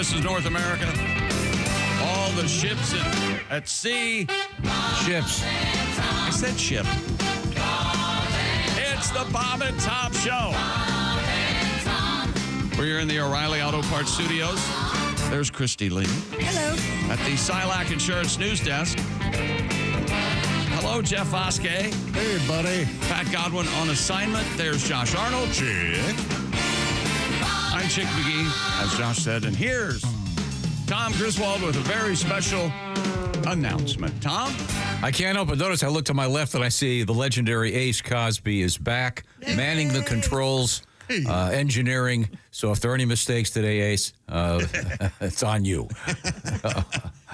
This is North America. All the ships at sea. Ships. I said ship. It's the Bob and Tom Show. We're here in the O'Reilly Auto Parts Studios. There's Christy Lee. Hello. At the Silac Insurance News Desk. Hello, Jeff Oskey. Hey, buddy. Pat Godwin on assignment. There's Josh Arnold. Chick. I'm Chick McGee, as Josh said. And here's Tom Griswold with a very special announcement. Tom? I can't help but notice I look to my left and I see the legendary Ace Cosby is back, manning the controls, engineering. So if there are any mistakes today, Ace, it's on you.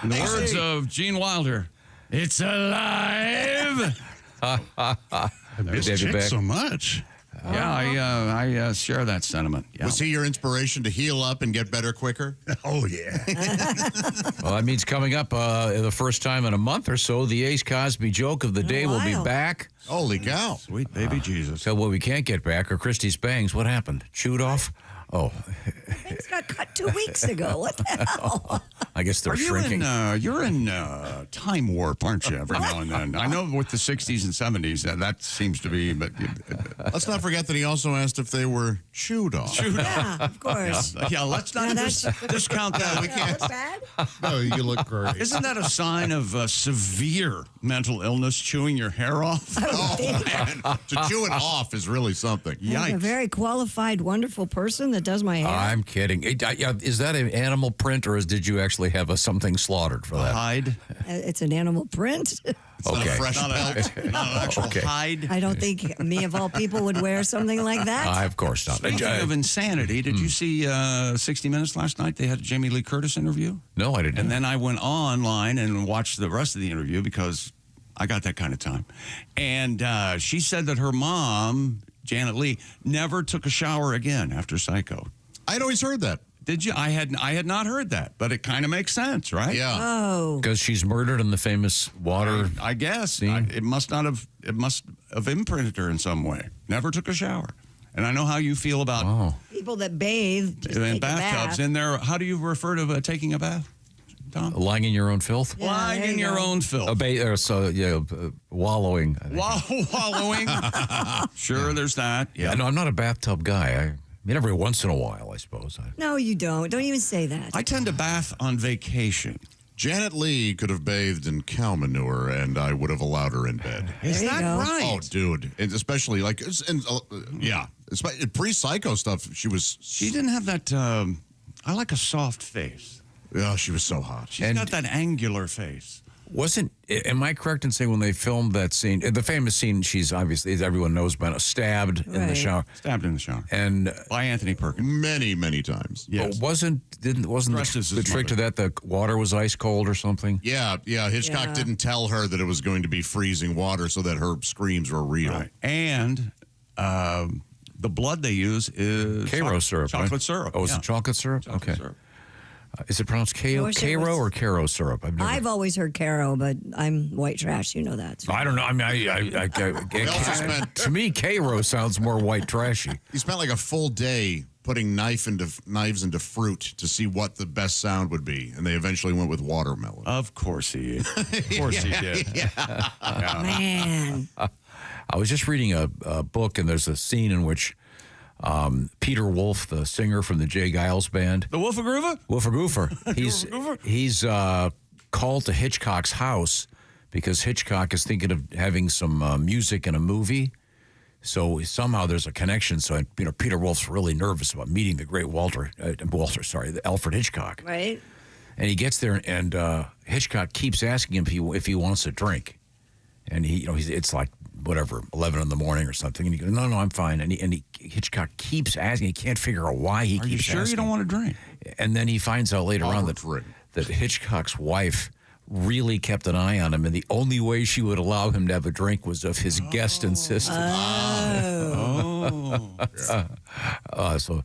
In the words of Gene Wilder, it's alive. I miss Chick so much. Yeah, I share that sentiment. Yeah. Was he your inspiration to heal up and get better quicker? Oh, yeah. Well, that means coming up the first time in a month or so, the Ace Cosby joke of the day will be back. Holy cow. Sweet baby Jesus. So what we can't get back are Christie's bangs. What happened? Chewed off? Oh. Things got cut 2 weeks ago. What the hell? I guess they're Are you shrinking. you're in time warp, aren't you, every now and then? I know with the 60s and 70s, that seems to be, but... Let's not forget that he also asked if they were chewed off. Yeah, of course. Yeah, let's not discount that. We can't. Look bad? No, you look great. Isn't that a sign of severe mental illness, chewing your hair off? Oh, man. To chew it off is really something. I'm a Yikes. very qualified, wonderful person that does my hair. I'm kidding. Is that an animal print, or did you actually have something slaughtered for that? Hide? It's an animal print. It's not a fresh Not pelt. an actual Okay. hide. I don't think me, of all people, would wear something like that. Of course not. Speaking of insanity, did you see 60 Minutes last night? They had a Jamie Lee Curtis interview. No, I didn't. And then I went online and watched the rest of the interview because I got that kind of time. And she said that her mom, Janet Leigh, never took a shower again after Psycho. I'd always heard that. Did you? I had not heard that, but it kind of makes sense, right? Yeah. Oh. Because she's murdered in the famous water. I guess scene? it must have imprinted her in some way. Never took a shower. And I know how you feel about People that bathe just in take a bathtubs. bath. In there, how do you refer to taking a bath, Tom? Lying in your own filth? Yeah, Lying there in you your go. own filth. Wallowing. I think. Wallowing. Sure, there's that. Yeah, no, I'm not a bathtub guy. I mean, every once in a while, I suppose. No, you don't. Don't even say that. I tend to bath on vacation. Janet Leigh could have bathed in cow manure, and I would have allowed her in bed. Is There you that go. right? Oh, dude. And especially, like, pre-Psycho stuff, She didn't have that. I like a soft face. Oh, she was so hot. She's got that angular face. Am I correct in saying when they filmed that scene, the famous scene, she's obviously, as everyone knows by now, stabbed in the Right. shower. Stabbed in the shower. And By Anthony Perkins. Many, many times. Yes. wasn't Dressed as the his trick to mother. that the water was ice cold or something? Yeah. Hitchcock Yeah. didn't tell her that it was going to be freezing water so that her screams were real. Right. And the blood they use is Caro syrup. Chocolate right? syrup. Oh, is yeah. it chocolate syrup? Chocolate Okay. syrup. Is it pronounced I wish it Caro was- or Caro syrup? I've always heard Caro, but I'm white trash. You know that. I don't know. I mean, also spent- to me, Caro sounds more white trashy. He spent like a full day putting knives into fruit to see what the best sound would be, and they eventually went with watermelon. Of course he is. Of course he did. Man. I was just reading a book, and there's a scene in which Peter Wolf, the singer from the Jay Giles Band, The Wolf of Groove? Wolfer Goofer, he's called to Hitchcock's house because Hitchcock is thinking of having some music in a movie. So somehow there's a connection. So Peter Wolf's really nervous about meeting the great Alfred Hitchcock. Right? And he gets there, and Hitchcock keeps asking him if he wants a drink, and it's like whatever 11 in the morning or something, and he goes, no, I'm fine. And Hitchcock keeps asking. He can't figure out why he Are keeps you sure asking. you don't want to drink? And then he finds out later on drink. that Hitchcock's wife really kept an eye on him, and the only way she would allow him to have a drink was if his guest insisted. So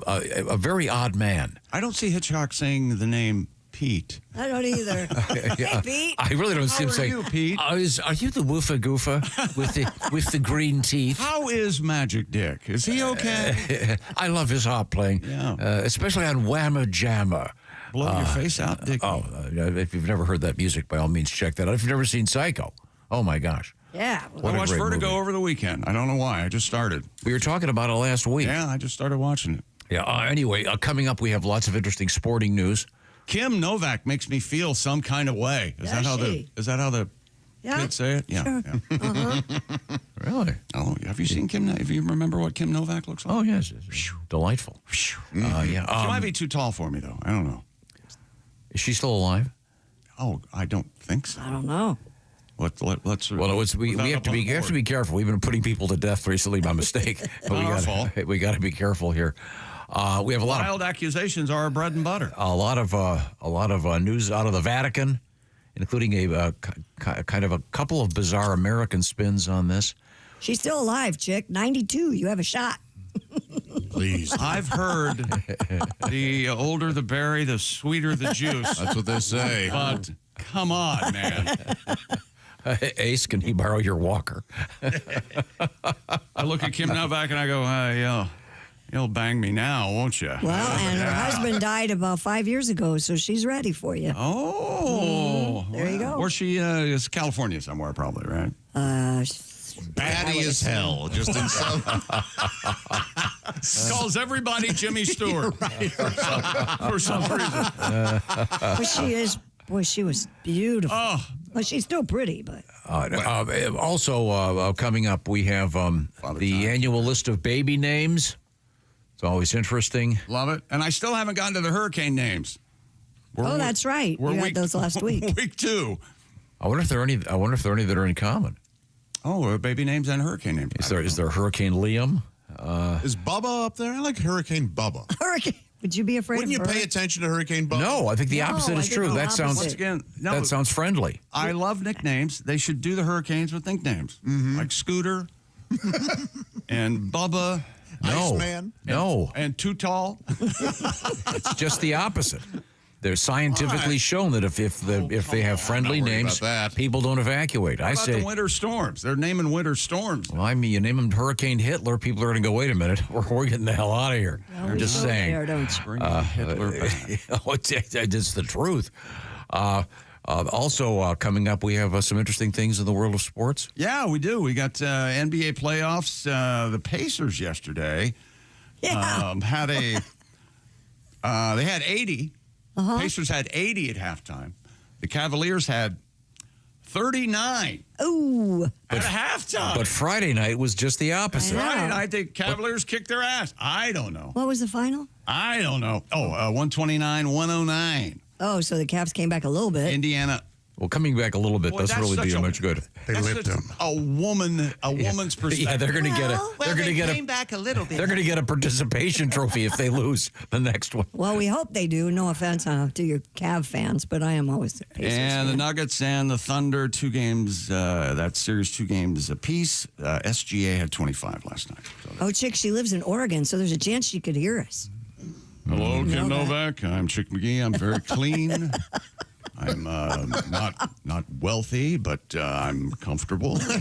a very odd man. I don't see Hitchcock saying the name Pete. I don't either. Hey, Pete. I really don't see him How are saying, you, Pete? Are you the woofer goofer with the green teeth? How is Magic Dick? Is he okay? I love his harp playing, Yeah. especially on Whammer Jammer. blow your face out, Dick. If you've never heard that music, by all means, check that out. If you've never seen Psycho, oh, my gosh. Yeah. I watched Vertigo over the weekend. I don't know why. I just started. We were talking about it last week. Yeah, I just started watching it. Yeah. Anyway, coming up, we have lots of interesting sporting news. Kim Novak makes me feel some kind of way. Is that how the kids say it? Yeah. Sure. Yeah. Really? Oh, have you seen Kim? If you remember what Kim Novak looks like? Oh, yes. Delightful. Yeah. She might be too tall for me, though. I don't know. Is she still alive? Oh, I don't think so. I don't know. Let's. Well, we have to be careful. We've been putting people to death recently by mistake. But we got to be careful here. We have a lot wild accusations are our bread and butter. A lot of news out of the Vatican, including a kind of a couple of bizarre American spins on this. She's still alive, chick. 92. You have a shot. Please. I've heard the older the berry, the sweeter the juice. That's what they say. But come on, man. Ace, can he borrow your walker? I look at Kim Novak and I go, you'll bang me now, won't you? Well, and her husband died about 5 years ago, so she's ready for you. Oh. There you go. Or she is California somewhere, probably, right? Batty as hell. Just in some. Calls everybody Jimmy Stewart for some reason. But she is. Boy, she was beautiful. Oh. Well, she's still pretty, but. Also, coming up, we have the annual list of baby names. It's always interesting. Love it. And I still haven't gotten to the hurricane names. That's right. You had those last week. Week 2. I wonder if there are any that are in common. Oh, baby names and hurricane names. Is there Hurricane Liam? Is Bubba up there? I like Hurricane Bubba. Hurricane. Would you be afraid Wouldn't of you her? pay attention to Hurricane Bubba? No, I think the opposite I is think true. the That sounds opposite. that sounds friendly. I love nicknames. They should do the hurricanes with nicknames. Like Scooter and Bubba. Iceman. No. And Too Tall. It's just the opposite. They're scientifically shown that if they have friendly names, people don't evacuate. How about the winter storms? They're naming winter storms. Well, I mean, you name them Hurricane Hitler, people are going to go, wait a minute, we're getting the hell out of here. Well, I'm just saying. There, don't you? Bring Hitler back. It's the truth. Also, coming up, we have some interesting things in the world of sports. Yeah, we do. We got NBA playoffs. The Pacers yesterday had they had 80. Pacers had 80 at halftime. The Cavaliers had 39 at halftime. But Friday night was just the opposite. Friday night, the Cavaliers kicked their ass. I don't know. What was the final? I don't know. 129-109. Oh, so the Cavs came back a little bit. Indiana. Well, coming back a little bit Boy, doesn't really do you much good. They lipped him. A woman's perspective. Yeah, they're going to get back a little bit. They're going to get a participation trophy if they lose the next one. Well, we hope they do. No offense to your Cav fans, but I am always a Pacers And the fan. Nuggets and the Thunder, 2 games, that series 2 games apiece. SGA had 25 last night. So Oh, Chick, she lives in Oregon, so there's a chance she could hear us. hello, Kim Novak. I'm Chick McGee. I'm very clean. I'm not wealthy, but I'm comfortable. You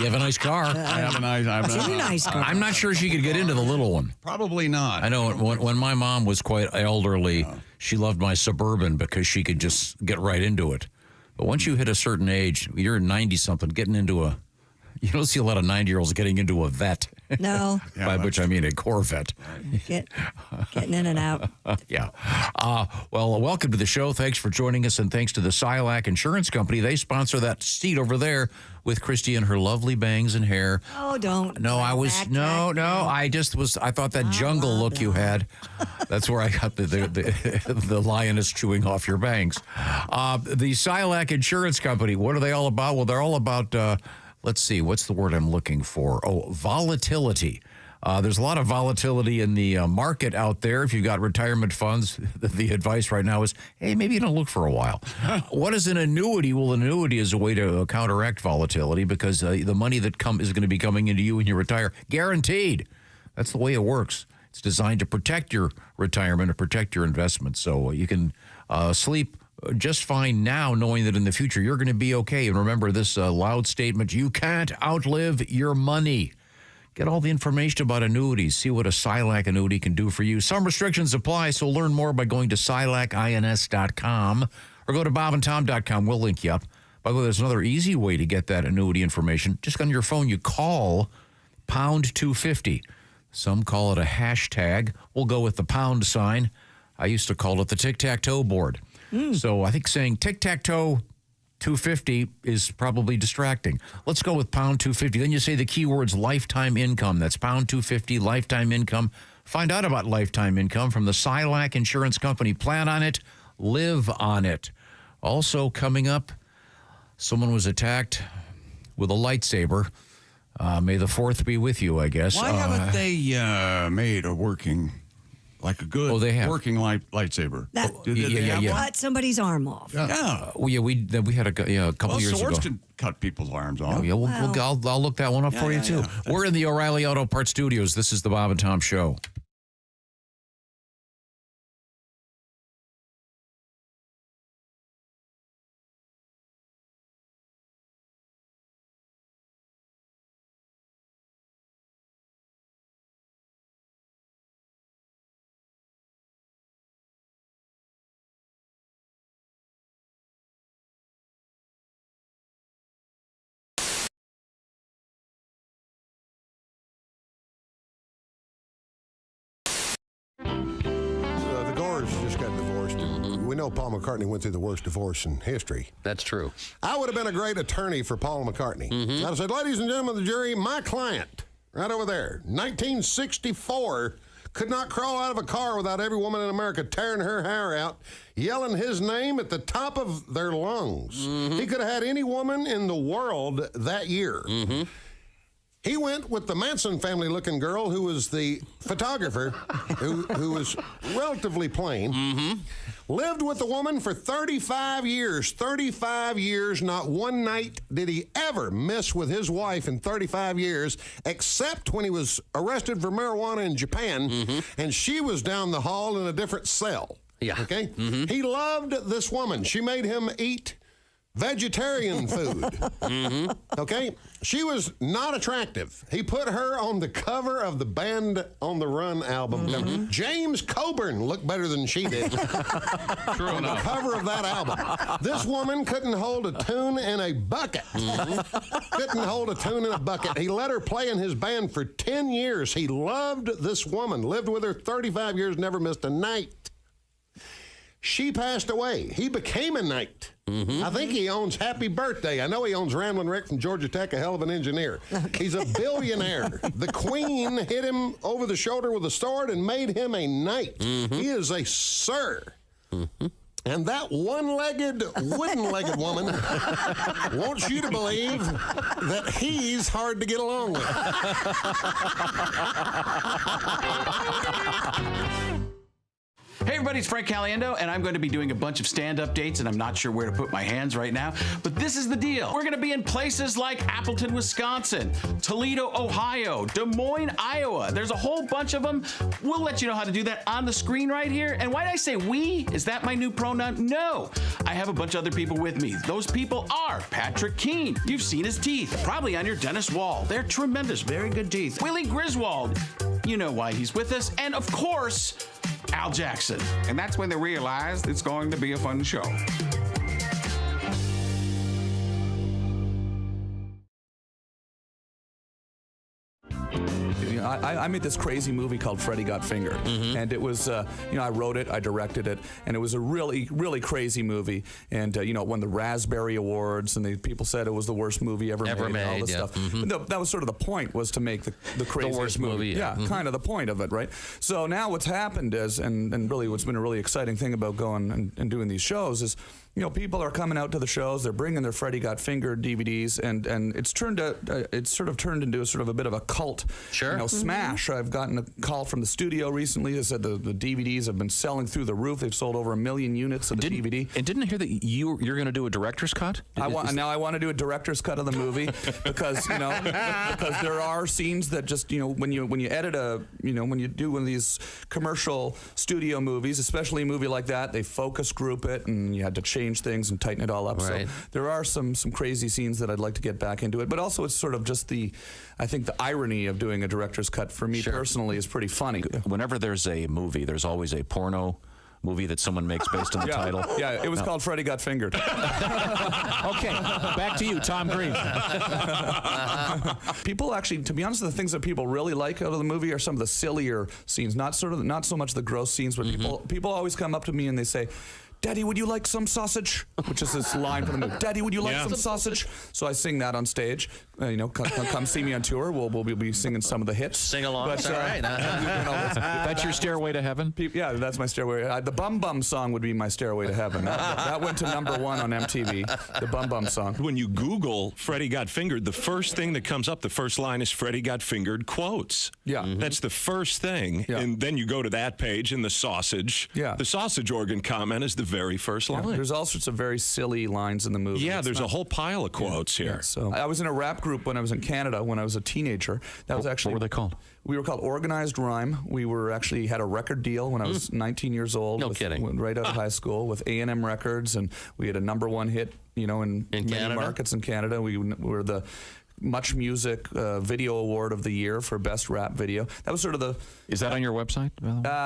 have a nice car. I have a nice car. I'm not sure she could get into the little one. Probably not. I know when my mom was quite elderly, she loved my Suburban because she could just get right into it. But once you hit a certain age, you're 90-something, getting into you don't see a lot of 90-year-olds getting into a vet. No. By which I mean a Corvette. Getting in and out. Yeah. Well, welcome to the show. Thanks for joining us, and thanks to the Silac Insurance Company. They sponsor that seat over there with Christy and her lovely bangs and hair. Oh, don't. No, I was I thought that jungle look you had. That's where I got the lioness chewing off your bangs. The Silac Insurance Company, what are they all about? Well, they're all about let's see, what's the word I'm looking for? Oh, volatility. There's a lot of volatility in the market out there. If you've got retirement funds, the advice right now is, hey, maybe you don't look for a while. What is an annuity? Well, an annuity is a way to counteract volatility because the money that is going to be coming into you when you retire, guaranteed. That's the way it works. It's designed to protect your retirement and protect your investments. So you can sleep just fine now, knowing that in the future you're going to be okay. And remember this loud statement, you can't outlive your money. Get all the information about annuities. See what a SILAC annuity can do for you. Some restrictions apply, so learn more by going to silacins.com or go to bobandtom.com. We'll link you up. By the way, there's another easy way to get that annuity information. Just on your phone, you call pound 250. Some call it a hashtag. We'll go with the pound sign. I used to call it the tic-tac-toe board. So I think saying tic-tac-toe 250 is probably distracting. Let's go with pound 250. Then you say the keywords lifetime income. That's pound 250, lifetime income. Find out about lifetime income from the SILAC Insurance Company. Plan on it. Live on it. Also coming up, someone was attacked with a lightsaber. May the 4th be with you, I guess. Why haven't they made a working, like a good working lightsaber? Cut somebody's arm off. We had a couple years ago. Swords can cut people's arms off. I'll look that one up for you, too. We're in the O'Reilly Auto Parts Studios. This is the Bob and Tom Show. Just got divorced. We know Paul McCartney went through the worst divorce in history. That's true. I would have been a great attorney for Paul McCartney. I'd have said, ladies and gentlemen of the jury, my client, right over there, 1964, could not crawl out of a car without every woman in America tearing her hair out, yelling his name at the top of their lungs. He could have had any woman in the world that year. He went with the Manson family-looking girl who was the photographer, who was relatively plain, lived with the woman for 35 years. 35 years, not one night did he ever miss with his wife in 35 years, except when he was arrested for marijuana in Japan, and she was down the hall in a different cell. Okay? He loved this woman. She made him eat vegetarian food. Okay? She was not attractive. He put her on the cover of the Band on the Run album. James Coburn looked better than she did. True on enough. the cover of that album. This woman couldn't hold a tune in a bucket. Couldn't hold a tune in a bucket. He let her play in his band for 10 years. He loved this woman, lived with her 35 years, never missed a night. She passed away. He became a knight. I think he owns Happy Birthday. I know he owns Ramblin' Rick from Georgia Tech, a hell of an engineer. He's a billionaire. The Queen hit him over the shoulder with a sword and made him a knight. He is a sir. And that one-legged, wooden-legged woman wants you to believe that he's hard to get along with. Hey everybody, it's Frank Caliendo, and I'm going to be doing a bunch of stand-up dates, and I'm not sure where to put my hands right now, but this is the deal. We're going to be in places like Appleton, Wisconsin, Toledo, Ohio, Des Moines, Iowa. There's a whole bunch of them. We'll let you know how to do that on the screen right here. And why did I say we? Is that my new pronoun? No. I have a bunch of other people with me. Those people are Patrick Keene. You've seen his teeth, probably on your dentist wall. They're tremendous, very good teeth. Willie Griswold. You know why he's with us. And of course, Al Jackson. And that's when they realized it's going to be a fun show. I made this crazy movie called Freddy Got Fingered, and it was, I wrote it, I directed it, and it was a really, really crazy movie, and it won the Raspberry Awards, and people said it was the worst movie ever made, and all this stuff. But that was sort of the point, was to make the craziest worst movie. Kind of the point of it, right? So now what's happened is, and really what's been a really exciting thing about going and doing these shows is, people are coming out to the shows. They're bringing their Freddy Got Fingered DVDs, and it's sort of turned into a sort of a bit of a cult. Sure. smash. I've gotten a call from the studio recently that said the DVDs have been selling through the roof. They've sold over 1 million units of the DVD. And didn't I hear that you're going to do a director's cut? I want to do a director's cut of the movie because there are scenes that just when you edit when you do one of these commercial studio movies, especially a movie like that, they focus group it and you had to change things and tighten it all up. Right. So there are some crazy scenes that I'd like to get back into it, but also it's sort of just I think the irony of doing a director's cut for me personally is pretty funny. Whenever there's a movie, there's always a porno movie that someone makes based on the title. Yeah, it was called Freddy Got Fingered. Okay, back to you, Tom Green. People actually, to be honest, the things that people really like out of the movie are some of the sillier scenes, not so much the gross scenes, but people always come up to me and they say, "Daddy, would you like some sausage?" Which is this line from the movie. "Daddy, would you like some sausage?" So I sing that on stage. Come see me on tour. We'll be singing some of the hits. Sing along. That's all right. That's your Stairway to Heaven? Yeah, that's my Stairway. The Bum Bum song would be my Stairway to Heaven. That went to #1 on MTV, the Bum Bum song. When you Google Freddy Got Fingered, the first thing that comes up, the first line is Freddy Got Fingered quotes. Yeah. That's the first thing. Yeah. And then you go to that page and the sausage. Yeah. The sausage organ comment is the very first line. There's all sorts of very silly lines in the movie. Yeah, there's a whole pile of quotes here. Yeah, so I was in a rap group when I was in Canada when I was a teenager. That was actually what were they called? We were called Organized Rhyme. We were actually had a record deal when I was 19 years old. No kidding. Right out of high school with A&M Records, and we had a #1 hit, in many Canada? markets in Canada. We were the Much Music Video Award of the Year for Best Rap Video. That was sort of the... Is that on your website?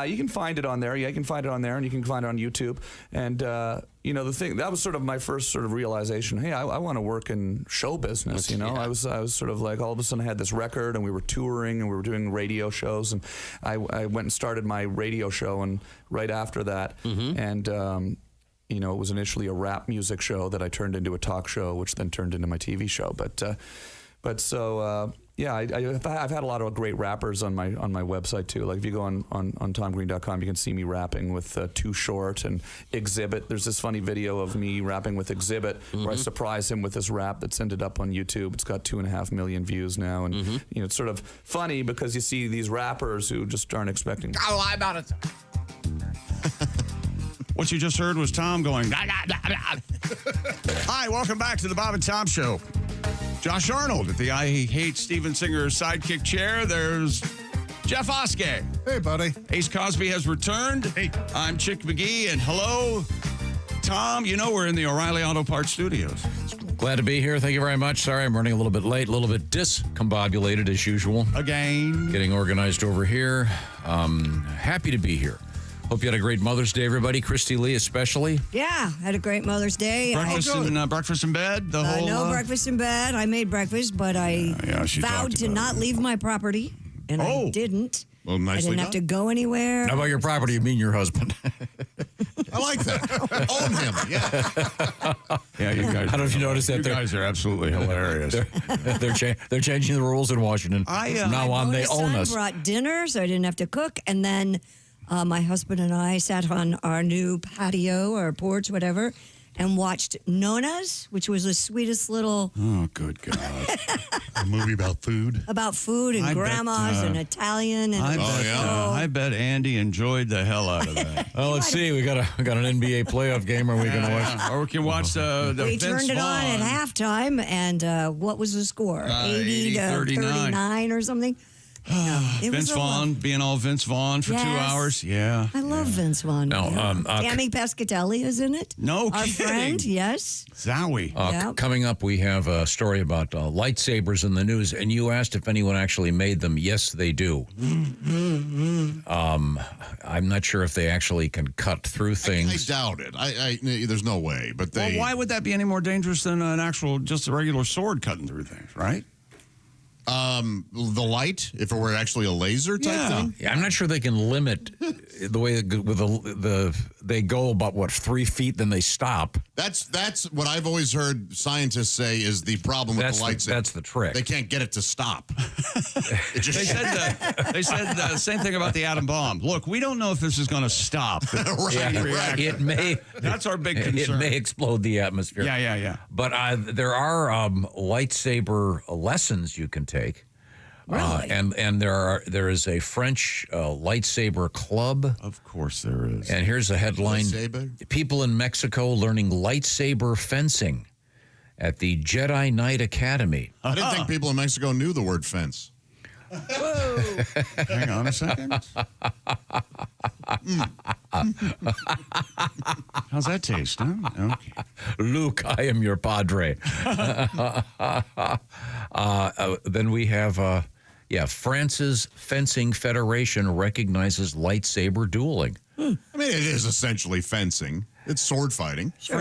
You can find it on there. Yeah, you can find it on there, and you can find it on YouTube. And, the thing, that was sort of my first sort of realization, hey, I want to work in show business, I was sort of like, all of a sudden I had this record, and we were touring, and we were doing radio shows, and I went and started my radio show, and right after that, and... it was initially a rap music show that I turned into a talk show, which then turned into my TV show. I've had a lot of great rappers on my website too. Like if you go on TomGreen.com, you can see me rapping with Too Short and Exhibit. There's this funny video of me rapping with Exhibit where I surprise him with this rap that's ended up on YouTube. It's got 2.5 million views now, and it's sort of funny because you see these rappers who just aren't expecting. Oh, I'm out of time. What you just heard was Tom going, "Nah, nah, nah, nah." Hi, welcome back to the Bob and Tom Show. Josh Arnold at the I Hate Steven Singer sidekick chair. There's Jeff Oskey. Hey, buddy. Ace Cosby has returned. Hey. I'm Chick McGee, and hello, Tom. We're in the O'Reilly Auto Parts studios. Glad to be here. Thank you very much. Sorry, I'm running a little bit late, a little bit discombobulated as usual. Again. Getting organized over here. Happy to be here. Hope you had a great Mother's Day, everybody. Christy Lee especially. Yeah, had a great Mother's Day. Breakfast in bed? No breakfast in bed. I made breakfast, but I vowed to not leave my property, and I didn't. Well, I nicely didn't have to go anywhere. How about your property? You mean your husband? I like that. Own him. Yeah. Yeah, you guys. I don't know if you noticed that. You guys are absolutely hilarious. They're changing the rules in Washington. Now on, they own us. I brought dinner, so I didn't have to cook, and then my husband and I sat on our new patio or porch, whatever, and watched Nona's, which was the sweetest little... Oh, good God. A movie about food. About food and grandmas and Italian. And I bet Andy enjoyed the hell out of that. Well, let's see. We got an NBA playoff game. Are we going to watch? Or we can watch the We Vince turned it on at halftime, and what was the score? 80 to 39 or something? Vince Vaughn being all Vince Vaughn for 2 hours. Yeah. I love Vince Vaughn. No, Tammy Pescatelli is in it. No Our kidding. friend, yes. Zowie. Coming up, we have a story about lightsabers in the news, and you asked if anyone actually made them. Yes, they do. I'm not sure if they actually can cut through things. I doubt it. There's no way. But Well, why would that be any more dangerous than just a regular sword cutting through things, right? The light, if it were actually a laser type thing? Yeah, I'm not sure they can limit the way they go about 3 feet, then they stop. That's what I've always heard scientists say is the problem with the lightsaber. That's the trick. They can't get it to stop. It just They said the same thing about the atom bomb. Look, we don't know if this is going to stop. right. It may. That's our big concern. It may explode the atmosphere. Yeah. But there are lightsaber lessons you can take. Really? And there is a French lightsaber club. Of course there is. And here's a headline. Lightsaber? People in Mexico learning lightsaber fencing at the Jedi Knight Academy. I didn't think people in Mexico knew the word fence. Whoa. Hang on a second. How's that taste, huh? Okay. Luke, I am your padre. Then we have, France's Fencing Federation recognizes lightsaber dueling. I mean, it is essentially fencing. It's sword fighting. Sure.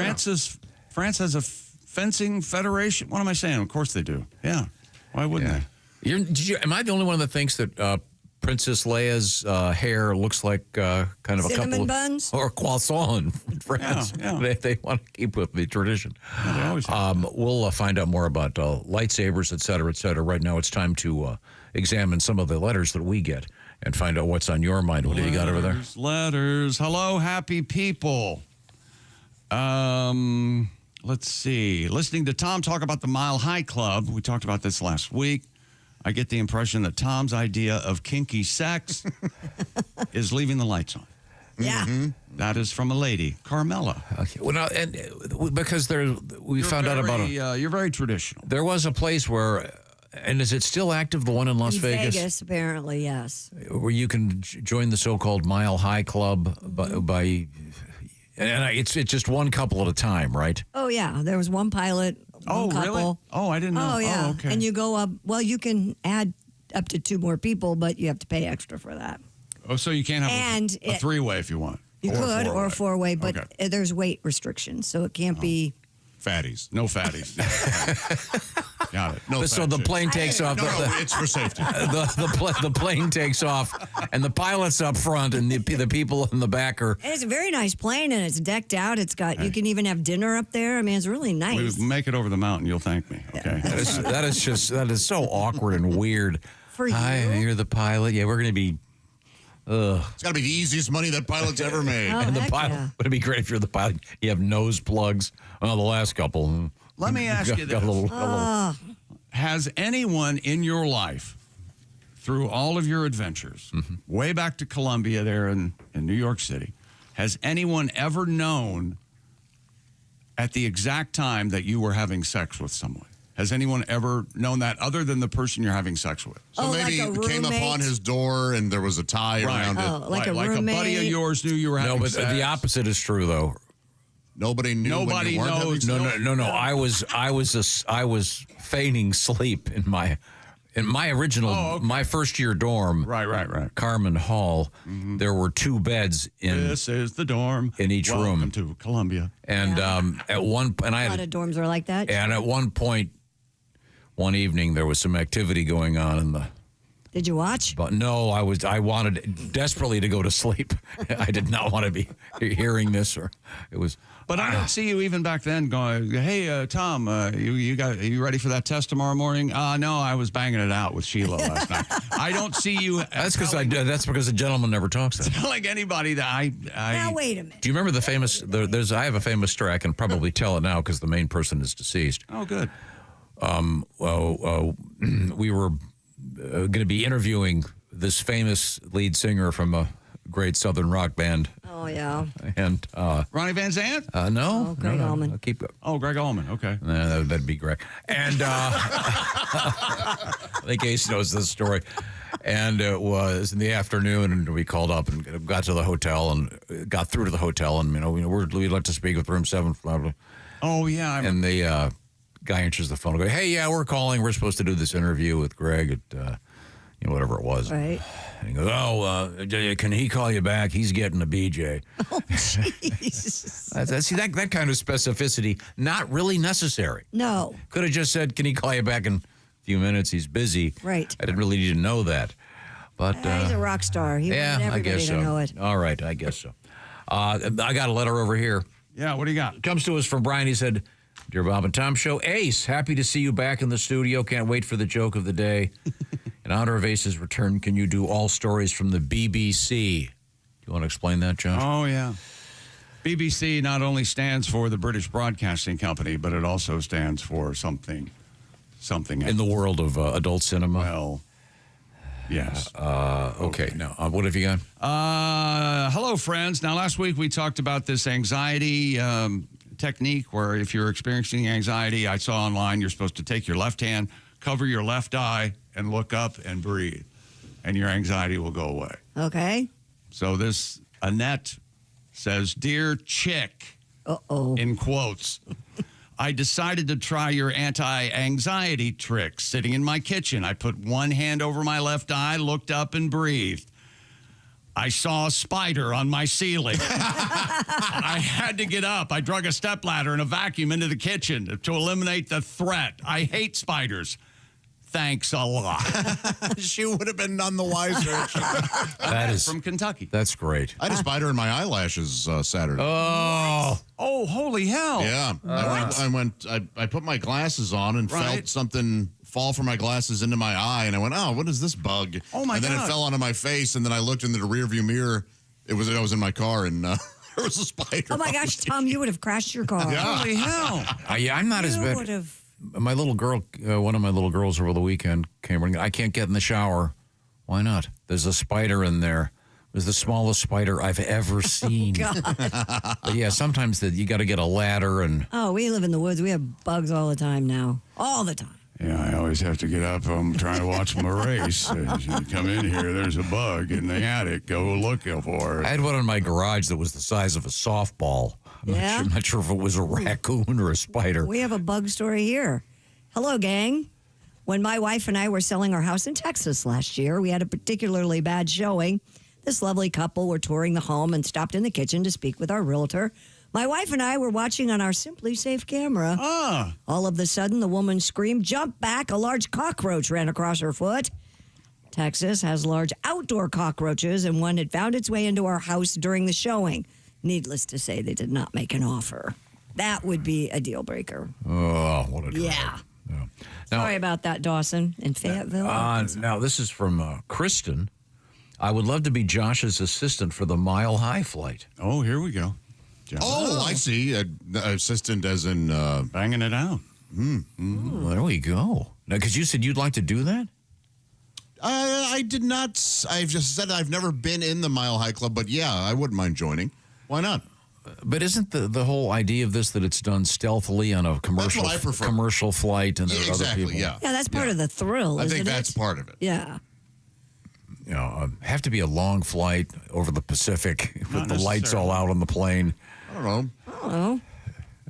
France has a fencing federation. What am I saying? Of course they do. Yeah. Why wouldn't they? Am I the only one that thinks that Princess Leia's hair looks like kind of Cinnamon a couple buns? or croissant in France? Yeah. They want to keep with the tradition. Yeah, they always have. We'll find out more about lightsabers, et cetera, et cetera. Right now, it's time to examine some of the letters that we get and find out what's on your mind. What do you got over there? Letters. Hello, happy people. Let's see. Listening to Tom talk about the Mile High Club. We talked about this last week. I get the impression that Tom's idea of kinky sex is leaving the lights on. Yeah. Mm-hmm. That is from a lady, Carmela. Okay. Well, now, and because we found out about you're very traditional. There was a place where, and is it still active? The one in Las Vegas? Vegas, apparently, yes. Where you can join the so-called Mile High Club by and it's just one couple at a time, right? Oh, yeah. There was one pilot, one couple. Really? Oh, I didn't know. Oh, yeah. Oh, okay. And you go up, well, you can add up to 2 more people, but you have to pay extra for that. Oh, so you can't have And a three-way if you want. You could, or a 4-way, but Okay. there's weight restrictions, so it can't be. Fatties. No fatties. Got it. No So fat the chicks. plane takes off. No, it's for safety. The plane takes off, and the pilot's up front, and the people in the back are. And it's a very nice plane, and it's decked out. It's got you can even have dinner up there. I mean, it's really nice. We make it over the mountain. You'll thank me. Okay. That is so awkward and weird. For you? Hi, you're the pilot. Yeah, we're going to be. It's got to be the easiest money that pilot's ever made. Oh, And the heck pilot, yeah. would it be great if you're the pilot? You have nose plugs. Well, the last couple. Let me ask you got a this. little- Has anyone in your life, through all of your adventures, way back to Columbia there in New York City, has anyone ever known at the exact time that you were having sex with someone? Has anyone ever known that other than the person you're having sex with? So maybe like a it came roommate? upon his door and there was a tie around it. Oh, like a like roommate. a buddy of yours knew you were having No, but sex. the opposite is true, though. Nobody knew. Nobody when you weren't knows. having No. I was feigning sleep in my original my first year dorm. Right. Carmen Hall. There were 2 beds in This is the dorm in each room. Welcome to Columbia. And at one and I A lot had of dorms are like that. and at one point one evening there was some activity going on in the. Did you watch? But no, I wanted desperately to go to sleep. I did not want to be hearing this, or it was. But I don't see you even back then going, hey, Tom, are you ready for that test tomorrow morning? No, I was banging it out with Sheila last night. I don't see you. That's because a gentleman never talks that. Telling anybody that I Now wait a minute. Do you remember the famous? I have a famous story. I can probably tell it now because the main person is deceased. Oh, good. We were going to be interviewing this famous lead singer from a great Southern rock band. Oh yeah. And Ronnie Van Zant? no, Oh, Greg Allman. I'll keep. Oh, Greg Allman. Okay. That'd be Greg. And I think Ace knows this story. And it was in the afternoon, and we called up and got to the hotel and got through to the hotel, and we'd like to speak with room 7. Blah, blah. Oh yeah. And the guy answers the phone and goes, hey, yeah, we're calling. We're supposed to do this interview with Greg at, whatever it was. Right. And he goes, can he call you back? He's getting a BJ. Oh jeez. See, that kind of specificity, not really necessary. No. Could have just said, can he call you back in a few minutes? He's busy. Right. I didn't really need to know that. But He's a rock star. He yeah, wanted I everybody guess to so. know it. All right, I guess so. I got a letter over here. Yeah, what do you got? It comes to us from Brian. He said, Dear Bob and Tom Show, Ace, happy to see you back in the studio. Can't wait for the joke of the day. In honor of Ace's return, can you do all stories from the BBC? Do you want to explain that, Josh? Oh, yeah. BBC not only stands for the British Broadcasting Company, but it also stands for something else. In the world of adult cinema? Well, Yes. Okay. Now, what have you got? Hello, friends. Now, last week we talked about this anxiety technique where if you're experiencing anxiety, I saw online, you're supposed to take your left hand, cover your left eye, and look up and breathe, and your anxiety will go away. Okay. So this Annette says, "Dear chick," in quotes, "I decided to try your anti-anxiety trick. Sitting in my kitchen, I put one hand over my left eye, looked up, and breathed. I saw a spider on my ceiling. I had to get up. I drug a stepladder and a vacuum into the kitchen to eliminate the threat. I hate spiders. Thanks a lot." She would have been none the wiser. That is from Kentucky. That's great. I had a spider in my eyelashes Saturday. Oh, holy hell. Yeah. I put my glasses on and felt something fall from my glasses into my eye, and I went, "Oh, what is this bug?" Oh, my And then God. it fell onto my face, and then I looked into the rearview mirror. I was in my car, and there was a spider. Oh, my gosh, Tom, you would have crashed your car. Yeah. Holy hell. Yeah, I'm not as You bad. would have. My little girl, one of my little girls over the weekend came running. I can't get in the shower. Why not? There's a spider in there. It was the smallest spider I've ever seen. But yeah, sometimes you got to get a ladder and. Oh, we live in the woods. We have bugs all the time now. All the time. Yeah, I always have to get up. I'm trying to watch my race. As you come in here, there's a bug in the attic. Go look for it. I had one in my garage that was the size of a softball. I'm not sure if it was a raccoon or a spider. We have a bug story here. Hello, gang. When my wife and I were selling our house in Texas last year, we had a particularly bad showing. This lovely couple were touring the home and stopped in the kitchen to speak with our realtor. My wife and I were watching on our Simply Safe camera. All of a sudden, the woman screamed, jumped back. A large cockroach ran across her foot. Texas has large outdoor cockroaches, and one had found its way into our house during the showing. Needless to say, they did not make an offer. That would be a deal breaker. Oh, what a drag. Yeah. Now, Sorry about that, Dawson in Fayetteville. now, this is from Kristen. I would love to be Josh's assistant for the Mile High flight. Oh, here we go. Oh, I see. Assistant as in... banging it out. Well, there we go. Now, because you said you'd like to do that? I did not. I've just said I've never been in the Mile High Club, but yeah, I wouldn't mind joining. Why not? But isn't the whole idea of this that it's done stealthily on a commercial That's what I prefer. commercial flight and there are other people? Yeah, that's part of the thrill, I isn't think it? that's part of it. Yeah. You know, have to be a long flight over the Pacific with the lights all out on the plane. I don't know. I don't know.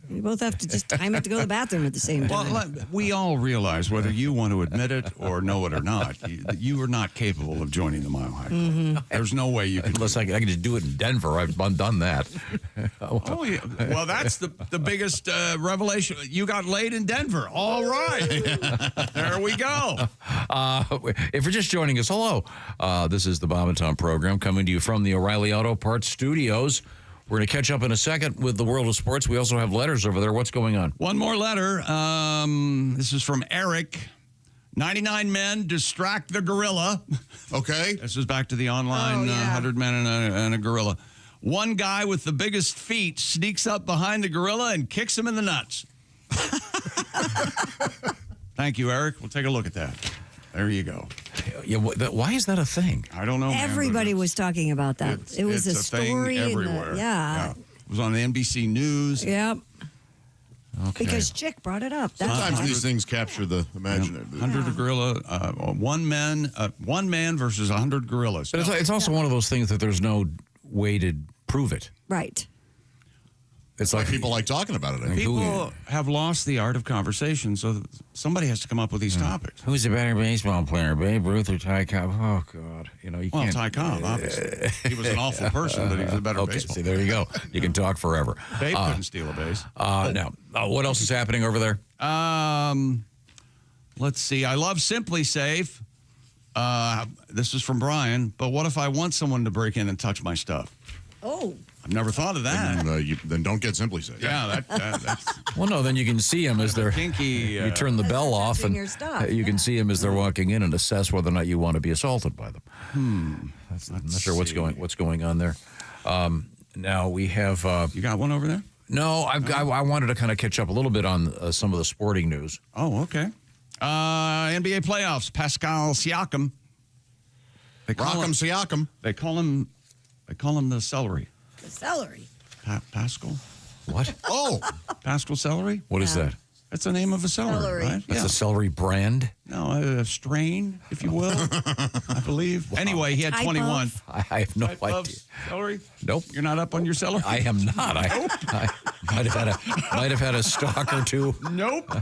You both have to just time it to go to the bathroom at the same time. Well, we all realize, whether you want to admit it or know it or not, you are not capable of joining the Mile High Club. There's no way you can. Unless I can just do it in Denver. I've done that. Oh, yeah. Well, that's the biggest revelation. You got laid in Denver. All right. There we go. If you're just joining us, hello. This is the Bob and Tom program coming to you from the O'Reilly Auto Parts Studios. We're going to catch up in a second with the world of sports. We also have letters over there. What's going on? One more letter. This is from Eric. 99 men distract the gorilla. Okay. This is back to the online 100 men and a gorilla. One guy with the biggest feet sneaks up behind the gorilla and kicks him in the nuts. Thank you, Eric. We'll take a look at that. There you go. Yeah, why is that a thing? I don't know. Everybody was talking about that. It was a story. Thing everywhere. Yeah. It was on the NBC News. Yep. Okay. Because Chick brought it up. That's Sometimes why. these things capture the imagination. 100 gorilla, one man versus 100 gorillas. But it's also one of those things that there's no way to prove it. Right. It's like people like talking about it. I think. People have lost the art of conversation, so somebody has to come up with these topics. Who's a better baseball player, Babe Ruth or Ty Cobb? Oh, God. You know, you Well, can't. Ty Cobb, obviously. He was an awful person, but he was a better baseball See, there you go. You can talk forever. Babe couldn't steal a base. Now, what else is happening over there? Let's see. I love Simply Safe. This is from Brian. But what if I want someone to break in and touch my stuff? Oh. I've never thought of that. Then don't get Simply Safe. Yeah, that's Well, no, then you can see them as they're kinky. You turn the bell off, and your stuff, you can see them as they're walking in and assess whether or not you want to be assaulted by them. I'm not sure what's going on there. Now we have. You got one over there? No, I wanted to kind of catch up a little bit on some of the sporting news. Oh, okay. NBA playoffs. Pascal Siakam Rock'em Siakam. They call him the celery. The celery. Pascal. What? Oh, Pascal celery. What is that? That's the name of a celery, right? That's a celery brand? No, a strain, if you will, I believe. Wow. Anyway, he had 21. I have no idea. Celery? Nope. You're not up on your celery? I am not. I might have had a stalk or two. Nope.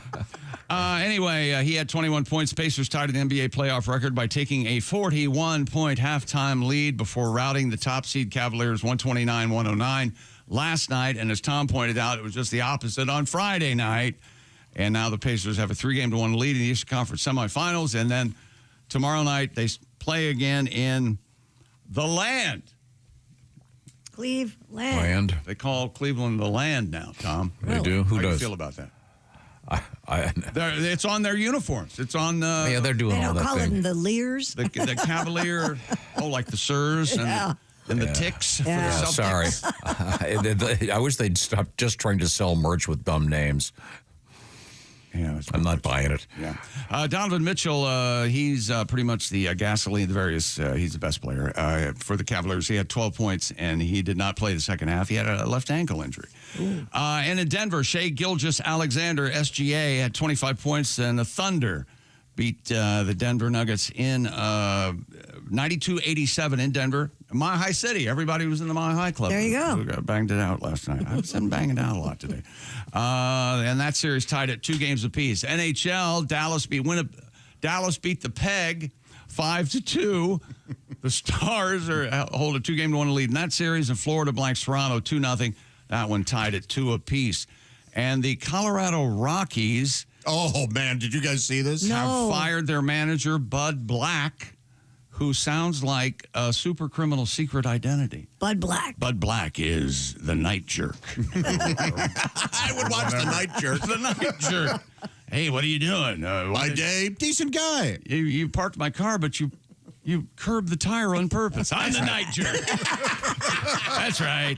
Anyway, he had 21 points. Pacers tied an NBA playoff record by taking a 41-point halftime lead before routing the top seed Cavaliers 129-109 last night. And as Tom pointed out, it was just the opposite on Friday night. And now the Pacers have a 3-1 lead in the Eastern Conference semifinals. And then tomorrow night they play again in the land. Cleveland. They call Cleveland the land now, Tom. They do? Who How does? do you feel about that? It's on their uniforms. It's on. Yeah, they're doing They all don't that call thing. it the Lears. The Cavalier. Like the Sirs and the Ticks. Yeah. For the Sorry. Celtics. I wish they'd stop just trying to sell merch with dumb names. Yeah, I'm not buying it. Yeah. Donovan Mitchell, he's pretty much the gasoline, the various, he's the best player for the Cavaliers. He had 12 points, and he did not play the second half. He had a left ankle injury. And in Denver, Shai Gilgeous-Alexander, SGA, had 25 points, and the Thunder beat the Denver Nuggets in 92-87 in Denver. Mile High City. Everybody was in the Mile High Club. There you go. We banged it out last night. I've been banging it out a lot today. And that series tied at 2 games apiece. NHL, Dallas beat the Peg 5-2. The Stars hold a 2-1 lead in that series. And Florida blanks Toronto 2-0. That one tied at 2 apiece. And the Colorado Rockies. Oh, man. Did you guys see this? Have fired their manager, Bud Black, who sounds like a super criminal secret identity. Bud Black. Bud Black is the night jerk. I would watch the night jerk. The night jerk. Hey, what are you doing? My day, decent guy. You parked my car, but you curbed the tire on purpose. I'm the night jerk. That's right.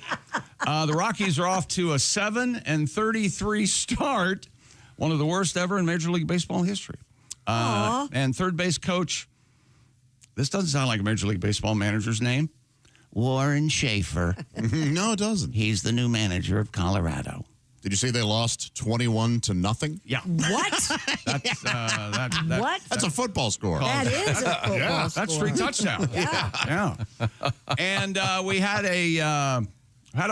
The Rockies are off to a 7-33 start, one of the worst ever in Major League Baseball history. And third base coach, this doesn't sound like a Major League Baseball manager's name, Warren Schaefer. No, it doesn't. He's the new manager of Colorado. Did you see they lost 21-0? Yeah. What? That's What? That's a football score. That is a football score. That's 3 touchdowns. Yeah. And we had a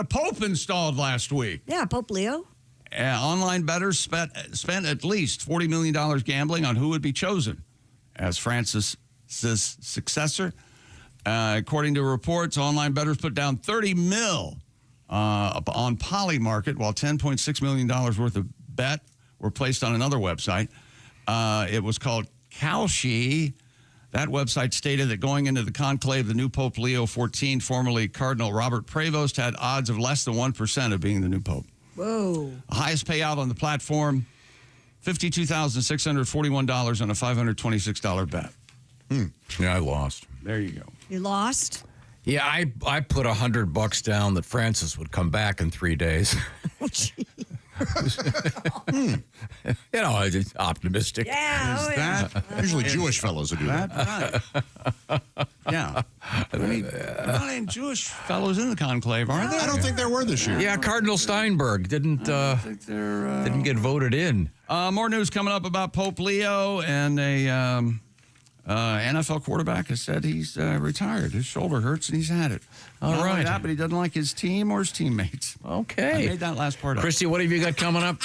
Pope installed last week. Yeah, Pope Leo. Online bettors spent at least $40 million gambling on who would be chosen as Francis' successor. According to reports, online bettors put down $30 million on Polymarket, while $10.6 million worth of bet were placed on another website. It was called Kalshi. That website stated that going into the conclave, the new Pope Leo XIV, formerly Cardinal Robert Prevost, had odds of less than 1% of being the new Pope. Whoa. Highest payout on the platform, $52,641 on a $526 bet. Yeah, I lost. There you go. You lost? Yeah, I put $100 down that Francis would come back in 3 days. Oh, gee. You know, I'm just optimistic. Yeah. Usually Jewish fellows who do that. Right. Yeah. Not any Jewish fellows in the conclave, are there? I don't think there were this year. Yeah, Cardinal Steinberg didn't get voted in. More news coming up about Pope Leo, and a NFL quarterback has said he's retired. His shoulder hurts, and he's had it. All Not only right. that, but he doesn't like his team or his teammates. Okay. I made that last part up. Christy, what have you got coming up?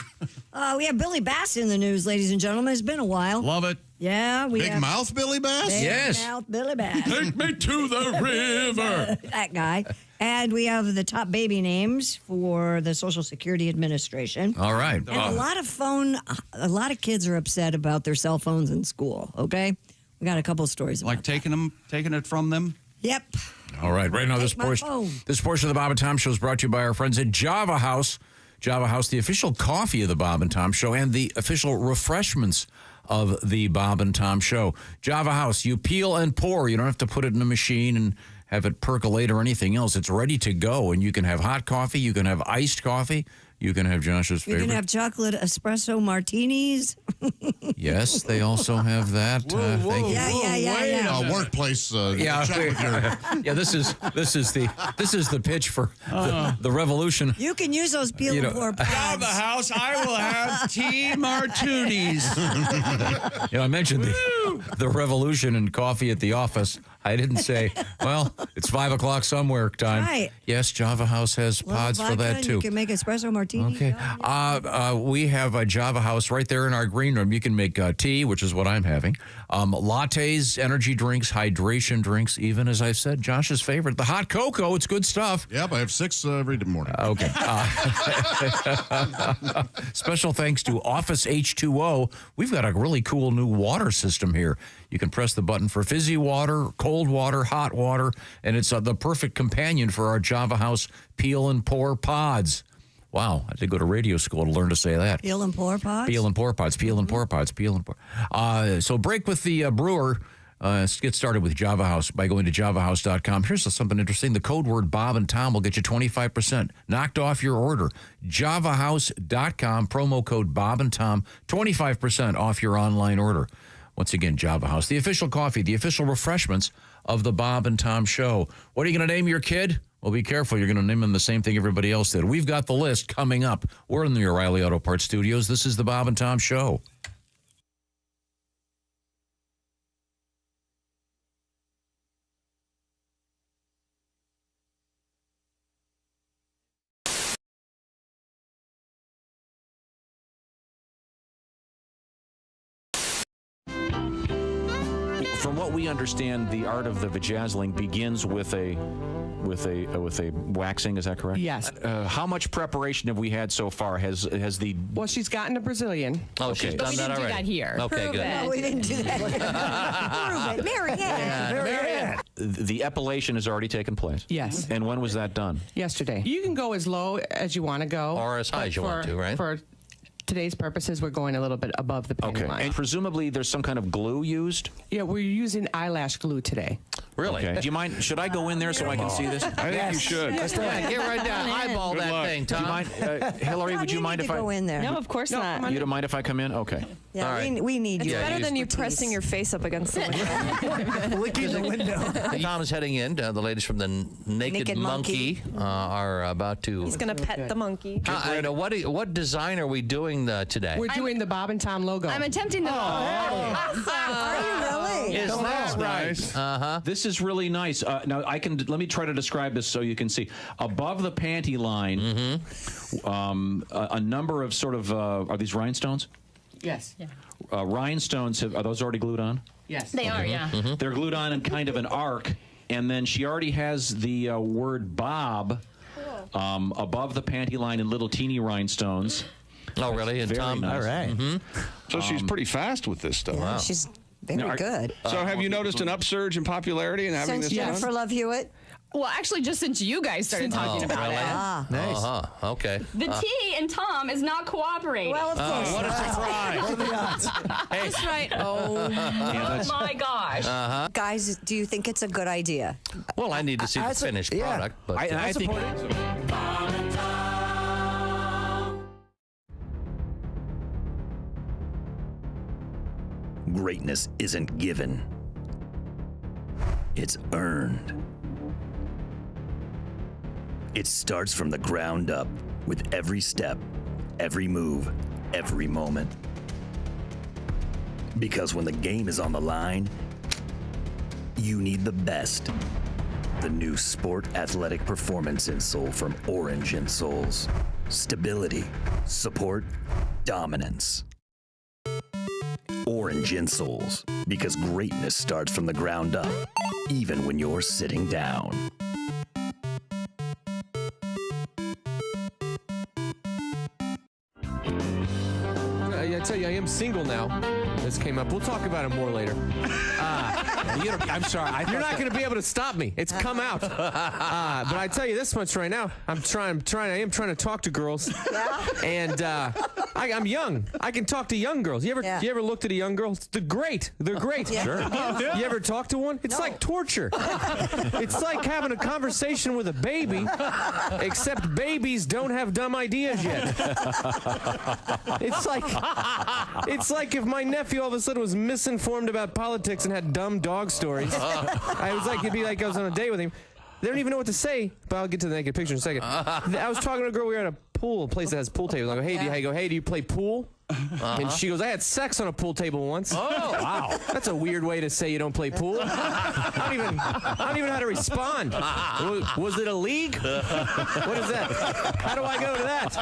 We have Billy Bass in the news, ladies and gentlemen. It's been a while. Love it. Yeah, we Big have mouth Billy Bass? Big Yes. Mouth Billy Bass. Take me to the river. That guy. And we have the top baby names for the Social Security Administration. All right. And a lot of kids are upset about their cell phones in school, okay? We got a couple of stories about Like taking it from them? Yep. All right. Right now, this Take my portion phone. of the Bob and Tom Show is brought to you by our friends at Java House. Java House, the official coffee of the Bob and Tom Show and the official refreshments of the Bob and Tom Show. Java House, you peel and pour. You don't have to put it in a machine and have it percolate or anything else. It's ready to go, and you can have hot coffee. You can have iced coffee. You can have Josh's favorite. You can have chocolate espresso martinis. Yes, they also have that. Thank you. Yeah. Workplace. Yeah, this is the pitch for the revolution. You can use those peel and pour pods. Java House, I will have tea martinis. I mentioned the revolution and coffee at the office. I didn't say, well, it's 5 o'clock somewhere time. Right. Yes, Java House has pods for that too. You can make espresso martini. Okay. We have a Java House right there in our green room. You can make tea, which is what I'm having. Lattes, energy drinks, hydration drinks, even, as I've said, Josh's favorite, the hot cocoa. It's good stuff. Yep, I have 6 every morning. Okay. Special thanks to Office H2O. We've got a really cool new water system here. You can press the button for fizzy water, cold water, hot water, and it's the perfect companion for our Java House peel and pour pods. Wow, I did go to radio school to learn to say that. Peel and pour pods? Peel and pour pods, peel and pour pods, peel and pour. So break with the brewer. Let's get started with Java House by going to javahouse.com. Here's something interesting. The code word Bob and Tom will get you 25% knocked off your order. javahouse.com, promo code Bob and Tom, 25% off your online order. Once again, Java House, the official coffee, the official refreshments of the Bob and Tom Show. What are you going to name your kid? Well, be careful. You're going to name him the same thing everybody else did. We've got the list coming up. We're in the O'Reilly Auto Parts Studios. This is the Bob and Tom Show. From what we understand, the art of the vazzling begins with a waxing. Is that correct? Yes. How much preparation have we had so far? Has the Well, she's gotten a Brazilian. Oh, okay. she's But done we that didn't do already. that here. Okay, Prove good. it. No, we didn't do that. Prove it. Marianne. The epilation has already taken place. Yes. And when was that done? Yesterday. You can go as low as you want to go. Or as high as you want to, right? For today's purposes, we're going a little bit above the panty line. And presumably there's some kind of glue used? Yeah, we're using eyelash glue today. Really? Okay. Do you mind? Should I go in there so I can see this? I think you should. Yeah, get right down. Eyeball Good that luck. thing, Do Tom. you mind, Hillary? Would you mind if I go in there? No, of course not. You don't mind if I come in? Okay. Yeah, All right. we need It's you. better than you pressing your face up against the window. Licking the window. Tom is heading in. The ladies from the Naked Monkey are about to. He's going to pet the monkey. What design are we doing today? We're doing the Bob and Tom logo. I'm attempting the. Are you really? Is that Nice. This is really nice. Now let me try to describe this so you can see. Above the panty line, a number of sort of are these rhinestones? Yes. Yeah. Rhinestones are those already glued on? Yes. They are, yeah. They're glued on in kind of an arc, and then she already has the word Bob above the panty line in little teeny rhinestones. Oh, really? And Very Tom, nice. all right. So she's pretty fast with this stuff. Yeah, she's very good. So have you noticed an upsurge in popularity and having Since this Jennifer done? Love Hewitt? Well, actually, just since you guys started talking about really? it. Ah. Okay. The T in Tom is not cooperating. Well, of course. What a surprise. Hey. That's right. Oh, my gosh. Guys, do you think it's a good idea? Well, I need to see the finished product. But I think. Greatness isn't given. It's earned. It starts from the ground up with every step, every move, every moment. Because when the game is on the line, you need the best. The new Sport Athletic Performance insole from Orange Insoles. Stability, support, dominance. Orange Insoles, because greatness starts from the ground up, even when you're sitting down. I tell you, I am single now. This came up. We'll talk about it more later. I'm sorry. You're not going to be able to stop me. It's come out. But I tell you this much right now. I am trying to talk to girls. And I I'm young. I can talk to young girls. You ever looked at a young girl? They're great. They're great. Yeah. Sure. You ever talk to one? It's like torture. It's like having a conversation with a baby, except babies don't have dumb ideas yet. It's like if my nephew all of a sudden was misinformed about politics and had dumb dog stories. It'd be like I was on a date with him. They don't even know what to say, but I'll get to the naked picture in a second. I was talking to a girl. We were at a pool, a place that has pool tables. I go, hey, do you play pool? And she goes, I had sex on a pool table once. Oh, wow. That's a weird way to say you don't play pool. I don't even know how to respond. Was it a league? What is that? How do I go to that?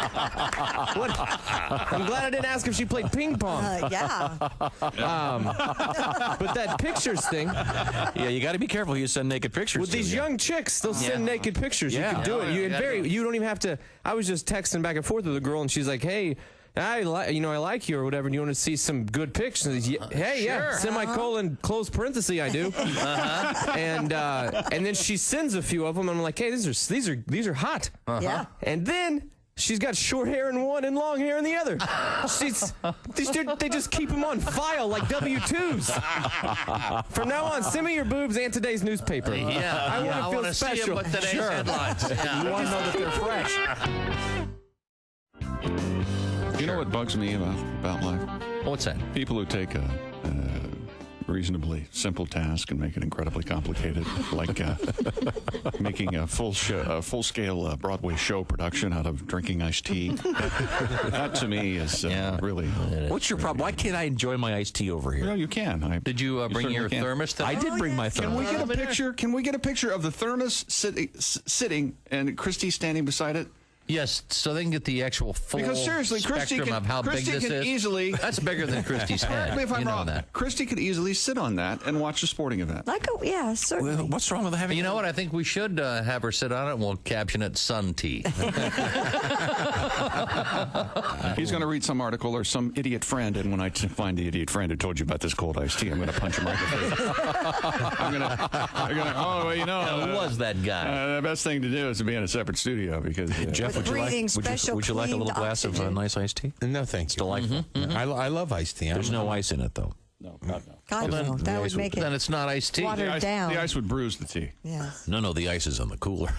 I'm glad I didn't ask if she played ping pong. Yeah. But that pictures thing. Yeah, you got to be careful. You send naked pictures. With these young chicks, they'll send naked pictures. Yeah. You can do it. You don't even have to. I was just texting back and forth with a girl, and she's like, hey, I like you or whatever, and you want to see some good pictures. Semicolon, close parenthesis, I do. And then she sends a few of them, and I'm like, hey, these are hot. Yeah. And then she's got short hair in one and long hair in the other. They just keep them on file like W-2s. From now on, send me your boobs and today's newspaper. I want to see them with today's headlines. You want to know that they're fresh. You know what bugs me about life? What's that? People who take a reasonably simple task and make it incredibly complicated, like making a full-scale Broadway show production out of drinking iced tea. That to me is really. What's your problem? Why can't I enjoy my iced tea over here? No, you can. Did you bring your thermos? I did bring my Can thermos. we get a picture? Can we get a picture of the thermos sitting and Christy standing beside it? Yes, so they can get the actual full Because seriously, Christy spectrum of how big this is. Easily. That's bigger than Christy's head. Correct me if I'm wrong. That. Christy could easily sit on that and watch a sporting event. Certainly. Well, what's wrong with having? You know what? I think we should have her sit on it, and we'll caption it "Sun Tea." He's going to read some article or some idiot friend, and when I find the idiot friend who told you about this cold iced tea, I'm going to punch him right in the face. I'm going to. Oh, well, you know. Who was that guy? The best thing to do is to be in a separate studio because Jeff, would you like a little glass of nice iced tea? No, thank you. It's delightful. I love iced tea. There's no ice in it, though. No, God, no. God, no. That would make it. Then it's not iced tea. Watered down. The ice would bruise the tea. Yes. No, the ice is in the cooler.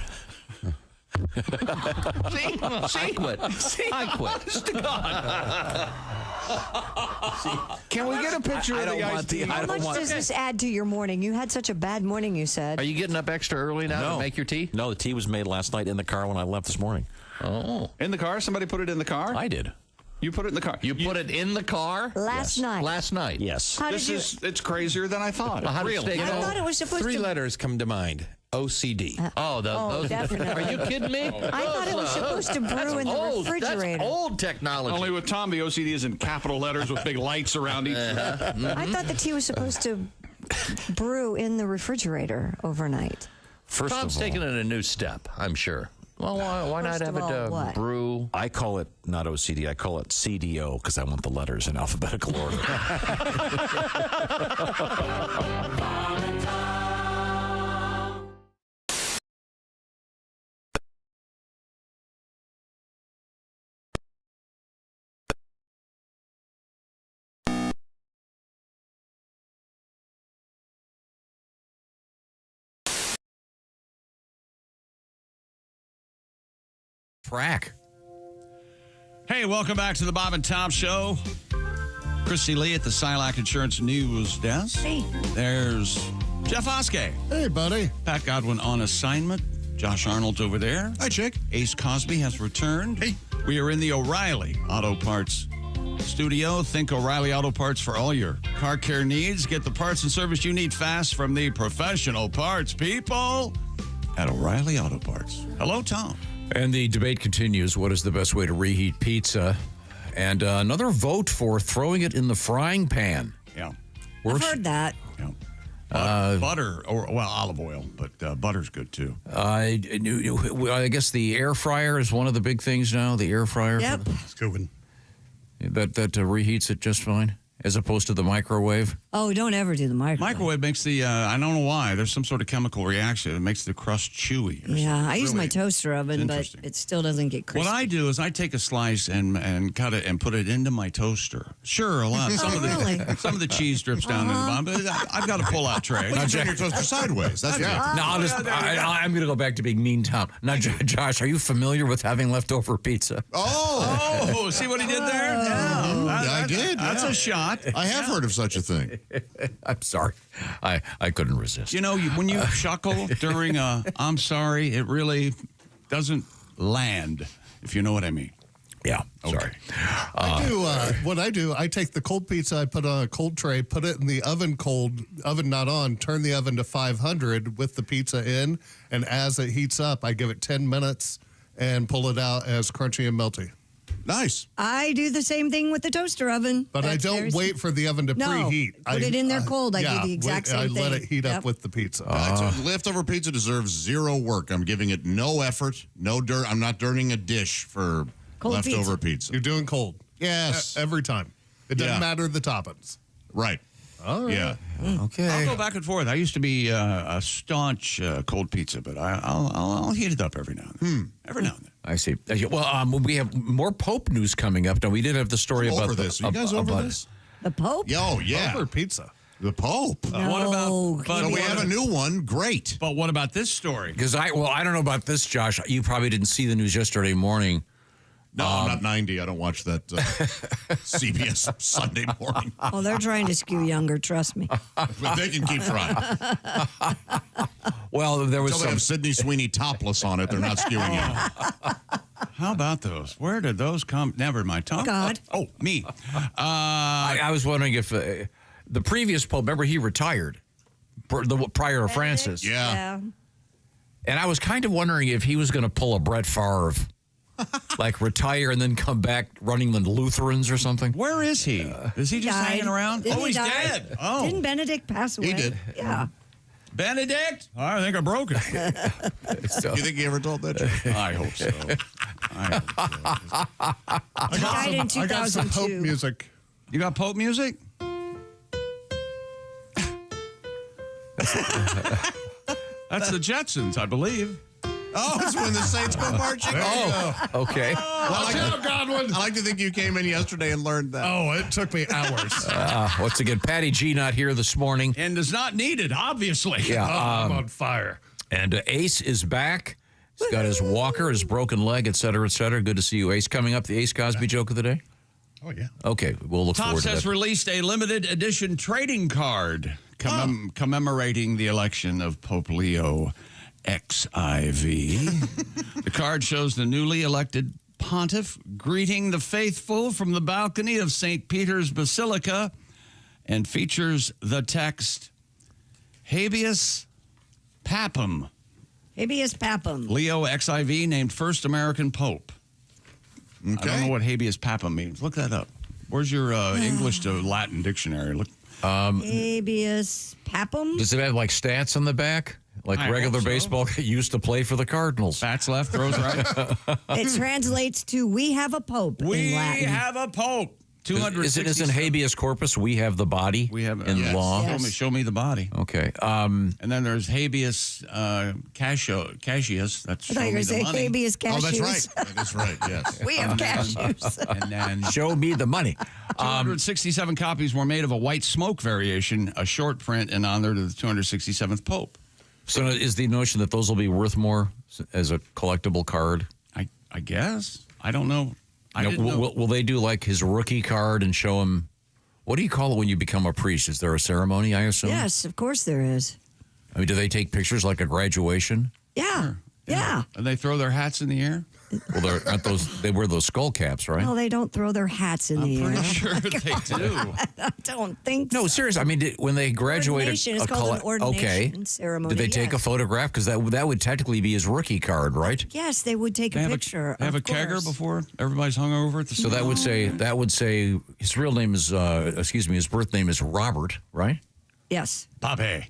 I quit. I quit. Honest to God. Can we get a picture of the iced tea? How much does this add to your morning? You had such a bad morning, you said. Are you getting up extra early now to make your tea? No, the tea was made last night in the car when I left this morning. Oh. In the car? Somebody put it in the car? I did. You put it in the car. You put it in the car? Last night. Last night. Yes. It's crazier than I thought. Really? I thought it was supposed Three to. letters come to mind. OCD. Those. Definitely. Are you kidding me? I thought it was supposed to brew in the refrigerator. That's old technology. Only with Tom, the OCD is in capital letters with big lights around each. I thought the tea was supposed to brew in the refrigerator overnight. Tom's taking it a new step, I'm sure. Well, why not have it brew? I call it not OCD. I call it CDO because I want the letters in alphabetical order. Frack. Hey, welcome back to the Bob and Tom Show. Christy Lee at the Silac Insurance News Desk. Hey. There's Jeff Oskey. Hey, buddy. Pat Godwin on assignment. Josh Arnold's over there. Hi, Chick. Ace Cosby has returned. Hey. We are in the O'Reilly Auto Parts studio. Think O'Reilly Auto Parts for all your car care needs. Get the parts and service you need fast from the professional parts people at O'Reilly Auto Parts. Hello, Tom. And the debate continues. What is the best way to reheat pizza? And another vote for throwing it in the frying pan. Yeah. I've heard that. Yeah. Butter, or olive oil, but butter's good too. I guess the air fryer is one of the big things now. The air fryer. Yep. It's good one. That reheats it just fine. as opposed to the microwave? Oh, don't ever do the microwave. Microwave makes the, I don't know why, there's some sort of chemical reaction. It makes the crust chewy. Yeah, I use my toaster oven, but it still doesn't get crispy. What I do is I take a slice and cut it and put it into my toaster. Sure, a lot. Some of the cheese drips down in the bottom, but I've got a pull-out tray. You turn your toaster sideways. That's No, I'm going to go back to being mean Tom. Now, Josh, are you familiar with having leftover pizza? Oh, see what he did there? I did. That's a shot. I have heard of such a thing. I'm sorry. I couldn't resist. You know, when you chuckle during I'm sorry, it really doesn't land, if you know what I mean. Yeah, sorry. I do. What I do, I take the cold pizza, I put on a cold tray, put it in the oven oven not on, turn the oven to 500 with the pizza in, and as it heats up, I give it 10 minutes and pull it out as crunchy and melty. Nice. I do the same thing with the toaster oven. But I don't wait for the oven to preheat. Put it in there cold. I do the exact same thing. I let it heat up with the pizza. Leftover pizza deserves zero work. I'm giving it no effort, no dirt. I'm not dirtying a dish for cold leftover pizza. You're doing cold. Yes. Every time. It doesn't matter the toppings. Right. All right. Yeah. Okay. I'll go back and forth. I used to be a staunch cold pizza, but I'll heat it up every now and then. Every now and then. I see. Well, we have more Pope news coming up. Now, we did have the story I'm about over this. Are you guys over this? The Pope? Oh, yeah. Over pizza. The Pope. What about? So we have a new one. Great. But what about this story? Because I don't know about this, Josh. You probably didn't see the news yesterday morning. No, I'm not 90. I don't watch that CBS Sunday morning. Oh, they're trying to skew younger. Trust me. But they can keep trying. Well, there was Until they have Sydney Sweeney topless on it. They're not skewing it. How about those? Where did those come? Never mind. Tom? God. Oh, me. I was wondering if the previous Pope, remember, he retired prior to Francis. Yeah. And I was kind of wondering if he was going to pull a Brett Favre, like retire and then come back running the Lutherans or something. Where is he? Is he just hanging around? Didn't he He's die? dead. Oh. Didn't Benedict pass away? He did. Yeah. Benedict? I think I broke it. You think he ever told that joke? I hope so. He died in 2002. I got some Pope music. You got Pope music? That's the Jetsons, I believe. Oh, it's when the Saints go marching. Okay. I like to think you came in yesterday and learned that. Oh, it took me hours. Once again, Patty G not here this morning. And is not needed, obviously. Yeah. I'm on fire. And Ace is back. He's got his walker, his broken leg, et cetera, et cetera. Good to see you, Ace. Coming up, the Ace Cosby joke of the day. Oh, yeah. Okay, we'll look forward Topps to that. has released a limited edition trading card commemorating the election of Pope Leo XIV. The card shows the newly elected pontiff greeting the faithful from the balcony of St. Peter's Basilica and features the text, Habeas Papam. Habeas Papam. Leo XIV named first American Pope. Okay. I don't know what habeas papam means. Look that up. Where's your English to Latin dictionary? Look. Habeas Papam? Does it have like stats on the back? Like I regular hope so. baseball used to play for the Cardinals. Bats left, throws right. It translates to "We have a Pope" in Latin. have a Pope. 260. Isn't habeas corpus? We have the body. We have in law. Yes. Show me the body. Okay. And then there's habeas Cassius. That's I thought show you were me the saying money. habeas cashews. Oh, that's right. That's right, yes. We have cashews. And then Show me the money. 267 copies were made of a white smoke variation, a short print in honor of the 267th Pope. So is the notion that those will be worth more as a collectible card? I guess. I don't know. Will they do like his rookie card and show him? What do you call it when you become a priest? Is there a ceremony, I assume? Yes, of course there is. I mean, do they take pictures like a graduation? Yeah. Yeah. And they throw their hats in the air? Well, they wear those skull caps, right? No, they don't throw their hats in the air. Pretty sure they do. I don't think so. No, seriously. I mean, when they graduate, Ordination. It's called an ordination ceremony. Did they take a photograph? Because that would technically be his rookie card, right? Yes, they would take a picture. They have a kegger before everybody's hung over at the So that would say his real name is his birth name is Robert, right? Yes. Bobby.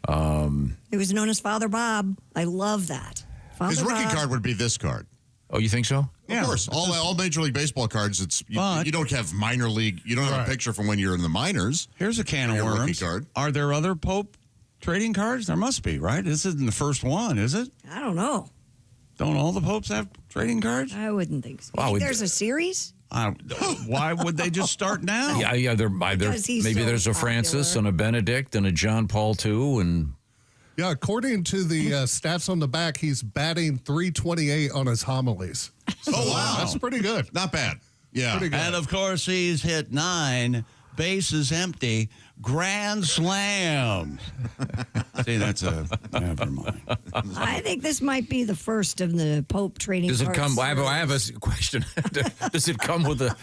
He was known as Father Bob. I love that. His Father rookie Bob. card would be this card. Oh, you think so? Of course. All Major League Baseball cards, you don't have minor league. You don't have a picture from when you're in the minors. Here's a can of worms. Card. Are there other Pope trading cards? There must be, right? This isn't the first one, is it? I don't know. Don't all the Popes have trading cards? I wouldn't think so. Wow, There's a series? Why would they just start now? Yeah. Maybe there's a Francis and a Benedict and a John Paul II and. Yeah, according to the stats on the back, he's batting .328 on his homilies. So, wow. That's pretty good. Not bad. Yeah. Pretty good. And, of course, he's hit 9, bases empty, grand slams. See, that's never mind. I think this might be the first of the Pope trading Does it cards. come? I have a question. Does it come with a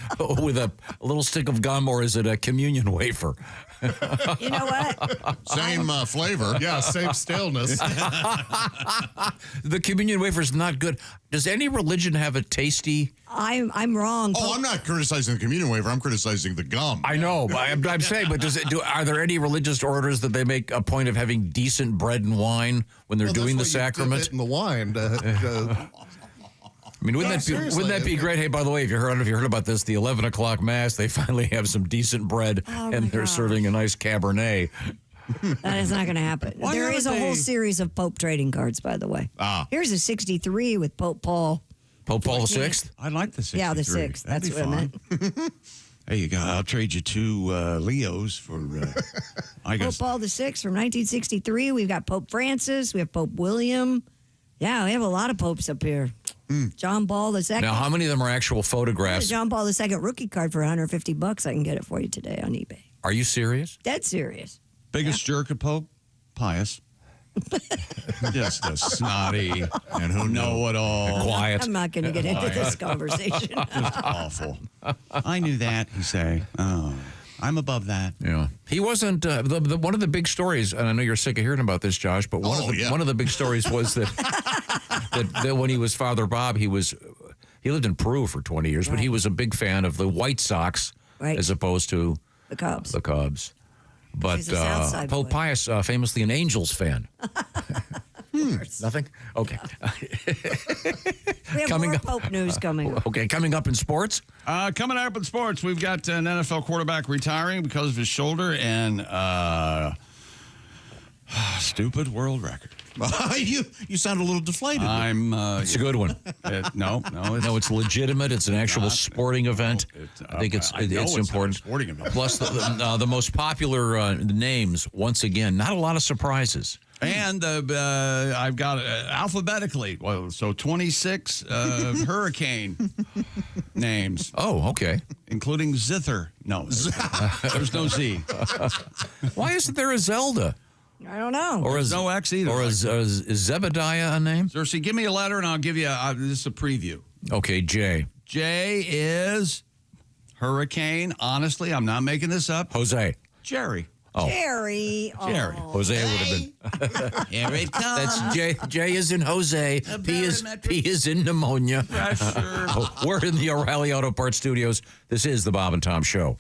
little stick of gum, or is it a communion wafer? You know what? Same flavor. Yeah, same staleness. The communion wafer is not good. Does any religion have a tasty? I'm wrong. Oh, I'm not criticizing the communion wafer. I'm criticizing the gum. I know. I'm saying, but are there any religious orders that they make a point of having decent bread and wine when they're doing the sacrament? In the wine. I mean, wouldn't that be great? Hey, by the way, if you heard about this, the 11 o'clock mass, they finally have some decent bread, and they're serving a nice Cabernet. That is not going to happen. There is a whole series of Pope trading cards, by the way. Here's a 63 with Pope Paul. Pope Paul VI? I like the 63. Yeah, the 6th. That's what I meant. Hey, you got. I'll trade you 2 Leos for. I guess. Pope Paul VI from 1963. We've got Pope Francis. We have Pope William. Yeah, we have a lot of popes up here. John Paul II. Now, how many of them are actual photographs? John Paul II rookie card for $150. I can get it for you today on eBay. Are you serious? Dead serious. Biggest jerk of Pope? Pius. Just a snotty and who know it all. Quiet. I'm not going to get into this conversation. Just awful. I knew that, you say. Oh, I'm above that. Yeah. He wasn't, one of the big stories, and I know you're sick of hearing about this, Josh, but one of the big stories was that, that when he was Father Bob, he lived in Peru for 20 years, but he was a big fan of the White Sox as opposed to the Cubs. The Cubs. But Pope Pius, famously an Angels fan. Nothing? Okay. We have more Pope news coming up. Okay, coming up in sports? Coming up in sports, we've got an NFL quarterback retiring because of his shoulder and stupid world record. You sound a little deflated. It's a good one. No, it's legitimate. It's an actual sporting event. I think it's important. Sporting event. Plus, the most popular names, once again, not a lot of surprises. And I've got alphabetically, so 26 hurricane names. Oh, okay. Including Zither. No, there's no Z. Why isn't there a Zelda? I don't know. Or is no X either. Or is Zebediah a name? Cersei, give me a letter and I'll give you this is a preview. Okay, J. J is hurricane. Honestly, I'm not making this up. Jose. Jerry. Oh. Jerry. Jerry. Jose would have been. Here it comes. That's J. J is in Jose. P is in pneumonia. We're in the O'Reilly Auto Parts Studios. This is the Bob and Tom Show.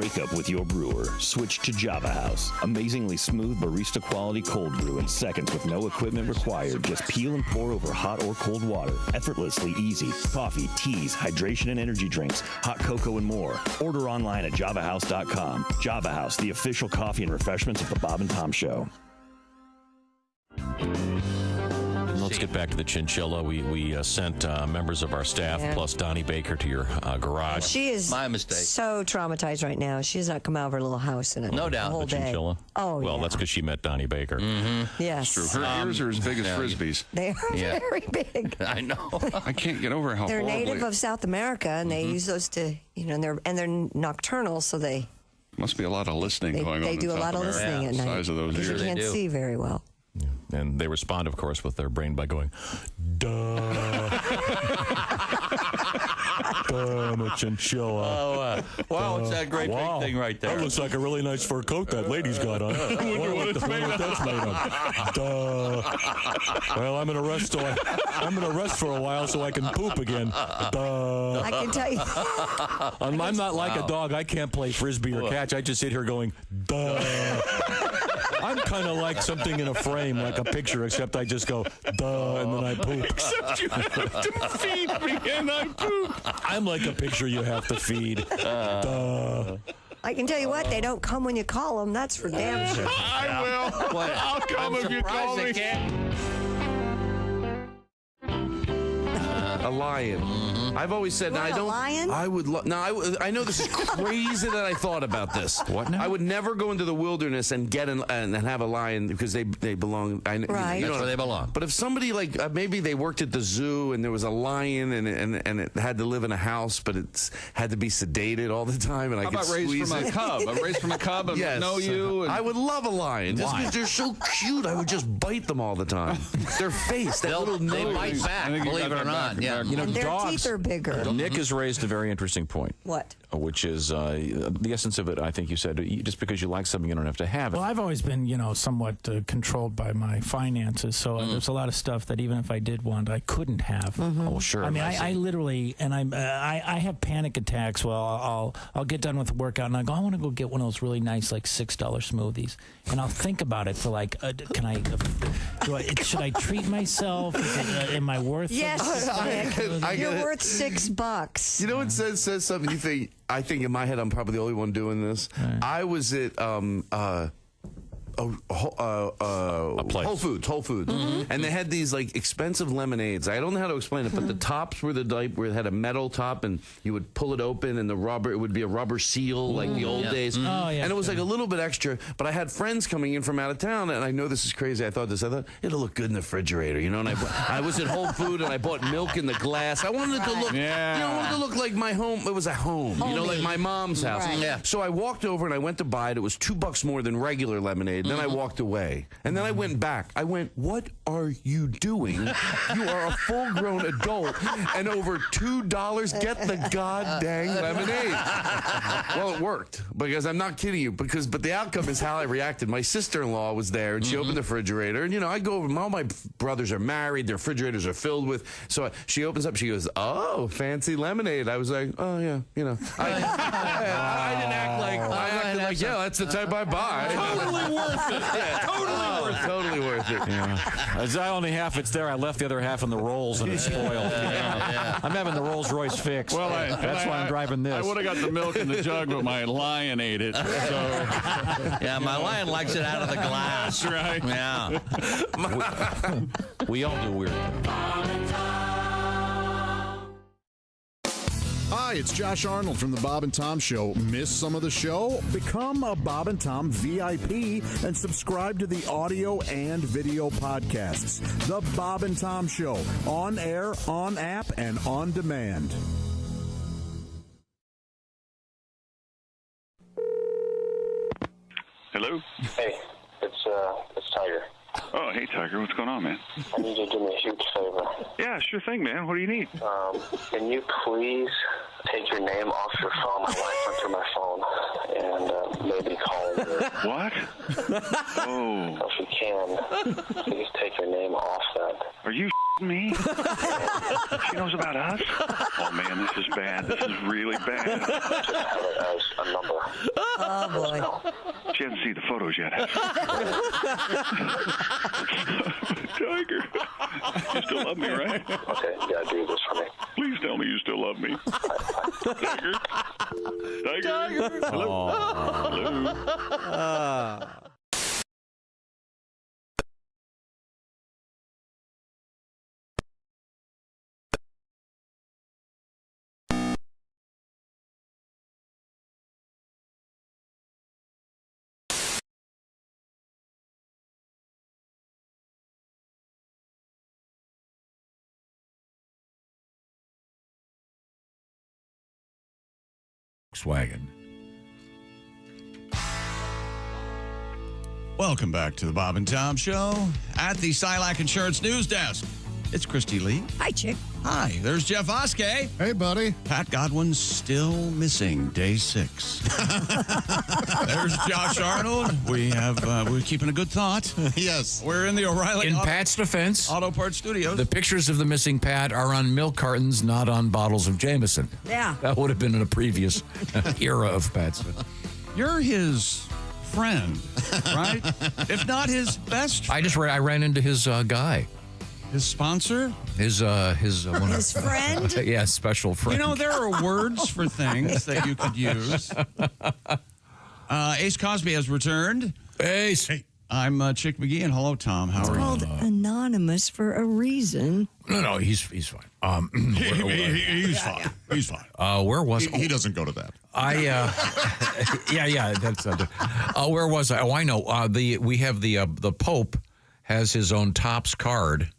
Wake up with your brewer. Switch to Java House. Amazingly smooth barista quality cold brew in seconds with no equipment required. Just peel and pour over hot or cold water. Effortlessly easy. Coffee, teas, hydration and energy drinks, hot cocoa and more. Order online at javahouse.com. Java House, the official coffee and refreshments of the Bob and Tom Show. Let's get back to the Chinchilla. We sent members of our staff plus Donnie Baker to your garage. She is my mistake. So traumatized right now. She has not come out of her little house in No doubt. a whole The Chinchilla. day. Oh, well, yeah. that's because she met Donnie Baker. Mm-hmm. Yes. It's true. Her ears are as big as Frisbees. They are very big. I know. I can't get over how They're horribly... native of South America, and they use those to, and they're nocturnal, so they Must be a lot of listening going on. They do in a South lot of America. listening at night. Size of those because ears. you can't see very well. And they respond, of course, with their brain by going, duh. Duh, I'm a Chinchilla. Oh, wow, it's that great big thing right there. That looks like a really nice fur coat that lady's got on. I wonder what that's made of. Duh. Well, I'm gonna rest for a while so I can poop again. Duh. I can tell you. I'm not like a dog. I can't play frisbee or catch. I just sit here going, duh. I'm kind of like something in a frame, like a picture, except I just go, duh, and then I poop. Except you have to feed me and I poop. I'm like a picture you have to feed. Duh. I can tell you what, they don't come when you call them. That's for damn sure. I will. I'll come if you call me. A lion. I've always said, now, I don't. A lion? I would. I know this is crazy that I thought about this. What now? I would never go into the wilderness and get and have a lion because they belong. Right. That's where they belong. But if somebody like maybe they worked at the zoo and there was a lion and it had to live in a house, but it had to be sedated all the time, and I How could about raised squeeze from it. a cub? I'm raised from a cub and Yes. know you. And... I would love a lion just because they're so cute. I would just bite them all the time. Their face, that little They nose. bite back, believe it or not. Yeah. You know, And their dogs. teeth are bigger. Nick has raised a very interesting point. What? Which is the essence of it. I think you said just because you like something, you don't have to have it. Well, I've always been, somewhat controlled by my finances, so there's a lot of stuff that even if I did want, I couldn't have. Oh, sure. I mean, I literally, and I have panic attacks. Well, I'll get done with the workout and I go, I want to go get one of those really nice, like $6 smoothies, and I'll think about it for like, should I treat myself? Am I worth Yes, it? Nick. You're worth $6. You know what says something? You think? I think in my head I'm probably the only one doing this. Right. I was at Whole Foods, and they had these like expensive lemonades. I don't know how to explain it, but the tops were the type where it had a metal top, and you would pull it open, and it would be a rubber seal like the old days. Oh, yeah, and it was like a little bit extra. But I had friends coming in from out of town, and I know this is crazy. I thought it'll look good in the refrigerator, And I was at Whole Foods, and I bought milk in the glass. I wanted it to look, I wanted it to look like my home. It was a home, like my mom's house. Right. Yeah. So I walked over and I went to buy it. It was $2 more than regular lemonade. Then I walked away. And then I went back. I went, what are you doing? You are a full-grown adult and over $2. Get the goddamn lemonade. Well, it worked because I'm not kidding you. But the outcome is how I reacted. My sister-in-law was there and she opened the refrigerator. And I go over. All my brothers are married. Their refrigerators are filled with. So she opens up. She goes, "Oh, fancy lemonade." I was like, "Oh yeah, I didn't act like I acted like that's the type I buy." Totally worth it. Yeah. Totally worth it. Yeah. As I only half it's there, I left the other half in the rolls and it's spoiled. I'm having the Rolls Royce fixed. Well, that's why I'm driving this. I would have got the milk in the jug, but my lion ate it. So. Yeah, my lion likes it out of the glass. That's right. Yeah. We all do weird things. Hi, it's Josh Arnold from the Bob and Tom Show. Miss some of the show? Become a Bob and Tom VIP and subscribe to the audio and video podcasts. The Bob and Tom Show, on air, on app, and on demand. Hello? Hey, it's Tiger. Oh, hey, Tiger. What's going on, man? I need you to do me a huge favor. Yeah, sure thing, man. What do you need? Can you please take your name off your phone? My wife went through my phone and maybe call her. What? Oh. If you can, please take your name off that. Are you me? She knows about us? Oh, man, this is bad. This is really bad. Just have it as a number. Oh, boy. She hasn't seen the photos yet, has she? Tiger. You still love me, right? Okay, you gotta do this for me. Please tell me you still love me. Tiger? Tiger? Hello? Hello? Volkswagen. Welcome back to the Bob and Tom Show at the Silac Insurance News Desk. It's Christy Lee. Hi, Chick. Hi, there's Jeff Oskey. Hey, buddy. Pat Godwin's still missing, day 6. There's Josh Arnold. We're keeping a good thought. Yes. We're in the O'Reilly In Pat's defense, Auto Parts Studios. the pictures of the missing Pat are on milk cartons, not on bottles of Jameson. Yeah. That would have been in a previous era of Pat's. You're his friend, right? If not his best friend. I ran into his guy. His sponsor? His friend? Yeah, special friend. You know, there are words for things that you could use. Ace Cosby has returned. Ace. Hey, I'm Chick McGee, and hello, Tom. How It's are you? called anonymous for a reason. No, he's fine. He's fine. He's fine. Where was He doesn't go to that. yeah. That's where was I? Oh, I know. We have the Pope has his own Topps card.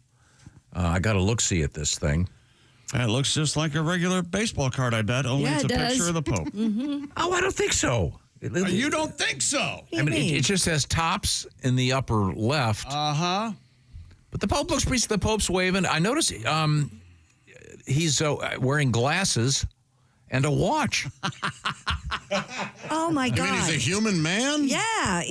I got to look-see at this thing. It looks just like a regular baseball card, I bet. Only it's a picture of the Pope. Mm-hmm. Oh, I don't think so. You don't think so? I mean, it just has Topps in the upper left. Uh-huh. But the Pope looks pretty. The Pope's waving. I noticed he's wearing glasses and a watch. Oh, my God. You mean he's a human man? Yeah.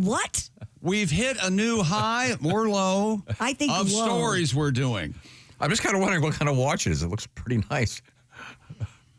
What? We've hit a new high or low I think of low. stories we're doing. I'm just kind of wondering what kind of watch it is. It looks pretty nice.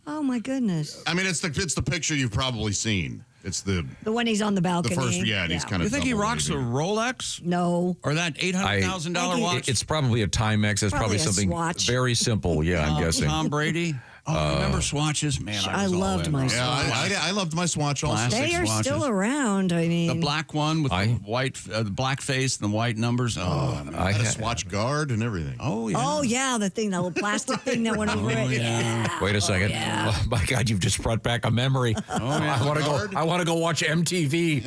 Oh, my goodness. I mean, it's the picture you've probably seen. It's the one he's on the balcony. The first, and he's kind of. You think he rocks a Rolex? No. Or that $800,000 watch? It's probably a Timex. It's probably a something Swatch. very simple. Yeah, I'm guessing. Tom Brady? Oh, remember swatches? Man, I loved my Swatch. Yeah, I loved my Swatch also. They are still around. I mean, the black one with the white, the black face and the white numbers. I had a Swatch guard and everything. Oh yeah. Oh yeah, the thing, the little plastic thing that went over it. Yeah. Wait a second. Yeah. Oh, my God, you've just brought back a memory. yeah. I want to go watch MTV.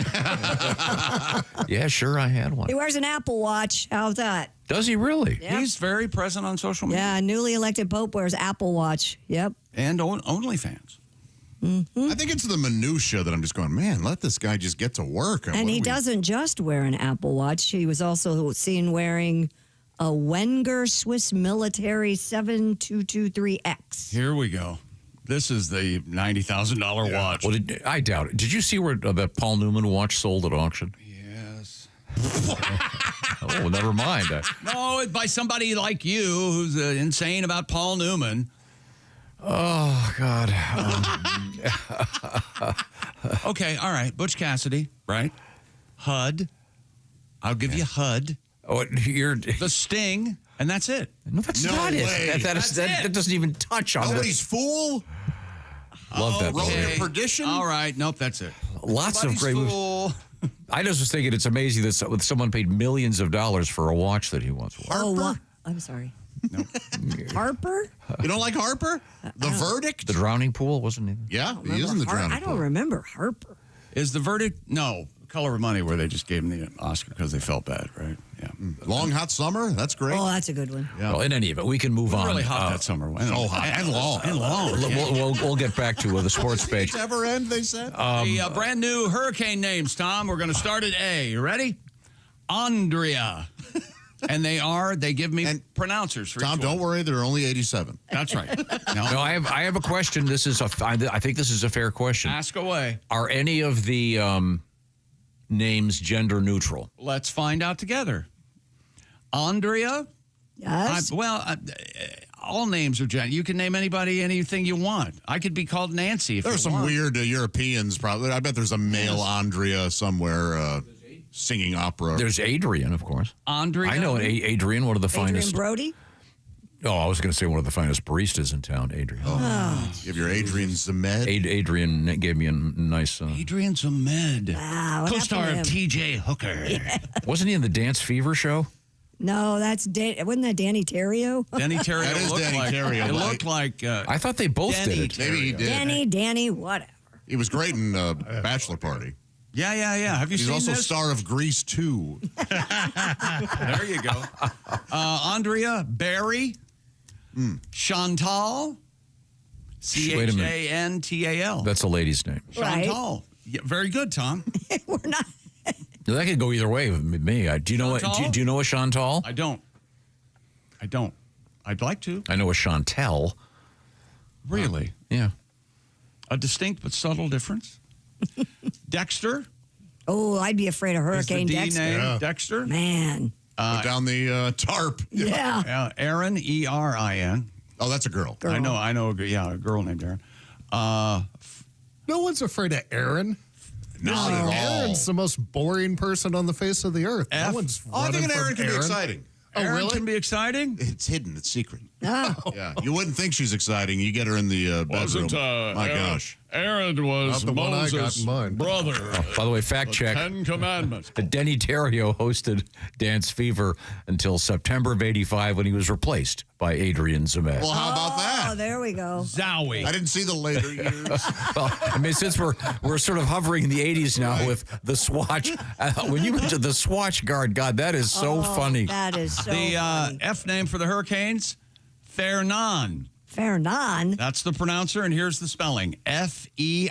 Yeah, sure, I had one. He wears an Apple Watch. How's that? Does he really? Yep. He's very present on social media. Yeah, newly elected Pope wears Apple Watch. Yep. And OnlyFans. I think it's the minutia that I'm just going, man, let this guy just get to work. And he doesn't just wear an Apple Watch. He was also seen wearing a Wenger Swiss Military 7223X. Here we go. This is the $90,000 watch. Well, I doubt it. Did you see where that Paul Newman watch sold at auction? Yes. Oh, never mind. No, by somebody like you who's insane about Paul Newman. Oh, God. Okay, all right. Butch Cassidy, right? HUD. I'll give you HUD. Oh, you're the Sting, and that's it. No, that's not it. That doesn't even touch on Nobody's fool. Love that Road movie. to Perdition. All right, nope, that's it. Lots of Somebody's great fool. movies. I just was thinking it's amazing that someone paid millions of dollars for a watch that he wants. Harper? I'm sorry. No. Harper? You don't like Harper? The Verdict? The Drowning Pool, wasn't he? Yeah, he is in the Drowning I Pool. don't remember Harper. Is the verdict? No. Color of Money, where they just gave him the Oscar because they felt bad, right? Yeah. Long Hot Summer? That's great. Oh, that's a good one. Yeah. Well, in any event, we can move on. Really hot that summer. So hot. And long. And long. We'll get back to the sports page. Ever end, they said? The brand new hurricane names, Tom. We're going to start at A. You ready? Andrea. And they give me pronouncers for Tom, each one. don't worry, there are only 87. That's right. No, I have a question. I think this is a fair question. Ask away. Are any of the names gender neutral? Let's find out together. Andrea, Yes. All names are gender. You can name anybody anything you want. I could be called Nancy if There's you some want. weird Europeans probably. I bet there's a male Andrea somewhere singing opera. There's Adrian, of course. Andrea? I know Adrian, one of the finest. Adrian Brody? Oh, I was going to say one of the finest baristas in town, Adrian. Oh. You have your Adrian Zamed. Adrian gave me a nice... Adrian Zamed. Wow, what Co-star of happened to him? T.J. Hooker. Wasn't he in the Dance Fever show? No, wasn't that Danny Terrio? Danny Terrio. That is Danny Terrio. It looked like... I thought they both Danny did it. Maybe he did. Danny, whatever. He was great in Bachelor Party. Yeah. Have you He's seen also this? star of Grease 2. There you go. Andrea, Barry, Chantal, Wait a minute. Chantal. That's a lady's name. Right. Chantal. Yeah, very good, Tom. We're not. That could go either way with me. Do you know what? Do you know a Chantal? I don't. I'd like to. I know a Chantel. Really? Yeah. A distinct but subtle difference. Dexter. Oh, I'd be afraid of Hurricane Is the D Dexter. name Yeah. Dexter. Man. Put down the tarp. Yeah. Erin, E-R-I-N. Oh, that's a girl. I know. Yeah, a girl named Erin. No one's afraid of Aaron. Not at all. Aaron's the most boring person on the face of the earth. No one's Oh, I think an running Aaron from can be exciting. Oh, Aaron really? can be exciting. It's hidden. It's secret. Oh. Yeah, you wouldn't think she's exciting. You get her in the bedroom. My gosh. Aaron was Not the one I got in mind. brother. By the way, fact check. 10 Commandments. Denny Terrio hosted Dance Fever until September of '85 when he was replaced by Adrian Zamed. Well, how about that? Oh, there we go. Zowie. I didn't see the later years. Well, I mean, since we're sort of hovering in the '80s now with the Swatch, when you went to the Swatch guard, God, that is so funny. That is so The funny. F name for the Hurricanes, Fernan. Fernan. That's the pronouncer, and here's the spelling. F-E-R-N-A-N-D.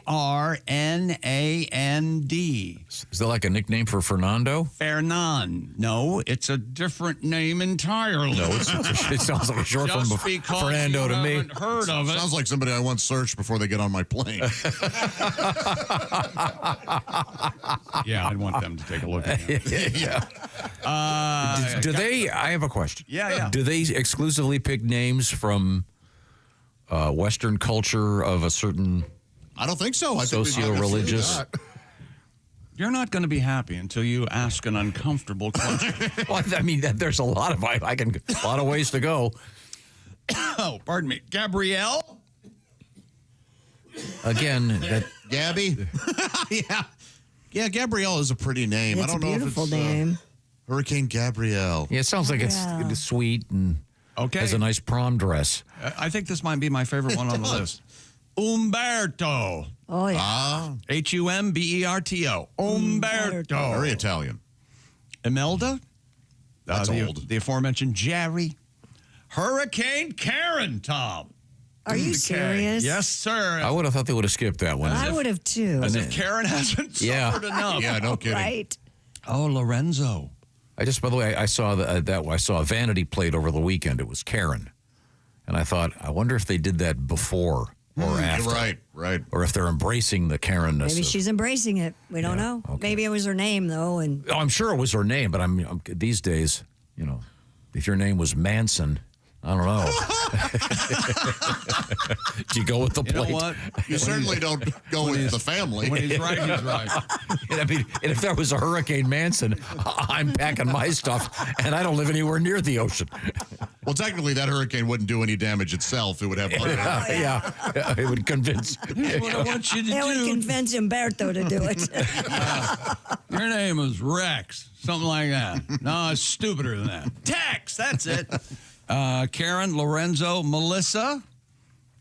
Is that like a nickname for Fernando? Fernan. No, it's a different name entirely. No, it sounds like a short form Just of because Fernando you to me. haven't heard of it. Sounds like somebody I once searched before they get on my plane. Yeah, I'd want them to take a look at it. Yeah. Do they? I have a question. Yeah. Do they exclusively pick names from Western culture of a certain? I don't think so. I think we might have socio-religious. seen that. You're not going to be happy until you ask an uncomfortable question. Well, I mean, there's a lot of a lot of ways to go. Oh, pardon me. Gabrielle? Again, that Gabby? Yeah, Gabrielle is a pretty name. It's I don't a know if beautiful it's name. Hurricane Gabrielle. yeah, it sounds like it's sweet and Okay. has a nice prom dress. I think this might be my favorite one on the list. Umberto. Oh, yeah. Humberto. Umberto. Very Italian. Imelda. That's the, old. The aforementioned Jerry. Hurricane Karen, Tom. Are you serious? Yes, sir. I would have thought they would have skipped that one. I would have too. As if Karen hasn't suffered enough. Yeah, no kidding. Right. Oh, Lorenzo. By the way, I saw I saw a Vanity plate over the weekend. It was Karen, and I thought, I wonder if they did that before or after, right, or if they're embracing the Karenness. Maybe she's embracing it. We don't know. okay. Maybe it was her name though, and Oh, I'm sure it was her name, but I'm these days, if your name was Manson, I don't know. Do you go with the You know plate? what? You certainly don't go with the family. When he's right, he's right. And I mean, and if there was a Hurricane Manson, I'm packing my stuff, and I don't live anywhere near the ocean. Well, technically, that hurricane wouldn't do any damage itself. It would have. Yeah, it would convince. Here's what I want you to it would do. convince Umberto to do it. Your name is Rex. Something like that. No, it's stupider than that. Tex, that's it. Karen, Lorenzo, Melissa.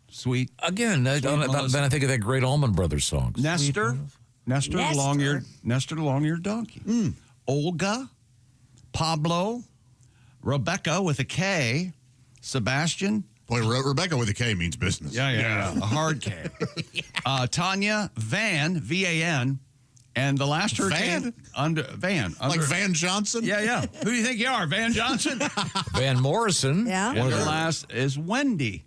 Sweet. Again, then I think of that great Allman Brothers song. Nestor. Nestor the long-eared donkey. Olga. Pablo. Rebecca with a K. Sebastian. Boy, Rebecca with a K means business. Yeah. A hard K. Tanya, Van, V-A-N. And the last hurricane. Van. Like Van Johnson? Yeah. Who do you think you are, Van Johnson? Van Morrison. Yeah. And the last is Wendy.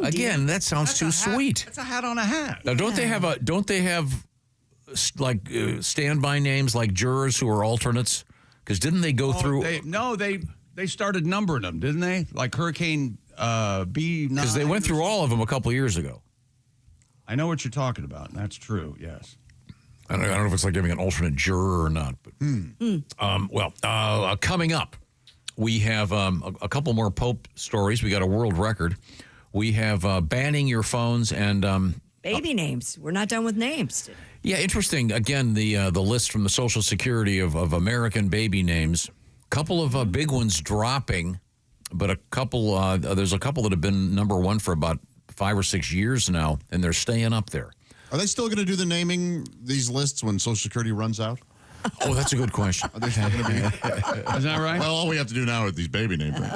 Again, that sounds too sweet. That's a hat on a hat. Now, don't they have standby names like jurors who are alternates? Because didn't they go through? They they started numbering them, didn't they? Like Hurricane B9. Because they went through all of them a couple of years ago. I know what you're talking about, and that's true, yes. I don't know if it's like giving an alternate juror or not. But coming up, we have a couple more Pope stories. We got a world record. We have banning your phones and baby names. We're not done with names. Yeah, interesting. Again, the list from the Social Security of American baby names. Couple of big ones dropping, but there's a couple that have been number one for about 5 or 6 years now, and they're staying up there. Are they still going to do the naming these lists when Social Security runs out? Oh, that's a good question. Are they still going to be? Is that right? Well, all we have to do now are these baby names. Well,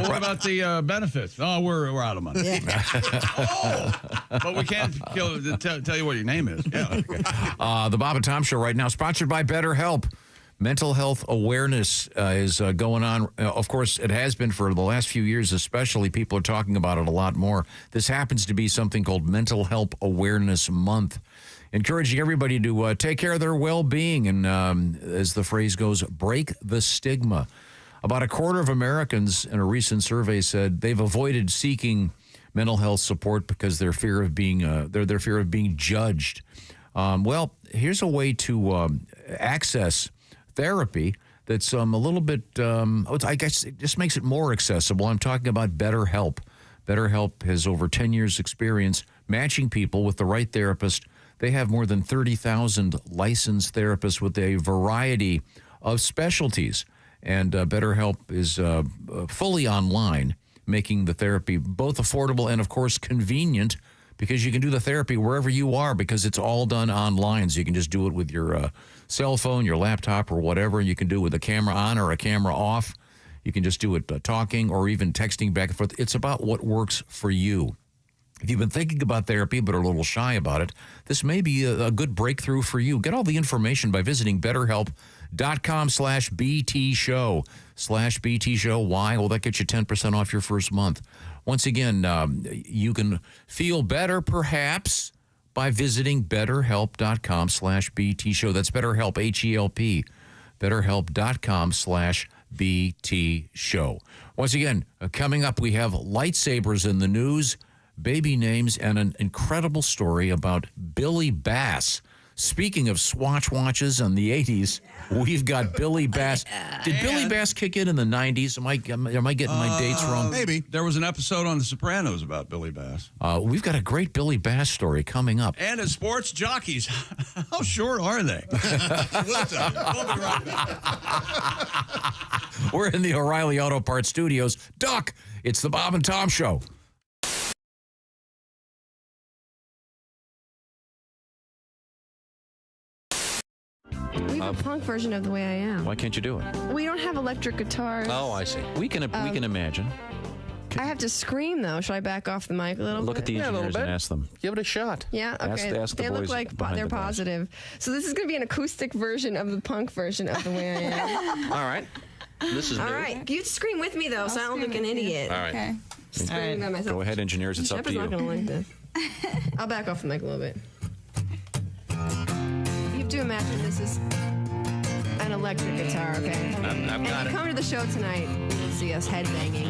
what about the benefits? Oh, we're out of money. But we can't tell you what your name is. Yeah. The Bob and Tom Show right now, sponsored by BetterHelp. Mental health awareness is going on. Of course, it has been for the last few years, especially. People are talking about it a lot more. This happens to be something called Mental Health Awareness Month, encouraging everybody to take care of their well-being and, as the phrase goes, break the stigma. About a quarter of Americans in a recent survey said they've avoided seeking mental health support because their fear of being their fear of being judged. Well, here's a way to access therapy that's a little bit, I guess it just makes it more accessible. I'm talking about BetterHelp. BetterHelp has over 10 years experience matching people with the right therapist. They have more than 30,000 licensed therapists with a variety of specialties. And BetterHelp is fully online, making the therapy both affordable and, of course, convenient, because you can do the therapy wherever you are because it's all done online. So you can just do it with your cell phone, your laptop, or whatever. You can do it with a camera on or a camera off. You can just do it talking or even texting back and forth. It's about what works for you. If you've been thinking about therapy but are a little shy about it, this may be a good breakthrough for you. Get all the information by visiting BetterHelp.com/BT Show. /BT Show. Why? Well, that gets you 10% off your first month. Once again, you can feel better, perhaps, by visiting BetterHelp.com/BT Show. That's BetterHelp, H-E-L-P. BetterHelp.com/BT Show. Once again, coming up, we have lightsabers in the news, baby names, and an incredible story about Billy Bass. Speaking of Swatch watches in the 80s, we've got Billy Bass. Did Billy Bass kick in the 90s? Am I getting my dates wrong? Maybe. There was an episode on The Sopranos about Billy Bass. We've got a great Billy Bass story coming up. And as sports jockeys, how short are they? We'll be right back. We're in the O'Reilly Auto Parts Studios. Duck, it's the Bob and Tom Show. We have a punk version of The Way I Am. Why can't you do it? We don't have electric guitars. Oh, I see. We can imagine. I have to scream, though. Should I back off the mic a little Look bit? at the engineers and ask them. Give it a shot. Yeah, okay. Ask the they look boys like behind they're the bars. positive. So this is going to be an acoustic version of the punk version of The Way I Am. All right. This is All new. right. You scream with me, though, so I don't look like an idiot. All right. Okay. Screaming by myself. Go ahead, engineers. It's up to you. Shepard's not going to like this. I'll back off the mic a little bit. You have to imagine this is an electric guitar, okay? I've got and it. come to the show tonight, you'll see us headbanging.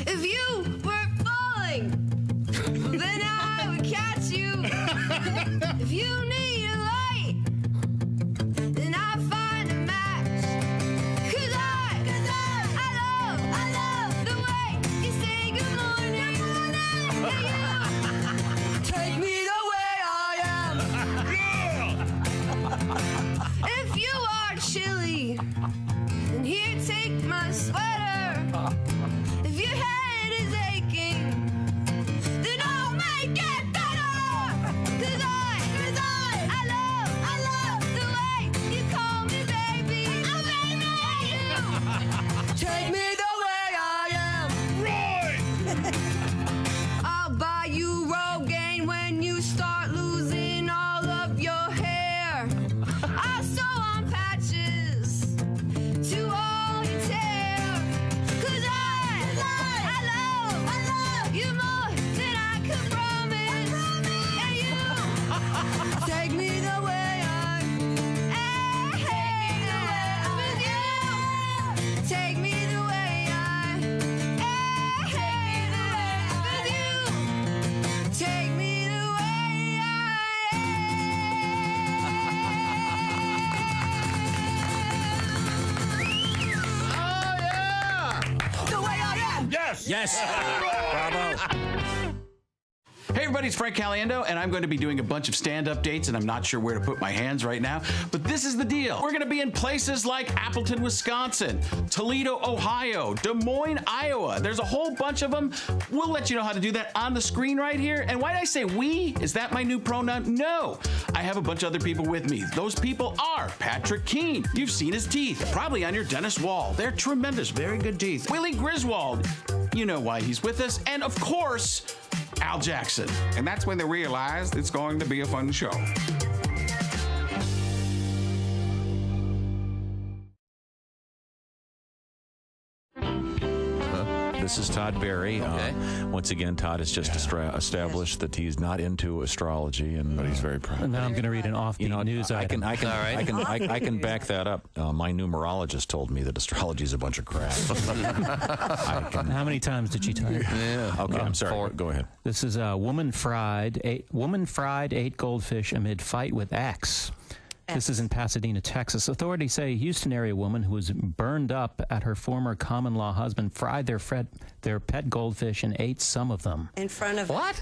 If you were falling, then I would catch you. If you need a light, then I'll find a match. 'Cause I love the way you say good morning. Take me the way I am. If you are chilly, then here, take my sweater. If your head is aching, then I'll make it better. 'Cause I love the way you call me baby. Oh, baby. Take me the way I am. I'll buy you Rogaine when you start losing all of your hair. I'll sew on patches to all your tear. Yes. Bravo. Hey everybody, it's Frank Caliendo, and I'm going to be doing a bunch of stand-up dates, and I'm not sure where to put my hands right now, but this is the deal. We're going to be in places like Appleton, Wisconsin, Toledo, Ohio, Des Moines, Iowa. There's a whole bunch of them. We'll let you know how to do that on the screen right here. And why did I say we? Is that my new pronoun? No. I have a bunch of other people with me. Those people are Patrick Keene. You've seen his teeth, probably on your dentist wall. They're tremendous, very good teeth. Willie Griswold. You know why he's with us. And of course, Al Jackson. And that's when they realized it's going to be a fun show. This is Todd Berry. Once again, Todd has just established that he's not into astrology, but he's very proud. And now I'm going to read an offbeat news item. I can back that up. My numerologist told me that astrology is a bunch of crap. How many times did she tell you? Yeah. Okay, I'm sorry. Go ahead. This is a woman fried 8 goldfish amid fight with ex. This is in Pasadena, Texas. Authorities say a Houston area woman who was burned up at her former common-law husband fried their pet goldfish and ate some of them. In front of what?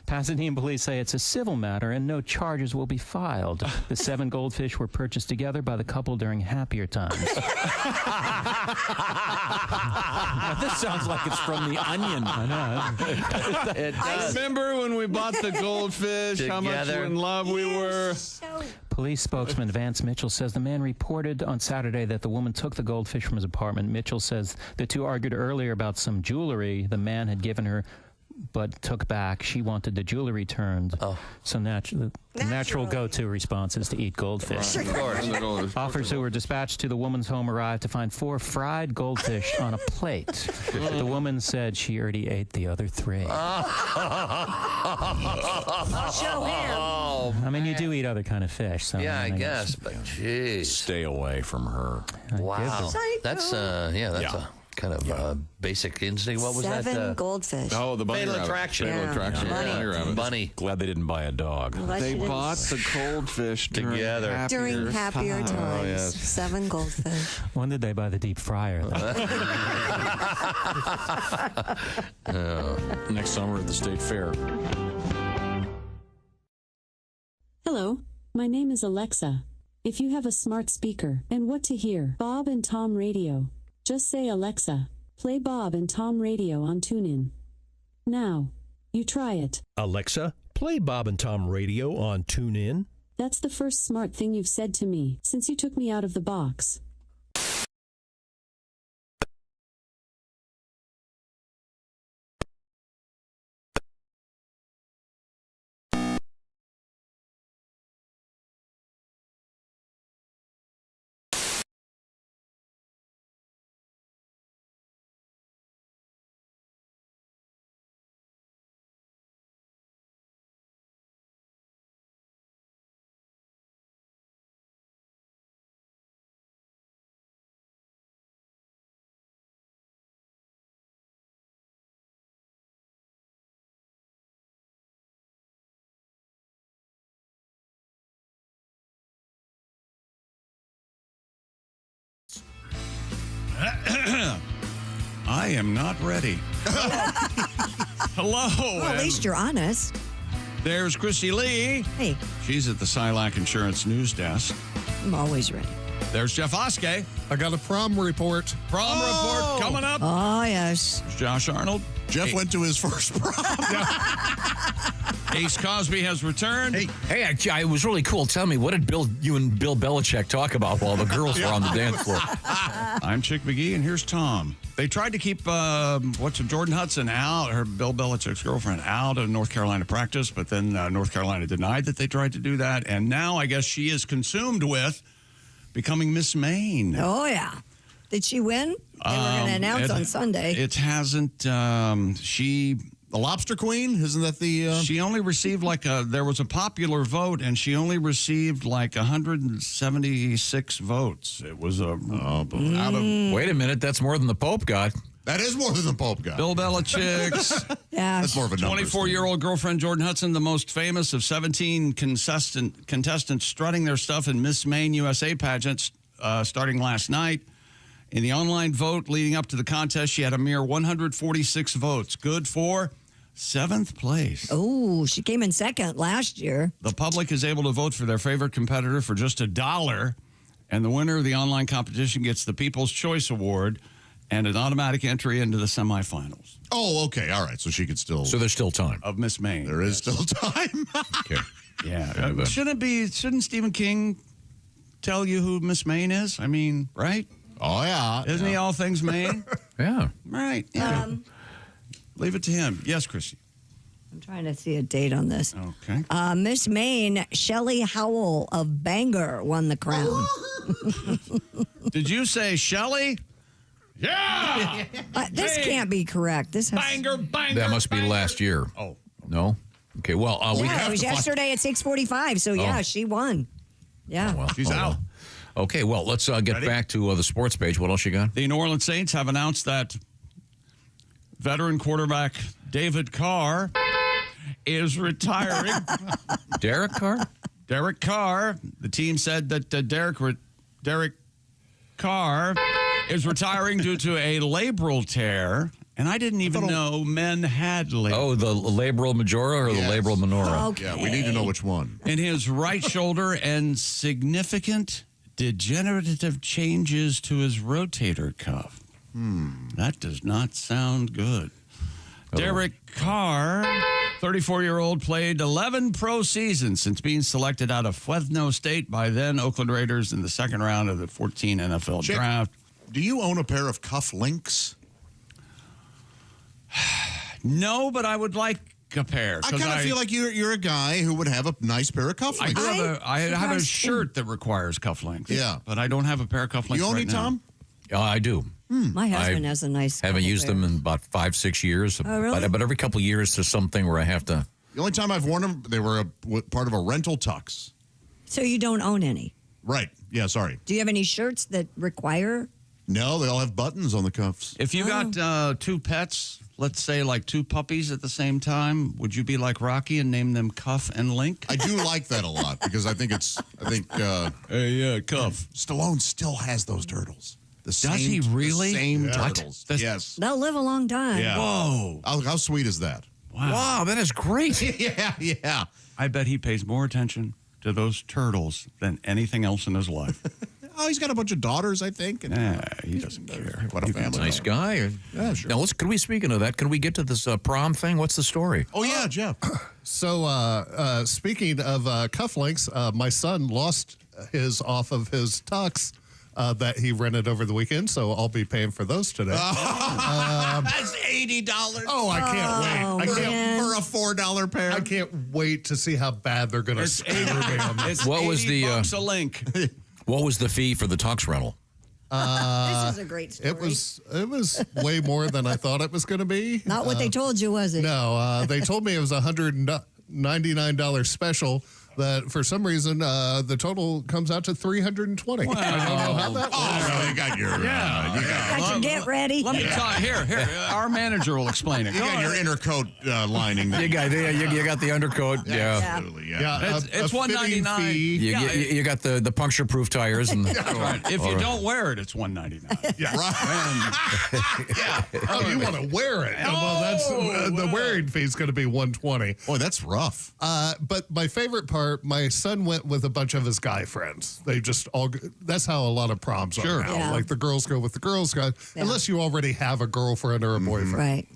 Pasadena police say it's a civil matter and no charges will be filed. The 7 goldfish were purchased together by the couple during happier times. Now, this sounds like it's from The Onion. I know. I remember when we bought the goldfish, how much in love we were. Police spokesman Vance Mitchell says the man reported on Saturday that the woman took the goldfish from his apartment. Mitchell says the two argued earlier about some jewelry the man had given her but took back. She wanted the jewelry returned. So the natural go-to response is to eat goldfish. Of course. Officers who were dispatched to the woman's home arrived to find 4 fried goldfish on a plate. The woman said she already ate the other 3. Show him. I mean, you do eat other kind of fish. So I guess, but jeez. Stay away from her. Wow. That's a kind of basic instinct. What was 7 that? Goldfish. Oh, the bunny Fatal rabbit. Attraction. Fatal Attraction. Yeah. Bunny. Glad they didn't buy a dog. They bought the goldfish together During happier times. Oh, yes. 7 goldfish. When did they buy the deep fryer? Next summer at the State Fair. Hello, my name is Alexa. If you have a smart speaker and what to hear, Bob and Tom Radio, just say Alexa, play Bob and Tom Radio on TuneIn. Now, you try it. Alexa, play Bob and Tom Radio on TuneIn. That's the first smart thing you've said to me since you took me out of the box. I am not ready. Hello. Well, at least you're honest. There's Christy Lee. Hey. She's at the Silac Insurance News Desk. I'm always ready. There's Jeff Oskey. I got a prom report. Prom report coming up. Oh, yes. There's Josh Arnold. Jeff went to his first prom. Ace Cosby has returned. Hey, it was really cool. Tell me, what did you and Bill Belichick talk about while the girls were on the dance floor? I'm Chick McGee, and here's Tom. They tried to keep Jordan Hudson out, her Bill Belichick's girlfriend, out of North Carolina practice, but then North Carolina denied that they tried to do that, and now I guess she is consumed with becoming Miss Maine. Oh, yeah. Did she win? They were going to announce on Sunday. It hasn't. The Lobster Queen? Isn't that the... She only received there was a popular vote, and she only received 176 votes. It was out of... Wait a minute, that's more than the Pope got. That is more than the Pope got. Bill Belichick's That's more of a 24-year-old girlfriend, Jordan Hudson, the most famous of 17 contestants strutting their stuff in Miss Maine USA pageants starting last night. In the online vote leading up to the contest, she had a mere 146 votes. Good for 7th place. Oh, she came in second last year. The public is able to vote for their favorite competitor for just $1, and the winner of the online competition gets the People's Choice Award and an automatic entry into the semifinals. Oh, okay. All right. So she could still. So there's still time. Of Miss Maine. There is still time. Okay. Yeah. Shouldn't Stephen King tell you who Miss Maine is? I mean, right? Oh, yeah. Isn't he all things Maine? Yeah. Right. Yeah. Leave it to him. Yes, Chrissy. I'm trying to see a date on this. Okay. Miss Maine, Shelley Howell of Bangor won the crown. Did you say Shelley? Yeah! This can't be correct. This has... Banger. That must be last year. Oh. No? Okay, well, we have it was to yesterday at 6:45, so yeah, she won. Yeah. well, She's out. Okay, well, let's get back to the sports page. What else you got? The New Orleans Saints have announced that veteran quarterback David Carr is retiring. Derek Carr? Derek Carr. The team said that Derek Carr is retiring due to a labral tear. And I didn't even know men had labral. Oh, the labral majora or the labral minora? Okay. Yeah, we need to know which one. In his right shoulder and significant degenerative changes to his rotator cuff. That does not sound good. Derek Carr, 34-year-old, played 11 pro seasons since being selected out of Fresno State by then Oakland Raiders in the second round of the 14 NFL draft. Do you own a pair of cuff links? No, but I would like a pair. I kind of feel like you're a guy who would have a nice pair of cufflinks. I have a shirt that requires cufflinks. Yeah. But I don't have a pair of cufflinks. You own right any, now. Tom? I do. My husband has a nice. Haven't used them in about 5-6 years. Oh, really? But every couple of years, there's something where I have to. The only time I've worn them, they were part of a rental tux. So you don't own any? Right. Yeah, sorry. Do you have any shirts that require? No, they all have buttons on the cuffs. If you got two pets, let's say like two puppies at the same time, would you be like Rocky and name them Cuff and Link? I do like that a lot because I think Cuff. Stallone still has those turtles. Does he really? The same turtles. Yes. They'll live a long time. Yeah. Whoa. How sweet is that? Wow, that is great. Yeah. I bet he pays more attention to those turtles than anything else in his life. Oh, he's got a bunch of daughters, I think. And he doesn't care. What a family. Nice guy. Yeah, sure. Now, speaking of that, can we get to this prom thing? What's the story? Oh, yeah, Jeff. So, speaking of cufflinks, my son lost his off of his tux that he rented over the weekend, so I'll be paying for those today. That's $80. Oh, I can't wait. I can't for a $4 pair. I can't wait to see how bad they're going to screw me on this. What was the $80 a link? What was the fee for the tux rental? This is a great story. It was way more than I thought it was going to be. Not what they told you, was it? No, they told me it was $199 special. That for some reason the total comes out to $320. Wow. I don't know how that works. Oh, no, you got your Got your get ready. Let me talk. Here. Our manager will explain it. You got your inner coat lining. You got the undercoat. Yeah. Absolutely. Yeah. It's $199. You got the puncture-proof tires. And right. If you don't wear it, it's $199. Yeah. Oh, you want to wear it? Well, that's the wearing fee is going to be $120. Boy, that's rough. But my favorite part, my son went with a bunch of his guy friends. They just all, that's how a lot of proms are now. Yeah. Like the girls go with the girls, unless you already have a girlfriend or a boyfriend. Right.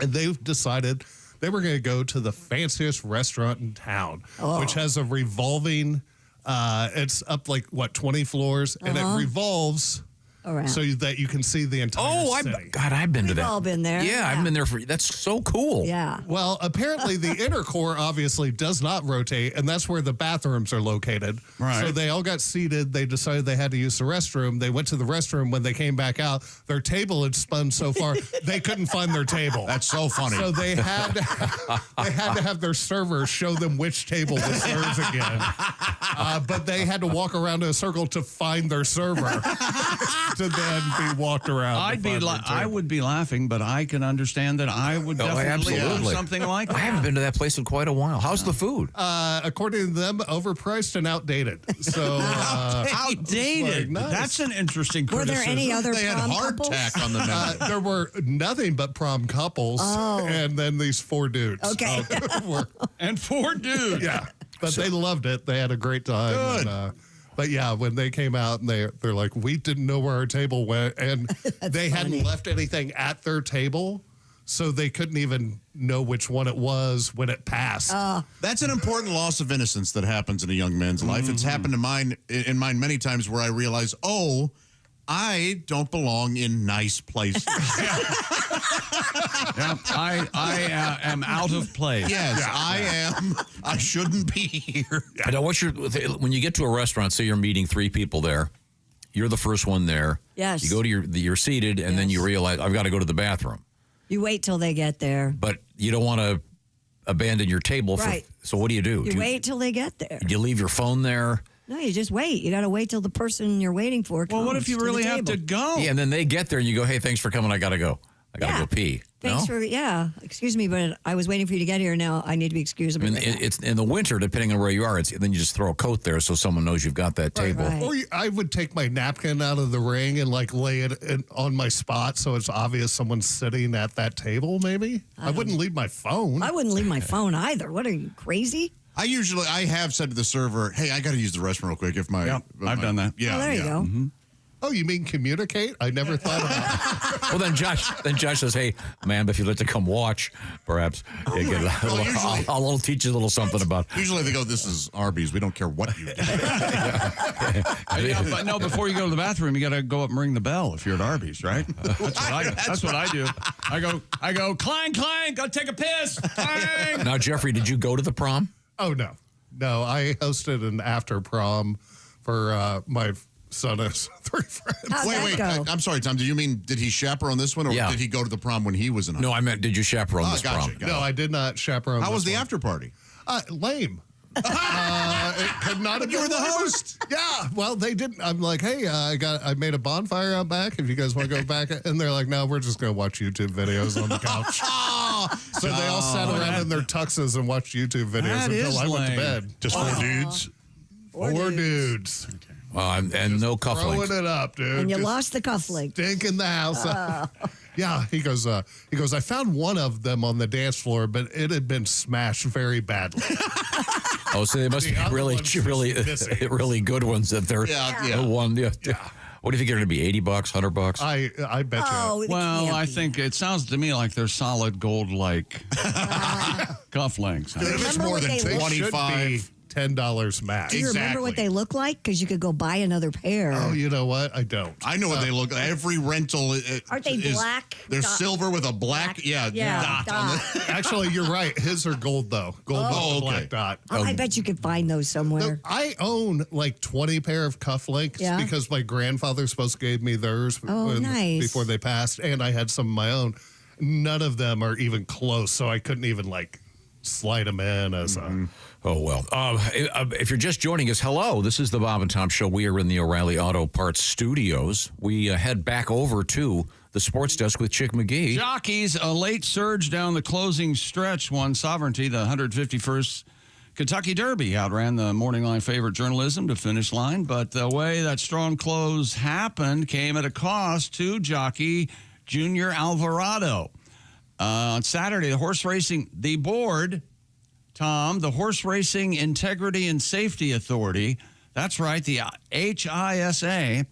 And they've decided they were going to go to the fanciest restaurant in town, which has a revolving, it's up like, 20 floors, and it revolves around so that you can see the entire city. I've been to that. We've all been there. Yeah, I've been there that's so cool. Yeah. Well, apparently the inner core obviously does not rotate, and that's where the bathrooms are located. Right. So they all got seated. They decided they had to use the restroom. They went to the restroom. When they came back out, their table had spun so far they couldn't find their table. That's so funny. So they had to have their server show them which table was theirs again. But they had to walk around in a circle to find their server. to then be walked around. I would be laughing, but I can understand that I would definitely do something like that. I haven't been to that place in quite a while. How's the food? According to them, overpriced and outdated. So outdated. Like, nice. That's an interesting criticism. Were there any other They had prom hardtack couples? on the menu. There were nothing but prom couples, and then these 4 dudes. Okay. And 4 dudes. Yeah, but they loved it. They had a great time. Good. And, but yeah, when they came out and they're like, we didn't know where our table went, and they hadn't left anything at their table, so they couldn't even know which one it was when it passed. That's an important loss of innocence that happens in a young man's life. It's happened to mine many times where I realize, I don't belong in nice places. I am out of place. Yes, I am. I shouldn't be here. I know when you get to a restaurant, say you're meeting 3 people there, you're the first one there. Yes. You go to you're seated, and then you realize, I've got to go to the bathroom. You wait till they get there. But you don't want to abandon your table. Right. So what do you do? You wait till they get there. You leave your phone there? No, you just wait. You got to wait till the person you're waiting for comes. Well, what if you really have to go? Yeah, and then they get there and you go, hey, thanks for coming. I got to go. I got to go pee. Thanks for, excuse me, but I was waiting for you to get here. Now I need to be excused. I mean, it's in the winter, depending on where you are, then you just throw a coat there so someone knows you've got that table. Right. Or I would take my napkin out of the ring and lay it on my spot so it's obvious someone's sitting at that table, maybe. I wouldn't leave my phone. I wouldn't leave my phone either. What are you, crazy? I have said to the server, hey, I got to use the restroom real quick. I've done that. Yeah. There you go. Mm-hmm. Oh, you mean communicate? I never thought about it. Well, then Josh says, hey, ma'am, if you'd like to come watch, perhaps I'll teach you a little something about. Usually they go, this is Arby's. We don't care what you do. But no, before you go to the bathroom, you got to go up and ring the bell if you're at Arby's, right? That's what I do. I go, clang, clang, go take a piss. Clang. Now, Jeffrey, did you go to the prom? Oh, no. No, I hosted an after prom for my son has 3 friends. Wait. I'm sorry, Tom. Did he chaperone this one, or did he go to the prom when he was in high school? No, I meant, did you chaperone this prom? No, I did not chaperone. How was the one. after party? Lame. It could not have You were been the worse. host. Yeah. Well, they didn't. I'm like, hey, I made a bonfire out back. If you guys want to go back, and they're like, no, we're just gonna watch YouTube videos on the couch. So they all sat around in their tuxes and watched YouTube videos until I went to bed. Just 4 dudes. 4 dudes. Okay. And no cufflinks. Throwing it up, dude. And you lost the cufflink. Stinking the house up. Yeah, he goes, I found one of them on the dance floor, but it had been smashed very badly. Oh, so they must be really good ones that they're the one. Yeah. What do you think they're going to be? $80, $100? I bet you. Well, I think it sounds to me like they're solid gold-like cufflinks. If it's more than 25. $10 max. Do you remember what they look like? Because you could go buy another pair. Oh, you know what? I don't. I know what they look like. Every rental aren't they black? They're silver with a black dot on it. Actually, you're right. His are gold, though. Gold with a black dot. I bet you could find those somewhere. I own like 20 pair of cufflinks because my grandfather supposed to gave me theirs before they passed, and I had some of my own. None of them are even close, so I couldn't even slide them in as a... Oh, well. If you're just joining us, hello. This is the Bob and Tom Show. We are in the O'Reilly Auto Parts studios. We head back over to the sports desk with Chick McGee. Jockeys, a late surge down the closing stretch won Sovereignty, the 151st Kentucky Derby. Outran the morning line favorite Journalism to finish line, but the way that strong close happened came at a cost to jockey Junior Alvarado. On Saturday, the Horse Racing Integrity and Safety Authority, that's right, the HISA,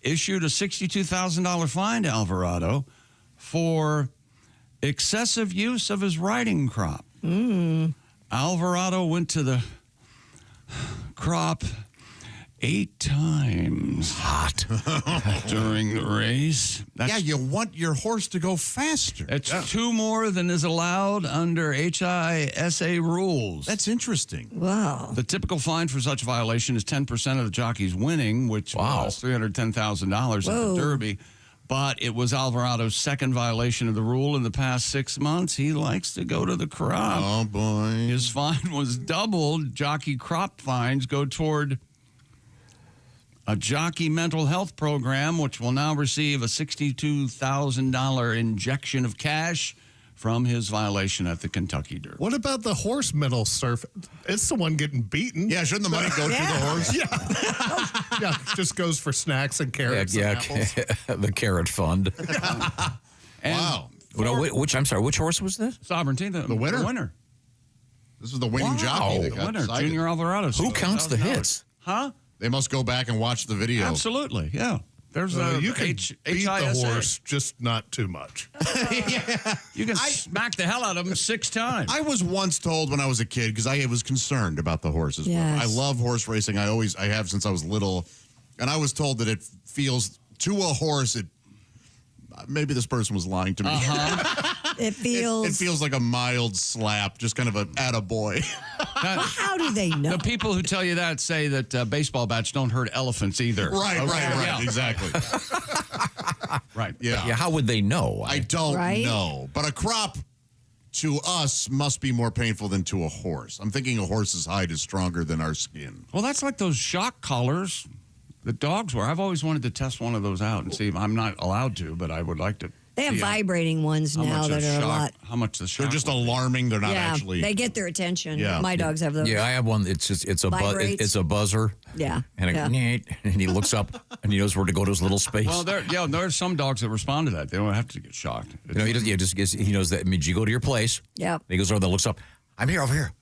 issued a $62,000 fine to Alvarado for excessive use of his riding crop. Alvarado went to the crop 8 times. Hot. During the race. You want your horse to go faster. It's 2 more than is allowed under HISA rules. That's interesting. Wow. The typical fine for such violation is 10% of the jockey's winning, which was $310,000 at the Derby. But it was Alvarado's second violation of the rule in the past 6 months. He likes to go to the crop. Oh, boy. His fine was doubled. Jockey crop fines go toward a jockey mental health program, which will now receive a $62,000 injection of cash from his violation at the Kentucky Derby. What about the horse mental surf? It's the one getting beaten. Yeah, shouldn't the money go to the horse? Yeah, just goes for snacks and carrots and apples. The carrot fund. Wow. Which horse was this? Sovereignty, the winner. The winner. This is the winning jockey. That The got winner, decided. Junior Alvarado. Who counts the hits? Huh? They must go back and watch the video. Absolutely, yeah. There's a you can beat the HISA. horse, just not too much. You can smack the hell out of him 6 times. I was once told when I was a kid, because I was concerned about the horses. Yes. I love horse racing. I have since I was little. And I was told that it feels, to a horse, maybe this person was lying to me. It feels. It feels like a mild slap, just kind of a attaboy. How do they know? The people who tell you that say that baseball bats don't hurt elephants either. Right, Yeah. exactly. Right. Yeah. How would they know? I don't Right? know. But a crop to us must be more painful than to a horse. I'm thinking a horse's hide is stronger than our skin. Well, that's like those shock collars that dogs wear. I've always wanted to test one of those out and see if I'm not allowed to, but I would like to. They have see vibrating ones how now much that the are a shock- lot. How much the shock? They're just would be. alarming. They're not Yeah, actually. they get their attention. Yeah. My dogs have those. Yeah, I have one. It's a Vibrates. it's a buzzer. Yeah. And, and he looks up and he knows where to go to his little space. Well, there's some dogs that respond to that. They don't have to get shocked. he doesn't. He knows that means you go to your place. Yep. He goes over there, looks up. I'm here, over here.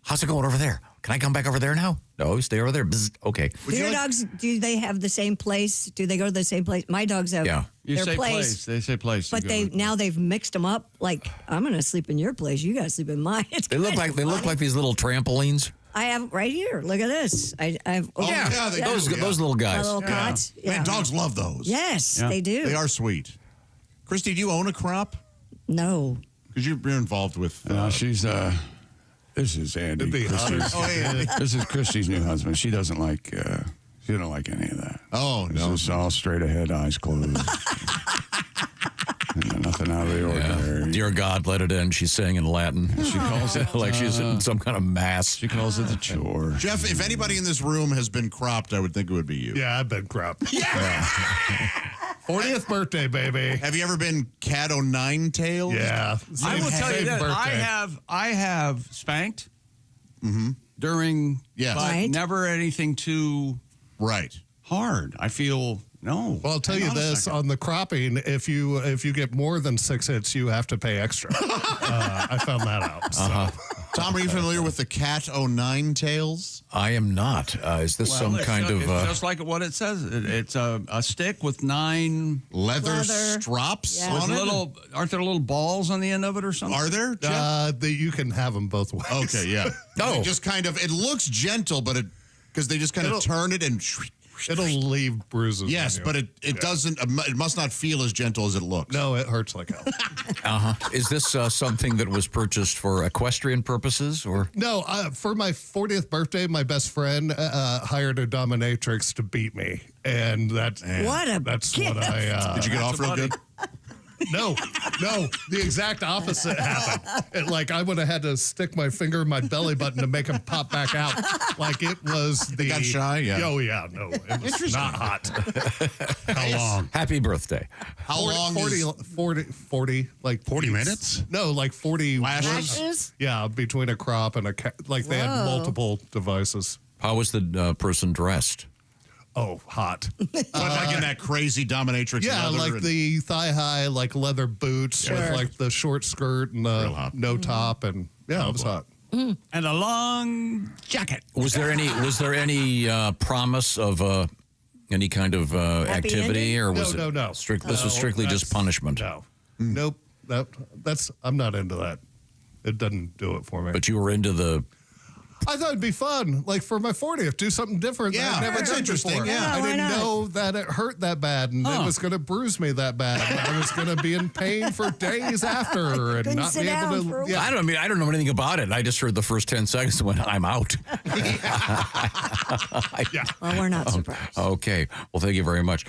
How's it going over there? Can I come back over there now? No, stay over there. Bzz. Okay. Do your dogs, do they have the same place? Do they go to the same place? My dogs have You their say place. They say place. But they've mixed them up. Like, I'm going to sleep in your place. You got to sleep in mine. It's They look kind of like funny. these little trampolines. I have right here. Look at this. I have. Those little guys. My little cots. Yeah. Man, dogs love those. Yes, they do. They are sweet. Christy, do you own a crop? No. Because you're involved with. She's. This is Andy. This is Christy's new husband. She doesn't like. She don't like any of that. Oh no! This is all straight ahead, eyes closed. Nothing out of the ordinary. Dear God, let it end. She's saying in Latin. She calls it like she's in some kind of mass. She calls it the chore. Jeff, if anybody in this room has been cropped, I would think it would be you. Yeah, I've been cropped. Yeah. 40th birthday, baby. Have you ever been cat o' nine tails? Yeah. I will tell you that I have spanked during, but never anything too hard. I feel no. Well, I'll tell you this: on the cropping, if you get more than 6 hits, you have to pay extra. I found that out. So. Tom, are you familiar with the cat o' nine tails? I am not. Is this some kind of? It's just like what it says. It's a stick with 9 leather straps on it. Aren't there little balls on the end of it or something? Are there? Jeff? You can have them both ways. Okay, yeah. No, it just kind of. It looks gentle, but because they just kind of turn it and. It'll leave bruises. Yes, but it doesn't. It must not feel as gentle as it looks. No, it hurts like hell. Is this something that was purchased for equestrian purposes, or no? For my 40th birthday, my best friend hired a dominatrix to beat me, and that's what gift. I. Did you get off real good? No, the exact opposite happened. I would have had to stick my finger in my belly button to make him pop back out. Like it was the. They got shy, yeah. Oh yeah, no, it was not hot. How long? Happy birthday. How long? 40, like 40 minutes? No, like 40 Lashes? Yeah, between a crop and a like they had multiple devices. How was the person dressed? Oh, hot. Like in that crazy dominatrix Yeah, leather like the thigh-high, like leather boots with like the short skirt and the no top, and it was hot. And a long jacket. Was there any promise of any kind of activity, or was no. This was strictly just punishment? No, nope. I'm not into that. It doesn't do it for me. But you were into the. I thought it'd be fun, like for my 40th, do something different. Yeah, that I've never that's done interesting. before. Yeah, I why didn't not? know that it hurt that bad, and it was going to bruise me that bad. And I was going to be in pain for days after, and couldn't not sit be down able for a to. Yeah, I don't know anything about it. I just heard the first 10 seconds and went, I'm out. Well, we're not surprised. Okay. Well, thank you very much.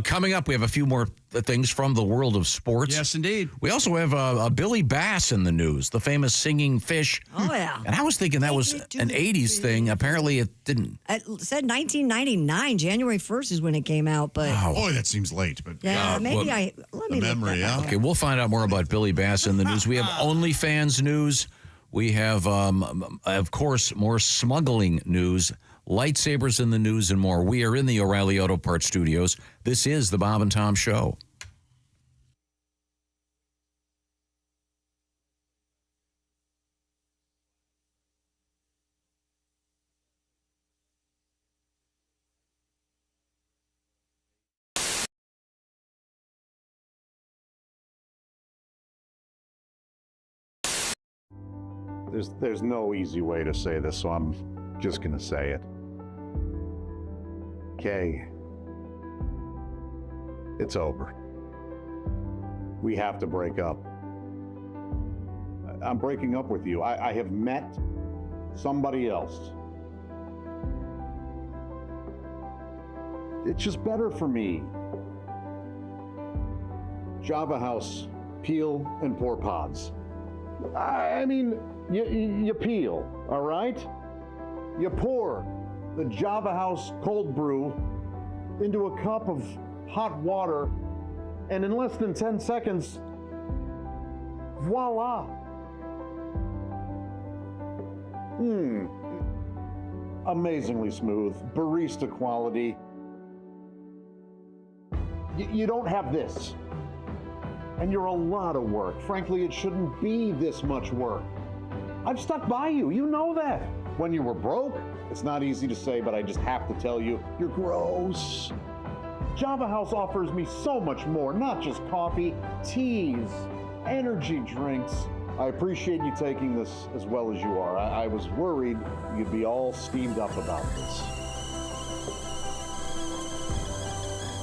Coming up, we have a few more things from the world of sports. Yes, indeed. We also have a Billy Bass in the news, the famous singing fish. Oh, yeah. And I was thinking that was an 80s thing. Apparently it didn't. It said 1999. January 1st is when it came out, but... Wow. Boy, that seems late. But Yeah, maybe let me look that up. Okay, we'll find out more about Billy Bass in the news. We have OnlyFans news. We have, of course, more smuggling news, lightsabers in the news, and more. We are in the O'Reilly Auto Parts studios. This is the Bob and Tom Show. There's no easy way to say this, so I'm just gonna say it. Kay, it's over. We have to break up. I'm breaking up with you. I have met somebody else. It's just better for me. Java House, peel and pour pods. I mean, you peel, all right? You pour the Java House cold brew into a cup of hot water, and in less than 10 seconds, voila. Amazingly smooth, barista quality. You don't have this. And you're a lot of work. Frankly, it shouldn't be this much work. I've stuck by you, you know that. When you were broke, it's not easy to say, but I just have to tell you, you're gross. Java House offers me so much more, not just coffee, teas, energy drinks. I appreciate you taking this as well as you are. I was worried you'd be all steamed up about this.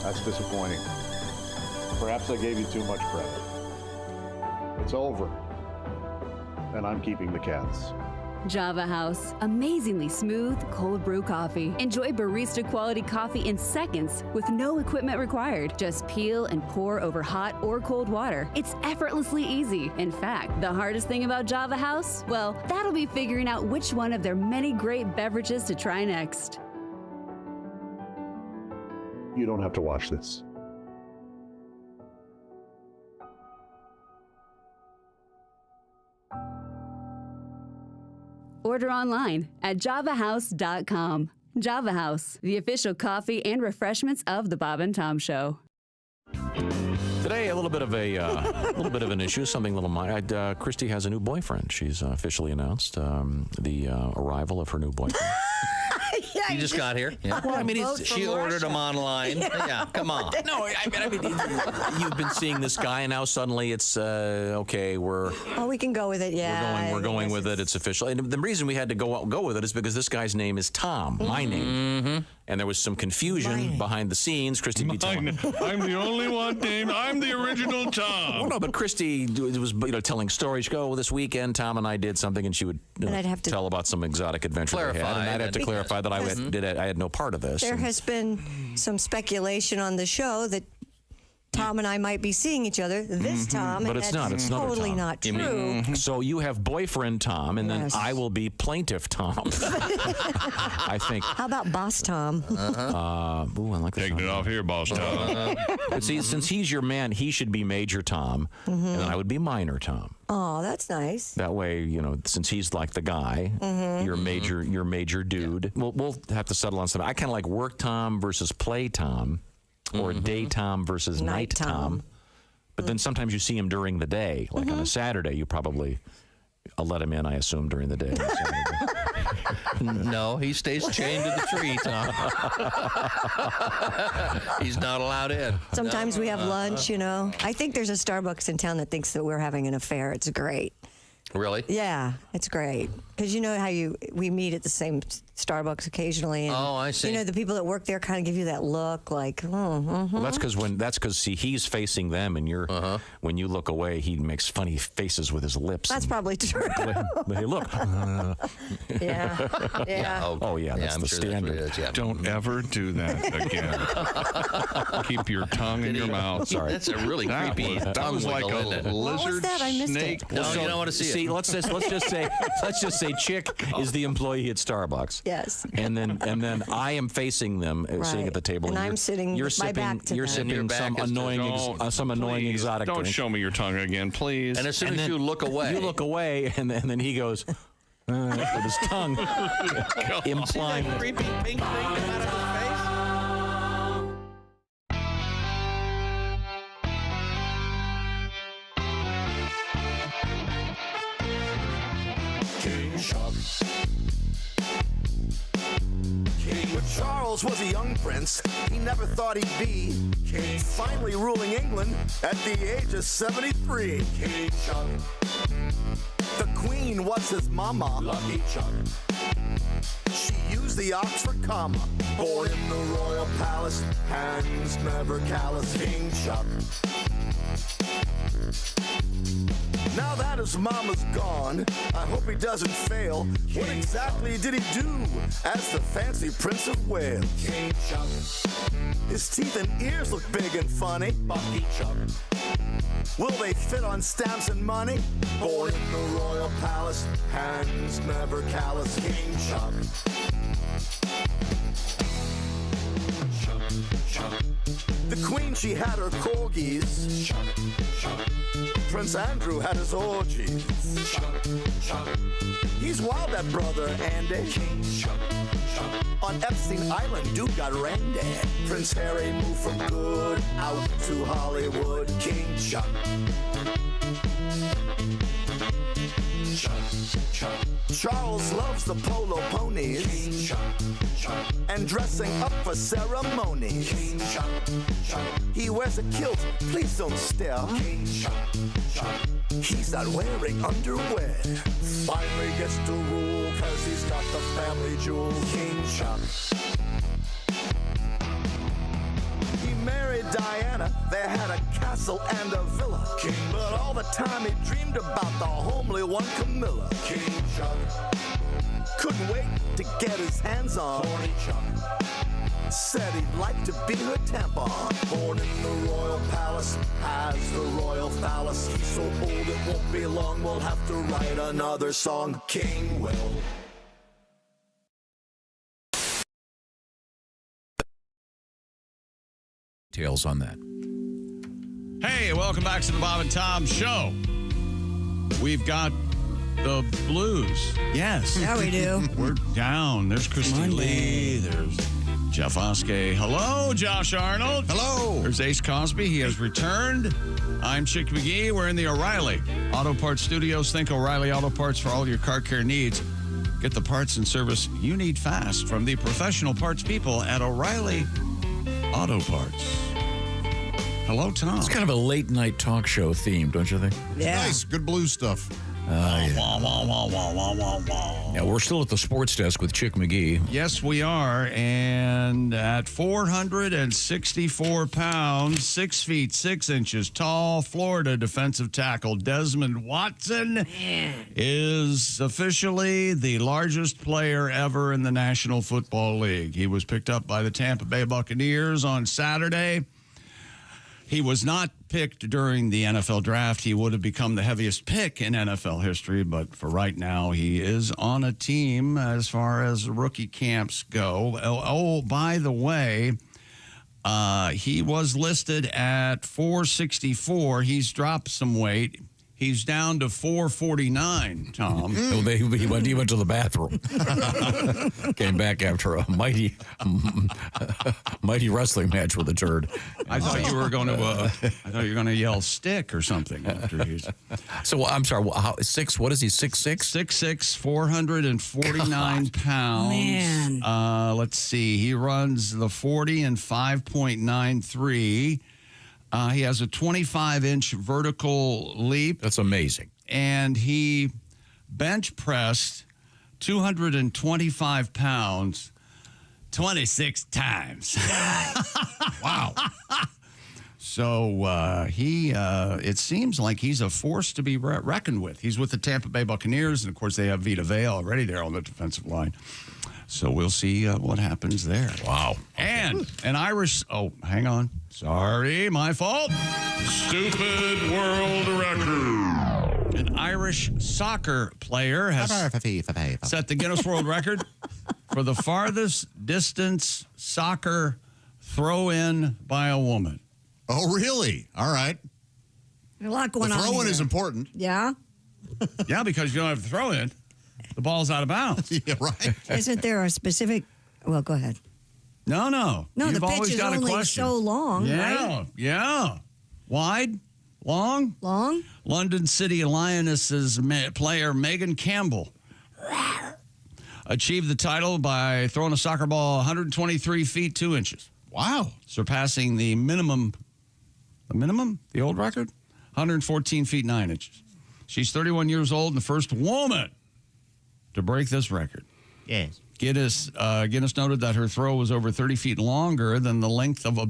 That's disappointing. Perhaps I gave you too much credit. It's over, and I'm keeping the cats. Java House, amazingly smooth cold brew coffee. Enjoy barista quality coffee in seconds with no equipment required. Just peel and pour over hot or cold water. It's effortlessly easy. In fact, the hardest thing about Java House, well, that'll be figuring out which one of their many great beverages to try next. You don't have to watch this. Order online at javahouse.com. Java House, the official coffee and refreshments of the Bob and Tom Show. Today, a little bit of an issue, something a little minor. Christy has a new boyfriend. She's officially announced the arrival of her new boyfriend. He just got here. Yeah. Well, I mean, she ordered him online. Yeah, come on. No, I mean, you've been seeing this guy, and now suddenly it's okay. We can go with it. Yeah, we're going with it. It's official. And the reason we had to go with it is because this guy's name is Tom, my name, and there was some confusion behind the scenes. Christy, I'm the only one named. I'm the original Tom. Well, no, but Christy was telling stories. She'd go, this weekend, Tom and I did something, and she would I'd have to tell about some exotic adventure they had, and I'd have to clarify that I had no part of this. There has been some speculation on the show that Tom and I might be seeing each other this Tom, but and it's not. It's totally Tom. not true. So you have boyfriend Tom, and then I will be plaintiff Tom. I think. How about Boss Tom? I like taking it off here, Boss Tom. But see, since he's your man, he should be Major Tom, and then I would be Minor Tom. Oh, that's nice. That way, since he's like the guy, you're major dude. Yeah. We'll have to settle on something. I kind of like work Tom versus play Tom. Or day Tom versus night Tom. But then sometimes you see him during the day. Like on a Saturday, you probably let him in, I assume, during the day. No, he stays chained to the tree, Tom. He's not allowed in. Sometimes we have lunch, I think there's a Starbucks in town that thinks that we're having an affair. It's great. Really? Yeah, it's great. Because you know how we meet at the same Starbucks occasionally. And, I see. You know, the people that work there kind of give you that look like, Well, that's because see, he's facing them, and you're when you look away, he makes funny faces with his lips. That's probably true. Hey, look. Yeah. Oh, yeah, that's I'm the sure standard. That's what it is, yeah. Don't ever do that again. Keep your tongue in your mouth. Sorry. That's a really creepy That tongue was like wiggle, a isn't it? What was lizard that? I missed snake. it. No, you don't want to see it. Let's just say Chick is the employee at Starbucks. Yes. And then I am facing them, sitting at the table. And I'm sitting you're with my sipping, back to You're them. sipping some annoying, annoying Please, exotic Don't drink. show me your tongue again, please. And as soon as you look away. You look away, and then he goes with his tongue, implying. Creepy pink thing come out of his face? King Shark. When Charles was a young prince, he never thought he'd be king. Finally ruling England at the age of 73. King Shark. The Queen was his mama. Lucky Chuck. She used the Oxford comma. Born in the royal palace, hands never callous. King Chuck. Now that his mama's gone, I hope he doesn't fail. What exactly did he do as the fancy Prince of Wales? King Chuck. His teeth and ears look big and funny. Bucky Chuck. Will they fit on stamps and money? Born in the royal palace, hands never callous. King Chuck. The Queen, she had her corgis. Prince Andrew had his orgies. He's wild, that brother Andy. On Epstein Island, dude got randy. Prince Harry moved from good out to Hollywood. King Chuck. Charles loves the polo ponies and dressing up for ceremonies. He wears a kilt, please don't stare. He's not wearing underwear. Finally gets to rule cause he's got the family jewels. King Chuck. He married Diana, they had a castle and a villa. But all the time he dreamed about the homely one, Camilla. King Chuck. Couldn't wait to get his hands on Horny Chuck. Said he'd like to be her tampon. Born in the royal palace, has the royal phallus. He's so old it won't be long, we'll have to write another song. King Will. Details on that. Hey, welcome back to the Bob and Tom Show. We've got the blues. Yes. Yeah, we do. We're down. There's Christine Lee. There's Jeff Oskey. Hello, Josh Arnold. Hello. There's Ace Cosby. He has returned. I'm Chick McGee. We're in the O'Reilly Auto Parts Studios. Think O'Reilly Auto Parts for all your car care needs. Get the parts and service you need fast from the professional parts people at O'Reilly Auto Parts. Hello, Tom. It's kind of a late night talk show theme, don't you think? Yeah. Nice. Good blues stuff. Yeah, we're still at the sports desk with Chick McGee. Yes, we are. And at 464 pounds, 6 feet 6 inches tall, Florida defensive tackle Desmond Watson is officially the largest player ever in the National Football League. He was picked up by the Tampa Bay Buccaneers on Saturday. He was not picked during the NFL draft. He would have become the heaviest pick in NFL history, but for right now, he is on a team as far as rookie camps go. Oh, by the way, he was listed at 464. He's dropped some weight. He's down to 449, Tom. He went to the bathroom. Came back after a mighty wrestling match with a turd. I thought you were going to yell stick or something after he's. So I'm sorry. Six? What is he? 6'6"? 6'6", 449 pounds. Man. Let's see. He runs the 40 in 5.93. He has a 25-inch vertical leap. That's amazing. And he bench pressed 225 pounds 26 times. Wow. So it seems like he's a force to be reckoned with. He's with the Tampa Bay Buccaneers, and of course they have Vita Vea already there on the defensive line. So we'll see what happens there. Wow. And an Irish, hang on. Sorry, my fault. Stupid world record. An Irish soccer player has set the Guinness World Record for the farthest distance soccer throw-in by a woman. Oh, really? All right. A lot going on. The throw-in here. is important. Yeah. Yeah, because you don't have to throw in. The ball's out of bounds. Yeah, right. Isn't there a specific? Well, go ahead. No. No, You've the pitch always is got a only question. so long, right? Yeah. Wide, long. London City Lionesses player Megan Campbell achieved the title by throwing a soccer ball 123 feet 2 inches. Wow. Surpassing the minimum, the old record, 114 feet 9 inches. She's 31 years old and the first woman to break this record. Yes. Guinness noted that her throw was over 30 feet longer than the length of a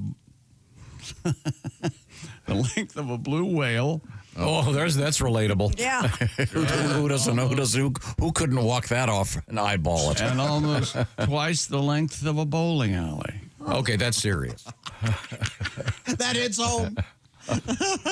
blue whale. Oh, that's relatable. Yeah. Who doesn't know? Who couldn't walk that off and eyeball it? And almost twice the length of a bowling alley. Okay, that's serious. That hits home.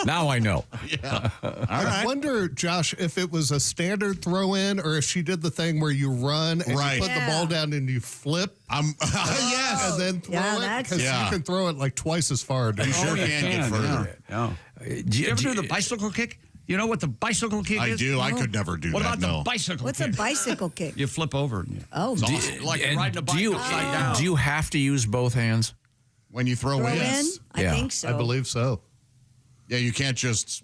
Now I know. Yeah. I wonder, Josh, if it was a standard throw-in or if she did the thing where you run and you put the ball down and you flip. Yes. And then throw it. Because you can throw it like twice as far. You sure can get further. Yeah. Did you ever do the bicycle kick? You know what the bicycle kick is? I do. I could never do what that. What about the bicycle What's kick? a bicycle kick? You flip over. And Oh, it's awesome. Like riding a bike upside down. Do you have to use both hands when you throw in? Yes. I think so. I believe so. Yeah, you can't just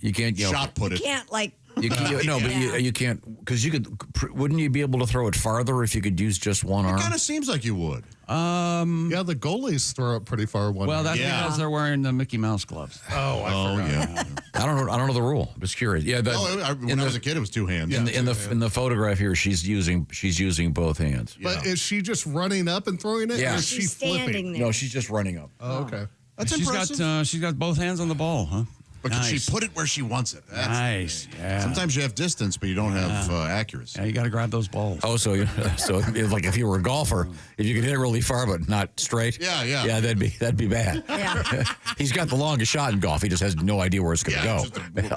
shot put it. You can't like. You can't because you could. Wouldn't you be able to throw it farther if you could use just one arm? It kind of seems like you would. Yeah, the goalies throw it pretty far one. Well, that's because they're wearing the Mickey Mouse gloves. Oh, I forgot. Yeah. I don't know the rule. I'm just curious. Yeah, when I was a kid, it was two hands. In the photograph here, she's using both hands. But is she just running up and throwing it? Yeah. Or is she flipping? No, she's just running up. Oh, okay. That's impressive. She's got both hands on the ball, huh? Because she put it where she wants it. That's nice. Yeah. Sometimes you have distance, but you don't have accuracy. Yeah, you got to grab those balls. Oh, so like if you were a golfer, if you could hit it really far but not straight. Yeah, that'd be bad. Yeah. He's got the longest shot in golf. He just has no idea where it's going to go.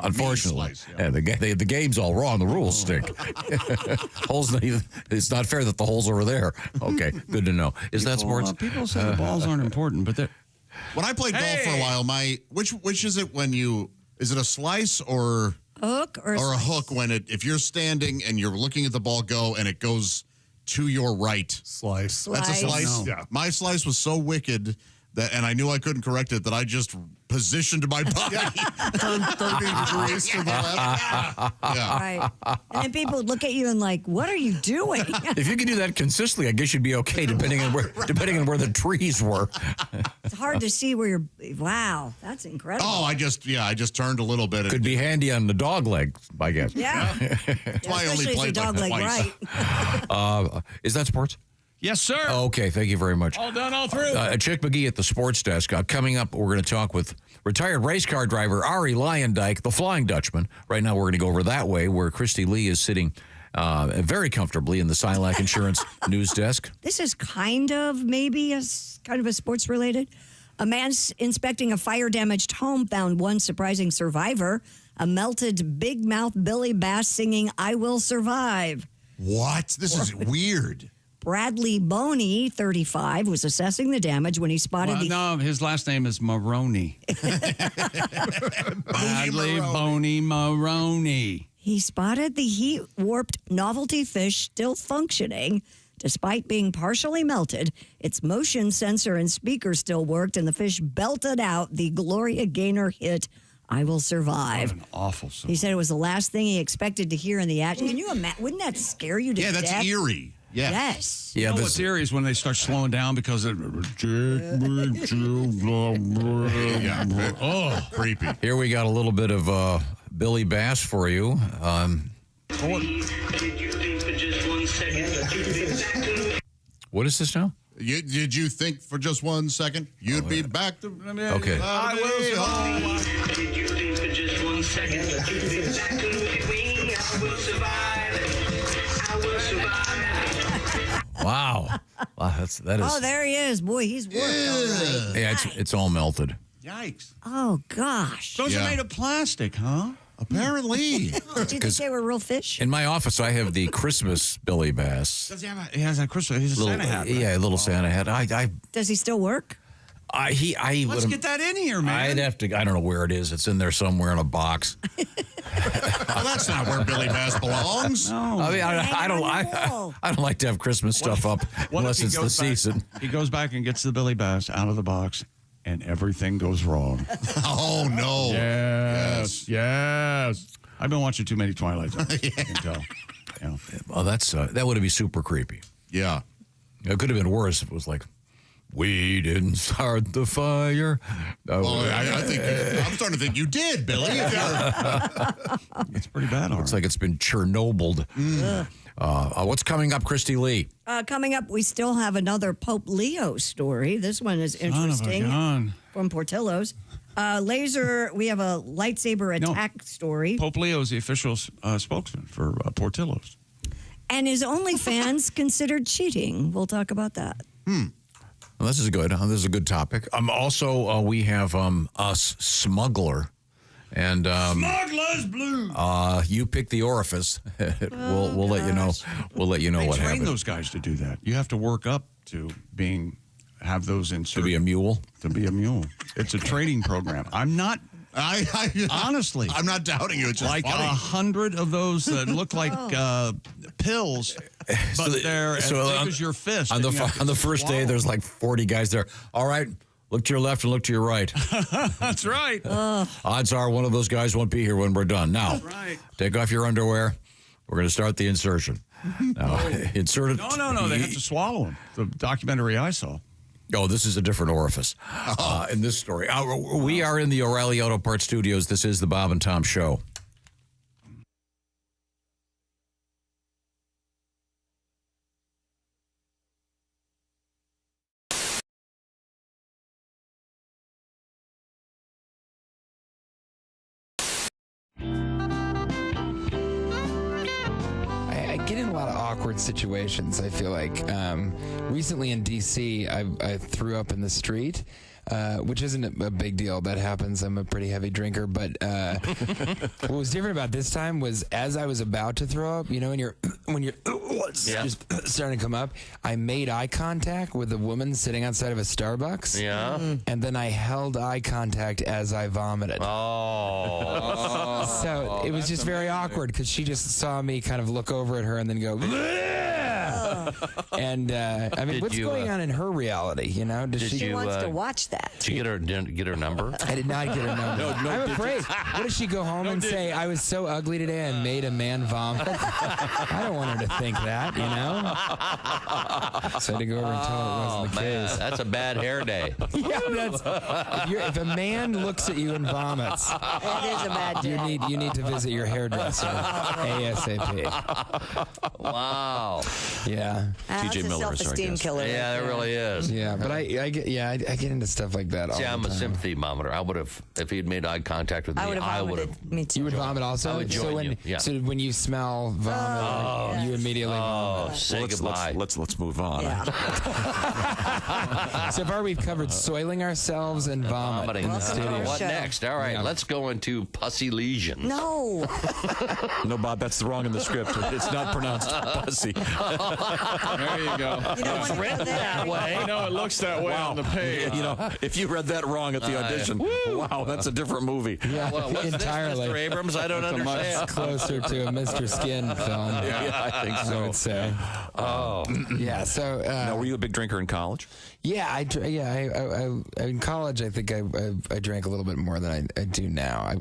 Unfortunately, the game's all wrong. The rules stink. Holes. It's not fair that the hole's over there. Okay, good to know. Is that sports? People say the balls aren't important, but they're. When I played golf for a while, which is it when is it a slice or hook or a hook when if you're standing and you're looking at the ball go and it goes to your right slice. That's a slice. No. Yeah. My slice was so wicked and I knew I couldn't correct it that I just positioned my body. Turned 30 degrees to the left. Right. And then people would look at you and like, what are you doing? If you could do that consistently, I guess you'd be okay, depending on where the trees were. It's hard to see where you're. Wow, that's incredible. Oh, I just turned a little bit. Could be handy on the dog leg, I guess. Yeah. That's why I only played dog leg twice. right. Is that sports? Yes, sir. Okay, thank you very much. All done, all through. Chick McGee at the sports desk. Coming up, we're going to talk with retired race car driver Arie Luyendyk, the Flying Dutchman. Right now, we're going to go over that way where Christy Lee is sitting very comfortably in the Silac Insurance news desk. This is kind of maybe a sports related. A man inspecting a fire-damaged home found one surprising survivor, a melted big mouth Billy Bass singing "I Will Survive." What? This is weird. Bradley Boney, 35, was assessing the damage when he spotted No, his last name is Maroney. Bradley Boney Maroney. He spotted the heat-warped novelty fish still functioning. Despite being partially melted, its motion sensor and speaker still worked, and the fish belted out the Gloria Gaynor hit, "I Will Survive." What an awful song. He said it was the last thing he expected to hear in the action. Can you imagine? Wouldn't that scare you to death? Yeah, that's eerie. Yeah. Yes. You know what's eerie is when they start slowing down because it. Oh, creepy. Here we got a little bit of Billy Bass for you. Please, could you think for just 1 second What is this now? Did you think for just 1 second you'd be back to... Okay. I will home. Did you think for just 1 second that you'd be back to me? I will survive. I will survive. Wow. That is. Oh, there he is. Boy, he's worked all right. Yeah, it's all melted. Yikes. Oh, gosh. Those are made of plastic, huh? Apparently. Did you think they were real fish? In my office, I have the Christmas Billy Bass. He has a Christmas. He's a Santa hat. Right? Yeah, a little Santa hat. Does he still work? Let's get that in here, man. I'd have to. I don't know where it is. It's in there somewhere in a box. Well, that's not where Billy Bass belongs. No. I mean, I don't like to have Christmas stuff up unless it's the season. He goes back and gets the Billy Bass out of the box, and everything goes wrong. Oh no! Yes. I've been watching too many Twilights. I can tell. Yeah. Well, that would be super creepy. Yeah. It could have been worse if it was like, we didn't start the fire. I think I'm starting to think you did, Billy. It's pretty bad. Looks like it's been Chernobyled. What's coming up, Christy Lee? Coming up, we still have another Pope Leo story. This one is interesting. From Portillo's. Laser, we have a lightsaber attack story. Pope Leo is the official spokesman for Portillo's. And his OnlyFans considered cheating. We'll talk about that. Well, this is good. This is a good topic. Also, we have us Smuggler. And Smuggler's Blue. You pick the orifice. We'll let you know. We'll let you know what happened. They train those guys to do that. You have to work up to have those inserted. To be a mule? To be a mule. It's a training program. I'm not. Honestly, I'm not doubting you. It's just like funny. 100 of those that look like pills, but they're as big as your fist. On the first day, there's like 40 guys there. All right, look to your left and look to your right. That's right. Odds are one of those guys won't be here when we're done. Now, take off your underwear. We're going to start the insertion. Now, insert it. No. They have to swallow them. The documentary I saw. Oh, this is a different orifice in this story. We are in the O'Reilly Auto Parts Studios. This is the Bob and Tom Show. I get in a lot of awkward situations, I feel like. Recently in D.C., I threw up in the street, which isn't a big deal. That happens. I'm a pretty heavy drinker. But what was different about this time was as I was about to throw up, you know, when you're just starting to come up, I made eye contact with a woman sitting outside of a Starbucks. Yeah. And then I held eye contact as I vomited. Oh. So it was just very awkward because she just saw me kind of look over at her and then go, and I mean, what's going on in her reality? You know, she wants to watch that. Did you get her number? I did not get her number. I'm afraid. What if she go home and say, I was so ugly today I made a man vomit? I don't want her to think that, you know? So I had to go over and tell her it wasn't the case. That's a bad hair day. Yeah, if a man looks at you and vomits, it is a bad day. You need to visit your hairdresser ASAP. Wow. Yeah. That's a self-esteem killer. Yeah, it really is. Yeah, but I get into stuff like that all the time. I'm a sympathy monitor. I would have, if he'd made eye contact with me, I would have. Me too. You would vomit also? I would join you. Yeah. So when you smell vomit, you immediately vomit. Say goodbye. Let's move on. Yeah. So far we've covered soiling ourselves and vomiting in the studio. What next? All right, let's go into pussy lesions. No. No, Bob, that's wrong in the script. It's not pronounced pussy. There you go. It's written that way. I know it looks that way on the page. You know, if you read that wrong at the audition, wow, that's a different movie. Yeah, well, what's entirely. This, Mr. Abrams? I don't understand. Much closer to a Mr. Skin film. Yeah, I think so. I would say. Oh, yeah. So, now, were you a big drinker in college? Yeah, I in college, I think I drank a little bit more than I do now.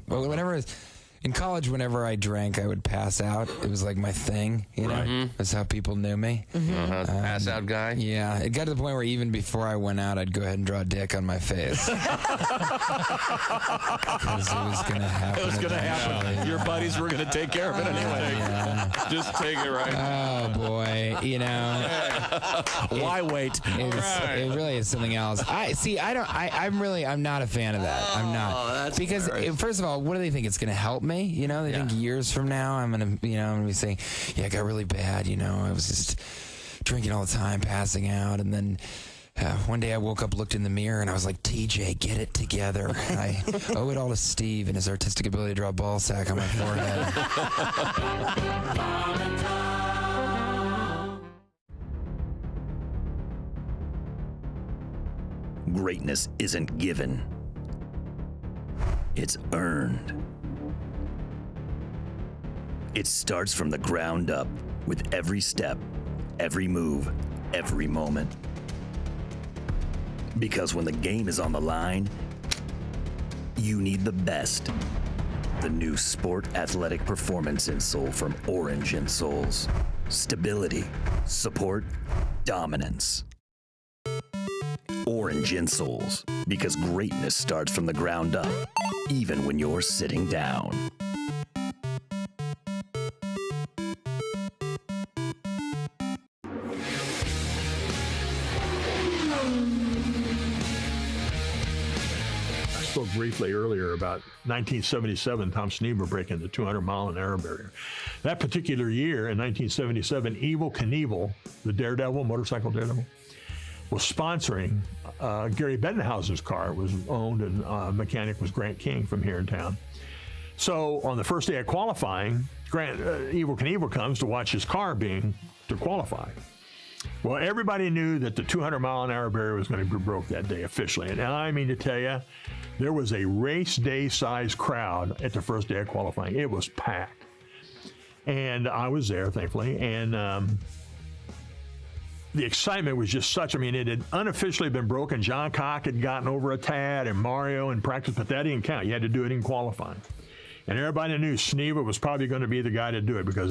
In college, whenever I drank, I would pass out. It was like my thing, you know? That's how people knew me. Pass out guy? Yeah. It got to the point where even before I went out, I'd go ahead and draw a dick on my face. Because it was going to happen. It was going to happen. Your buddies were going to take care of it anyway. Yeah. Just take it right. Oh, boy. You know. Why wait? It really is something else. I'm not a fan of that. I'm not. Because, first of all, what do they think? It's going to help me? You know, they think years from now I'm going to be saying, yeah, it got really bad. You know, I was just drinking all the time, passing out. And then one day I woke up, looked in the mirror, and I was like, TJ, get it together. And I owe it all to Steve and his artistic ability to draw a ball sack on my forehead. Greatness isn't given. It's earned. It starts from the ground up with every step, every move, every moment. Because when the game is on the line, you need the best. The new Sport Athletic Performance insole from Orange Insoles. Stability, support, dominance. Orange Insoles, because greatness starts from the ground up, even when you're sitting down. I spoke briefly earlier about 1977, Tom Snever breaking the 200-mile-an-hour barrier. That particular year, in 1977, Evel Knievel, the Daredevil, motorcycle Daredevil, was sponsoring Gary Bettenhausen's car. It was owned, and mechanic was Grant King from here in town. So on the first day of qualifying, Evel Knievel comes to watch his car to qualify. Well, everybody knew that the 200-mile-an-hour barrier was going to be broke that day officially. And I mean to tell you, there was a race day-sized crowd at the first day of qualifying. It was packed. And I was there, thankfully, and the excitement was just such. I mean, it had unofficially been broken. John Cock had gotten over a tad, and Mario in practice, but that didn't count. You had to do it in qualifying. And everybody knew Snever was probably going to be the guy to do it because,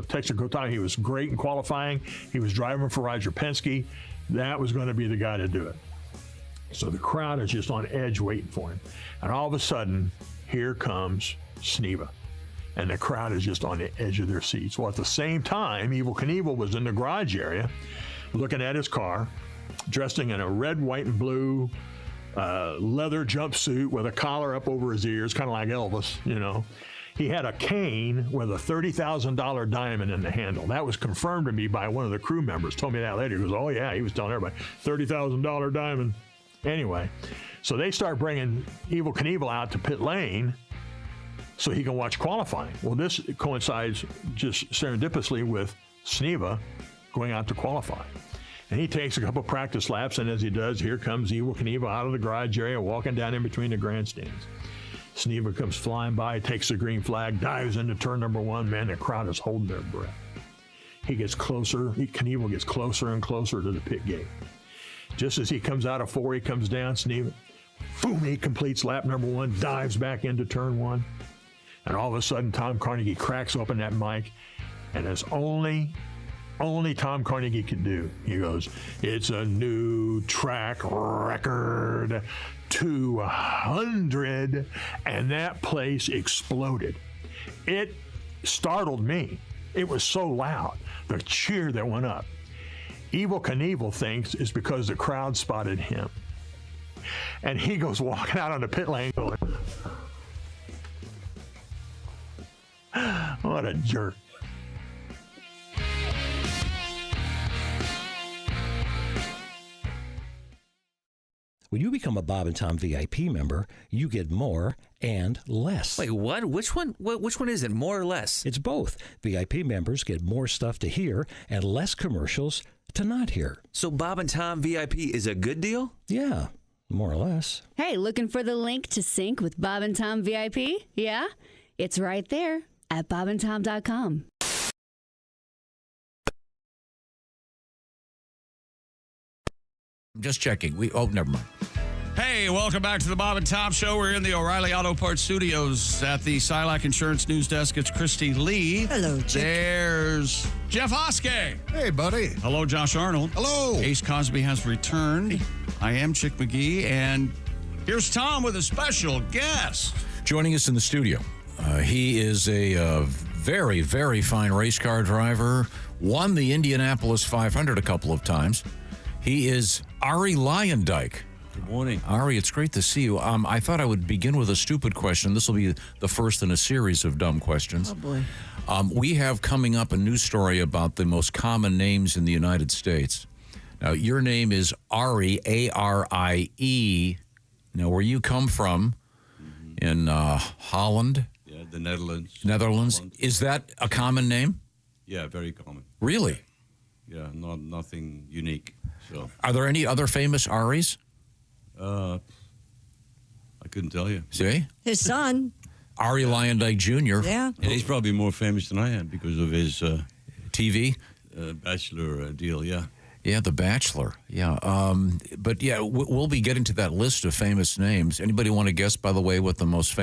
technical time, he was great in qualifying. He was driving for Roger Penske. That was going to be the guy to do it. So the crowd is just on edge waiting for him. And all of a sudden, here comes Snever. And the crowd is just on the edge of their seats. Well, at the same time, Evel Knievel was in the garage area looking at his car, dressed in a red, white, and blue leather jumpsuit with a collar up over his ears, kind of like Elvis, you know. He had a cane with a $30,000 diamond in the handle. That was confirmed to me by one of the crew members. Told me that later. He goes, oh, yeah, he was telling everybody, $30,000 diamond. Anyway, so they start bringing Evel Knievel out to pit lane so he can watch qualifying. Well, this coincides just serendipitously with Snever going out to qualify. And he takes a couple practice laps, and as he does, here comes Evel Knievel out of the garage area, walking down in between the grandstands. Snever comes flying by, takes the green flag, dives into turn number one. Man, the crowd is holding their breath. He gets closer. Knievel gets closer and closer to the pit gate. Just as he comes out of four, he comes down, Snever, boom, he completes lap number one, dives back into turn one. And all of a sudden, Tom Carnegie cracks open that mic, and as only Tom Carnegie could do, he goes, it's a new track record, 200, and that place exploded. It startled me. It was so loud, the cheer that went up. Evel Knievel thinks it's because the crowd spotted him. And he goes walking out on the pit lane going, what a jerk. When you become a Bob and Tom VIP member, you get more and less. Wait, what? Which one? Which one is it? More or less? It's both. VIP members get more stuff to hear and less commercials to not hear. So Bob and Tom VIP is a good deal? Yeah, more or less. Hey, looking for the link to sync with Bob and Tom VIP? Yeah? It's right there at bobandtom.com. I'm just checking. Never mind. Hey, welcome back to the Bob and Tom Show. We're in the O'Reilly Auto Parts Studios at the Silac Insurance News Desk. It's Christy Lee. Hello, Chick. There's Jeff Oskey. Hey, buddy. Hello, Josh Arnold. Hello. Ace Cosby has returned. I am Chick McGee, and here's Tom with a special guest. Joining us in the studio, he is a very, very fine race car driver, won the Indianapolis 500 a couple of times. He is Ari Luyendyk. Good morning. Ari, it's great to see you. I thought I would begin with a stupid question. This will be the first in a series of dumb questions. Oh, boy. We have coming up a news story about the most common names in the United States. Now, your name is Arie, A-R-I-E. Now, where you come from, in Holland? Yeah, the Netherlands. Netherlands. Holland. Is that a common name? Yeah, very common. Really? Yeah, nothing unique. So. Are there any other famous Aries? I couldn't tell you. See? His son. Arie Luyendyk Jr. Yeah. And he's probably more famous than I am because of his TV Bachelor deal, yeah. Yeah, The Bachelor. Yeah. But yeah, we'll be getting to that list of famous names. Anybody want to guess, by the way, what the most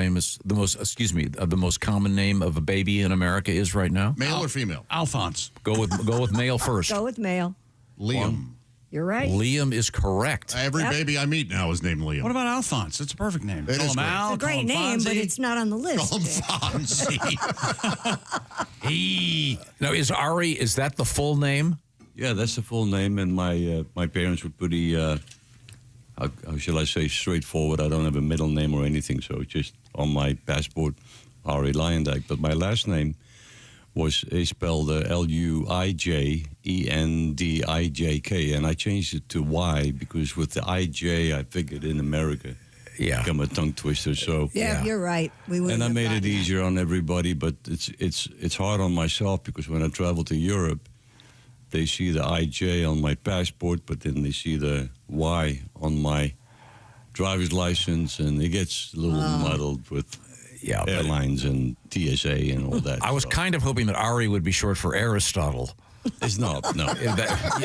common name of a baby in America is right now? Male or female? Alphonse. Go with male first. Go with male. Liam. You're right. Liam is correct. Every baby I meet now is named Liam. What about Alphonse? It's a perfect name. It is great. It's a great name, but it's not on the list. Now, is Ari, is that the full name? Yeah, that's the full name, and my parents were pretty, how shall I say, straightforward. I don't have a middle name or anything, so it's just on my passport, Arie Luyendyk. But my last name was spelled Luyendyk, and I changed it to Y because with the IJ, I figured in America, become a tongue twister. So yeah, you're right. And I made it easier on everybody, but it's hard on myself because when I travel to Europe, they see the IJ on my passport, but then they see the Y on my driver's license, and it gets a little muddled with airlines and TSA and all that. I was kind of hoping that Ari would be short for Aristotle. It's not, no.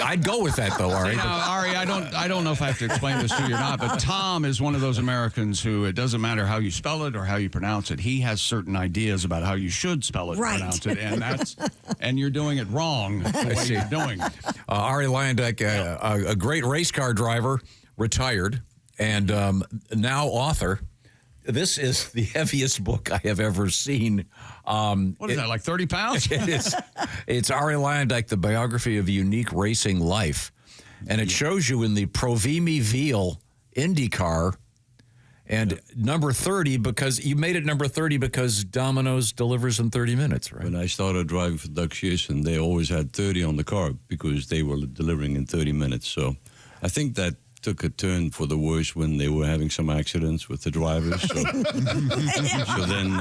I'd go with that, though, Ari. Now, Ari, I don't know if I have to explain this to you or not, but Tom is one of those Americans who it doesn't matter how you spell it or how you pronounce it. He has certain ideas about how you should spell it and pronounce it, and you're doing it wrong the way you're doing it. Arie Luyendyk, a great race car driver, retired, and now author. This is the heaviest book I have ever seen. What is that, like 30 pounds? It's Arie Luyendyk, the biography of a unique racing life. And it shows you in the Provimi Veal Indy car. And number 30, because you made it number 30 because Domino's delivers in 30 minutes, right? When I started driving for Dutch and they always had 30 on the car because they were delivering in 30 minutes. So I think that took a turn for the worse when they were having some accidents with the drivers. So, so then,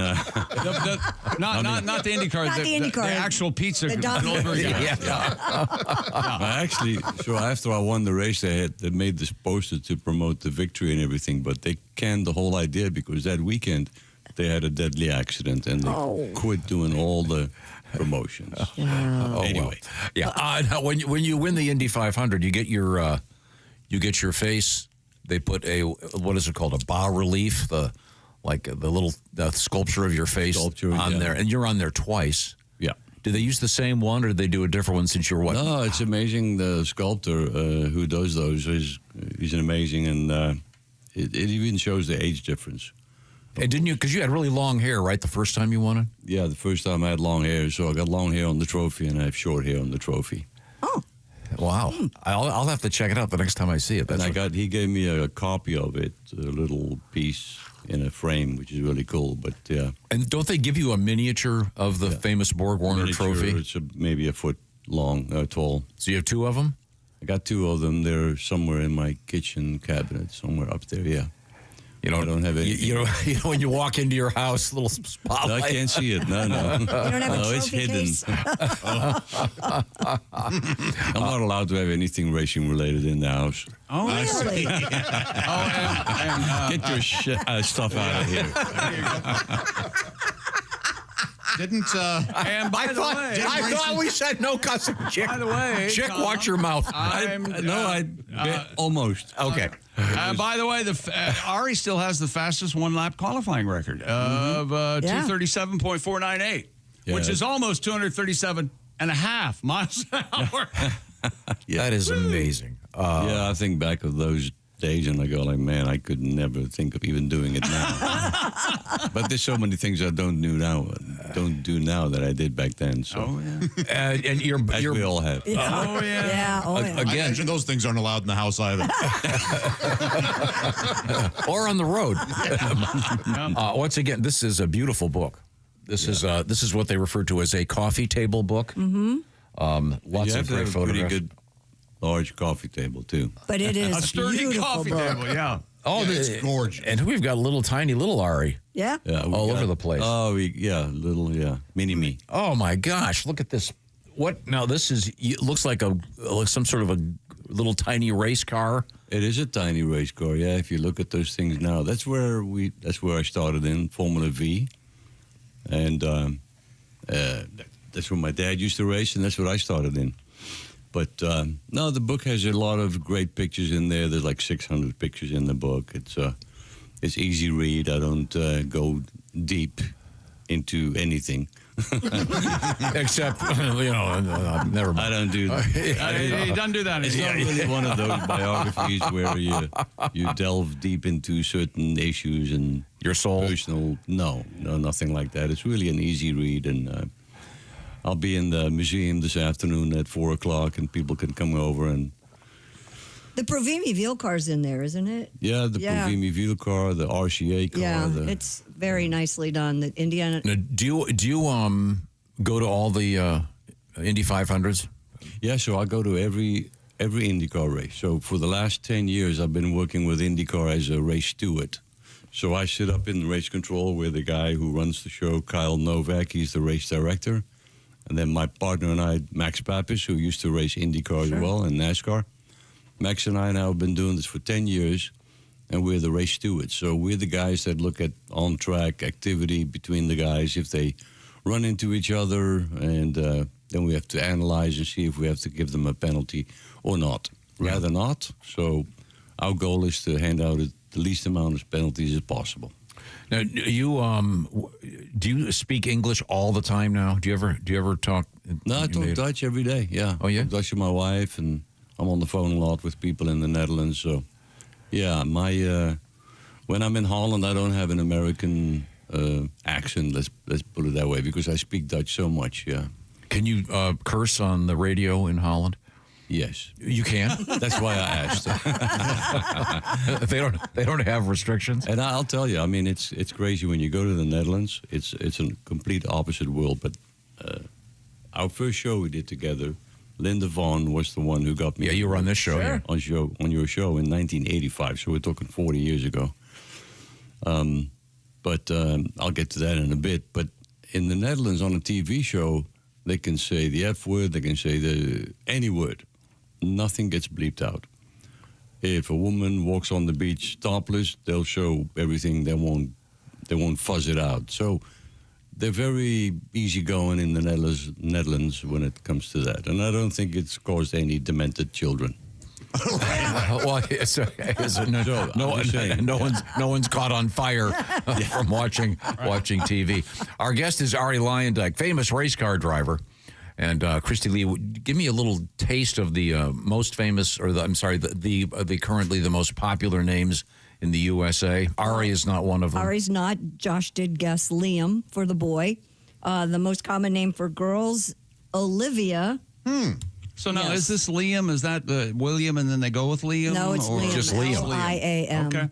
not the Indy car, the actual pizza delivery guy. Actually, so after I won the race, they made this poster to promote the victory and everything, but they canned the whole idea because that weekend they had a deadly accident and they quit doing all the promotions. Anyway, now when you win the Indy 500, you get your face. They put what is it called? A bas relief, the little sculpture of your face on there, and you're on there twice. Yeah. Do they use the same one, or do they do a different one since you're what? No, it's amazing. The sculptor who does those he's an amazing, and it even shows the age difference. And didn't you? Because you had really long hair, right? The first time you won it. Yeah, the first time I had long hair, so I got long hair on the trophy, and I have short hair on the trophy. Wow. I'll have to check it out the next time I see it. He gave me a copy of it, a little piece in a frame, which is really cool. But yeah. And don't they give you a miniature of the famous Borg Warner trophy? It's maybe a foot long, tall. So you have two of them? I got two of them. They're somewhere in my kitchen cabinet, somewhere up there. Yeah. I don't have any. You know, when you walk into your house, little spotlight. No, I can't see it. No. You don't have a it's trophy hidden. case? I'm not allowed to have anything racing related in the house. Oh, really? Get your stuff out of here. Didn't and by the way, I thought we said no cussing. Chick, by the way, Chick, Tom, watch your mouth. Almost. Okay. By the way, Ari still has the fastest one-lap qualifying record of 237.498, which is almost 237 and a half miles an hour. That is amazing. I think back of those days and I go like, man, I could never think of even doing it now. But there's so many things I don't do now that I did back then. So. Oh, yeah. And we all have. Yeah. Oh, yeah. Yeah. Oh, yeah. I Again, imagine those things aren't allowed in the house either. or on the road. Once again, this is a beautiful book. This is what they refer to as a coffee table book. Mm-hmm. Lots of great photographs. Pretty good large coffee table too. But it is a sturdy beautiful coffee book. table. Yeah. Oh, it's gorgeous. And we've got tiny little Ari. Yeah. All over the place. Oh, mini me. Oh my gosh! Look at this. What now? This looks like some sort of a little tiny race car. It is a tiny race car. Yeah. If you look at those things now, that's where I started in Formula V, and that's where my dad used to race, and that's what I started in. But no, the book has a lot of great pictures in there. There's like 600 pictures in the book. It's easy read. I don't go deep into anything. Except, never mind. I don't do that. He doesn't do that. It's not really one of those biographies where you delve deep into certain issues and your soul. Personal. No, nothing like that. It's really an easy read, and I'll be in the museum this afternoon at 4:00, and people can come over and. The Provimi Veal car's in there, isn't it? Yeah, the Provimi Veal car, the RCA car. Yeah, it's very nicely done. The Indiana. Now, do you go to all the Indy 500s? Yeah, so I go to every IndyCar race. So for the last 10 years, I've been working with IndyCar as a race steward. So I sit up in the race control with the guy who runs the show, Kyle Novak. He's the race director. And then my partner and I, Max Pappas, who used to race IndyCar as well and NASCAR. Max and I now have been doing this for 10 years, and we're the race stewards. So we're the guys that look at on-track activity between the guys, if they run into each other, and then we have to analyze and see if we have to give them a penalty or not. Rather not. So our goal is to hand out the least amount of penalties as possible. Now, do you speak English all the time now? Do you ever talk? No, I talk Dutch every day. Yeah. Oh yeah. I talk Dutch with my wife, and I'm on the phone a lot with people in the Netherlands. So, yeah, when I'm in Holland, I don't have an American accent. Let's put it that way, because I speak Dutch so much. Yeah. Can you curse on the radio in Holland? Yes. You can? That's why I asked. They don't have restrictions? And I'll tell you, I mean, it's crazy when you go to the Netherlands. It's a complete opposite world. But our first show we did together, Linda Vaughn was the one who got me. Yeah, you were on this show. Sure. Yeah. On your show in 1985. So we're talking 40 years ago. But I'll get to that in a bit. But in the Netherlands on a TV show, they can say the F word, they can say any word. Nothing gets bleeped out. If a woman walks on the beach topless, they'll show everything. They won't fuzz it out. So they're very easygoing in the Netherlands when it comes to that. And I don't think it's caused any demented children. Well, no one's caught on fire from watching TV. Our guest is Arie Luyendyk, famous race car driver. And Christy Lee, give me a little taste of the most famous, or the currently the most popular names in the USA. Arie is not one of them. Arie's not. Josh did guess Liam for the boy. The most common name for girls, Olivia. So now, is this Liam? Is that William and then they go with Liam? No, it's Liam. Just Liam. Liam. Okay.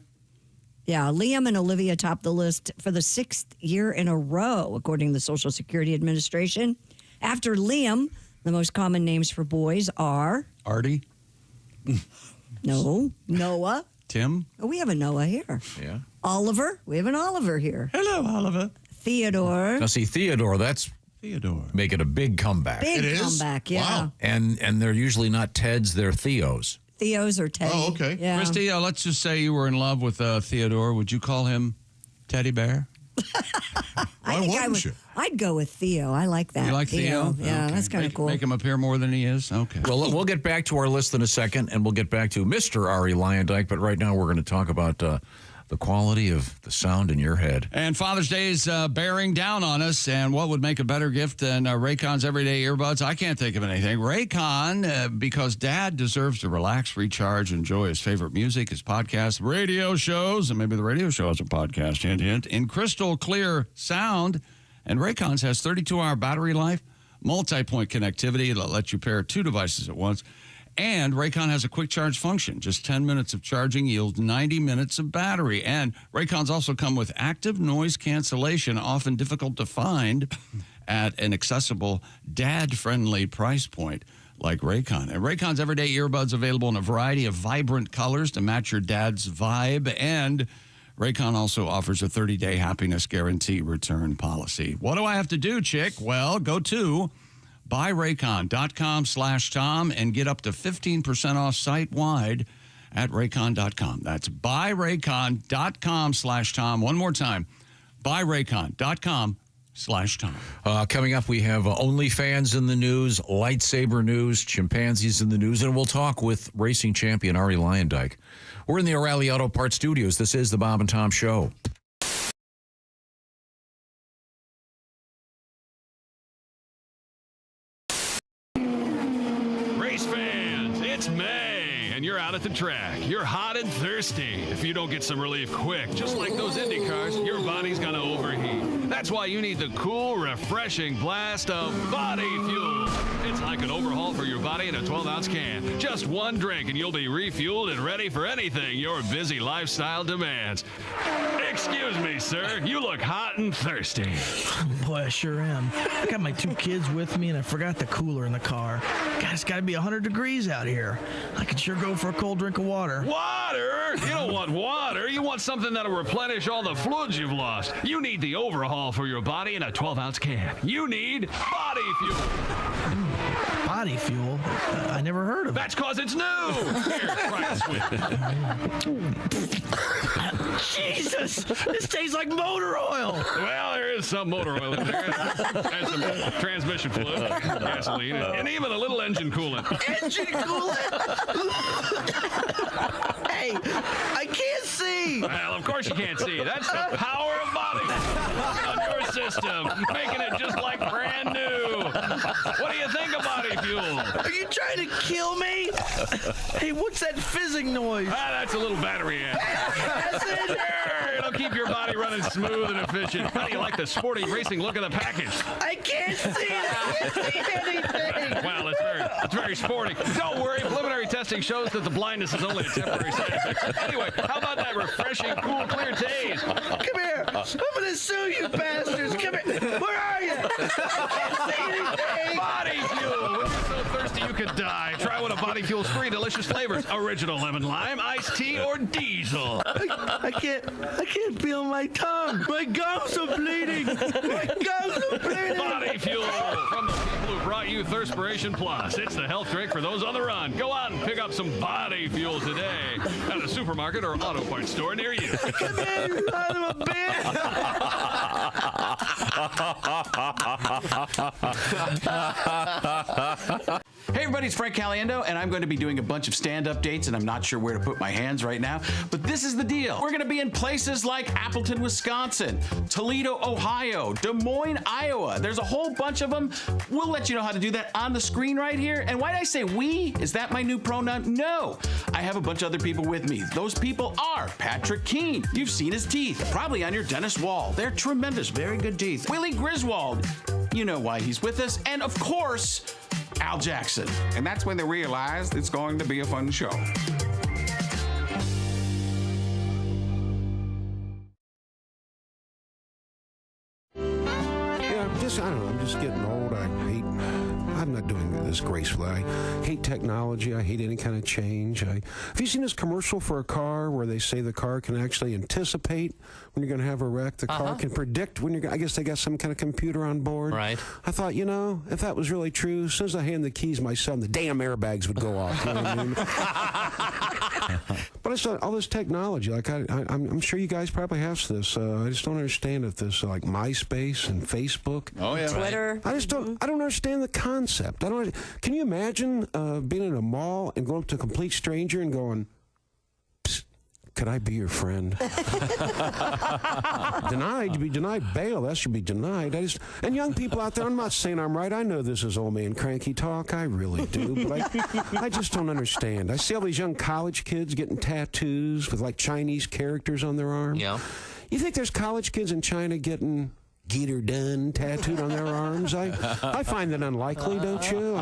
Yeah, Liam and Olivia topped the list for the 6th year in a row, according to the Social Security Administration. After Liam, the most common names for boys are... Artie? No. Noah. Tim? Oh, we have a Noah here. Yeah. Oliver. We have an Oliver here. Hello, Oliver. Theodore. Now, see, Theodore, that's making a big comeback. Big comeback, yeah. Wow. And they're usually not Teds, they're Theos. Theos or Teddy. Oh, okay. Yeah. Christy, let's just say you were in love with Theodore. Would you call him Teddy Bear? I I'd go with Theo. I like that. You like Theo? Yeah, Okay. that's kind of cool. Make him appear more than he is? Okay. Well, we'll get back to our list in a second, and we'll get back to Mr. Arie Luyendyk, but right now we're going to talk about the quality of the sound in your head. And Father's Day is bearing down on us, and what would make a better gift than Raycon's everyday earbuds? I can't think of anything. Raycon, because Dad deserves to relax, recharge, enjoy his favorite music, his podcasts, radio shows, and maybe the radio show has a podcast, hint, hint, in crystal clear sound. And Raycon's has 32-hour battery life, multi-point connectivity that lets you pair 2 devices at once. And Raycon has a quick charge function. Just 10 minutes of charging yields 90 minutes of battery. And Raycons also come with active noise cancellation, often difficult to find at an accessible, dad-friendly price point like Raycon. And Raycon's everyday earbuds available in a variety of vibrant colors to match your dad's vibe. And Raycon also offers a 30-day happiness guarantee return policy. What do I have to do, chick? Well, go to buyraycon.com/Tom and get up to 15% off site-wide at raycon.com. That's buyraycon.com/Tom. One more time, buyraycon.com/Tom. Coming up, we have OnlyFans in the news, Lightsaber news, chimpanzees in the news, and we'll talk with racing champion Arie Luyendyk. We're in the O'Reilly Auto Parts studios. This is the Bob and Tom Show. You're out at the track. You're hot and thirsty. If you don't get some relief quick, just like those Indy cars, your body's going to overheat. That's why you need the cool, refreshing blast of body fuel. It's like an overhaul for your body in a 12-ounce can. Just one drink and you'll be refueled and ready for anything your busy lifestyle demands. Excuse me, sir. You look hot and thirsty. Boy, I sure am. I got my 2 kids with me and I forgot the cooler in the car. God, it's got to be 100 degrees out here. I could sure go for a cold drink of water. Water? You don't want water. You want something that'll replenish all the fluids you've lost. You need the overhaul for your body in a 12-ounce can. You need body fuel. Body fuel? I never heard of it. That's because it's new. Here, try this with. Jesus! This tastes like motor oil. Well, there is some motor oil in there. And some transmission fluid, gasoline, and even a little engine coolant. Engine coolant? Hey, I can't see. Well, of course you can't see. That's the power of body on your system, making it just like brand new. What do you think of body fuel? Are you trying to kill me? Hey, what's that fizzing noise? That's a little battery amp. Sure, it'll keep your body running smooth and efficient. How do you like the sporty racing look of the package? I can't see it. I can't see anything. Well, it's very sporty. Don't worry, preliminary testing shows that the blindness is only a temporary side effect. Anyway, how about that refreshing, cool, clear taste? Come here. I'm going to sue you bastards. Come here. Where are you? I can't see anything. Body fuel. When you're so thirsty you could die. Try one of Body Fuel's 3 delicious flavors: original lemon lime, iced tea, or diesel. I can't feel my tongue. My gums are bleeding. My gums are bleeding. Body Fuel from the people who brought you Thirspiration Plus. It's the health drink for those on the run. Go out and pick up some Body Fuel today at a supermarket or auto parts store near you. Come here, you son of a bitch. Hey everybody, it's Frank Caliendo, and I'm going to be doing a bunch of stand-up dates, and I'm not sure where to put my hands right now, but this is the deal. We're going to be in places like Appleton, Wisconsin, Toledo, Ohio, Des Moines, Iowa. There's a whole bunch of them. We'll let you know how to do that on the screen right here. And why did I say we? Is that my new pronoun? No. I have a bunch of other people with me. Those people are Patrick Keene. You've seen his teeth, probably on your dentist wall. They're tremendous, very good teeth. Willie Griswold. You know why he's with us. And of course, Al Jackson. And that's when they realized it's going to be a fun show. Yeah, I don't know, I'm just getting old. I I'm not doing this gracefully. I hate technology. I hate any kind of change. Have you seen this commercial for a car where they say the car can actually anticipate when you're going to have a wreck? The car can predict when you're going to, I guess they got some kind of computer on board. Right. I thought, if that was really true, as soon as I hand the keys to my son, the damn airbags would go off. You know what I mean? But I saw all this technology. Like I'm sure you guys probably have this. I just don't understand if this like MySpace and Facebook. Oh yeah, Twitter. I just don't. I don't understand the concept. Can you imagine being in a mall and going up to a complete stranger and going, "Psst, could I be your friend?" Denied. You be denied bail. That should be denied. And young people out there, I'm not saying I'm right. I know this is old man cranky talk. I really do. But I just don't understand. I see all these young college kids getting tattoos with like Chinese characters on their arm. Yeah. You think there's college kids in China getting "Get her done" tattooed on their arms? I find that unlikely, don't you?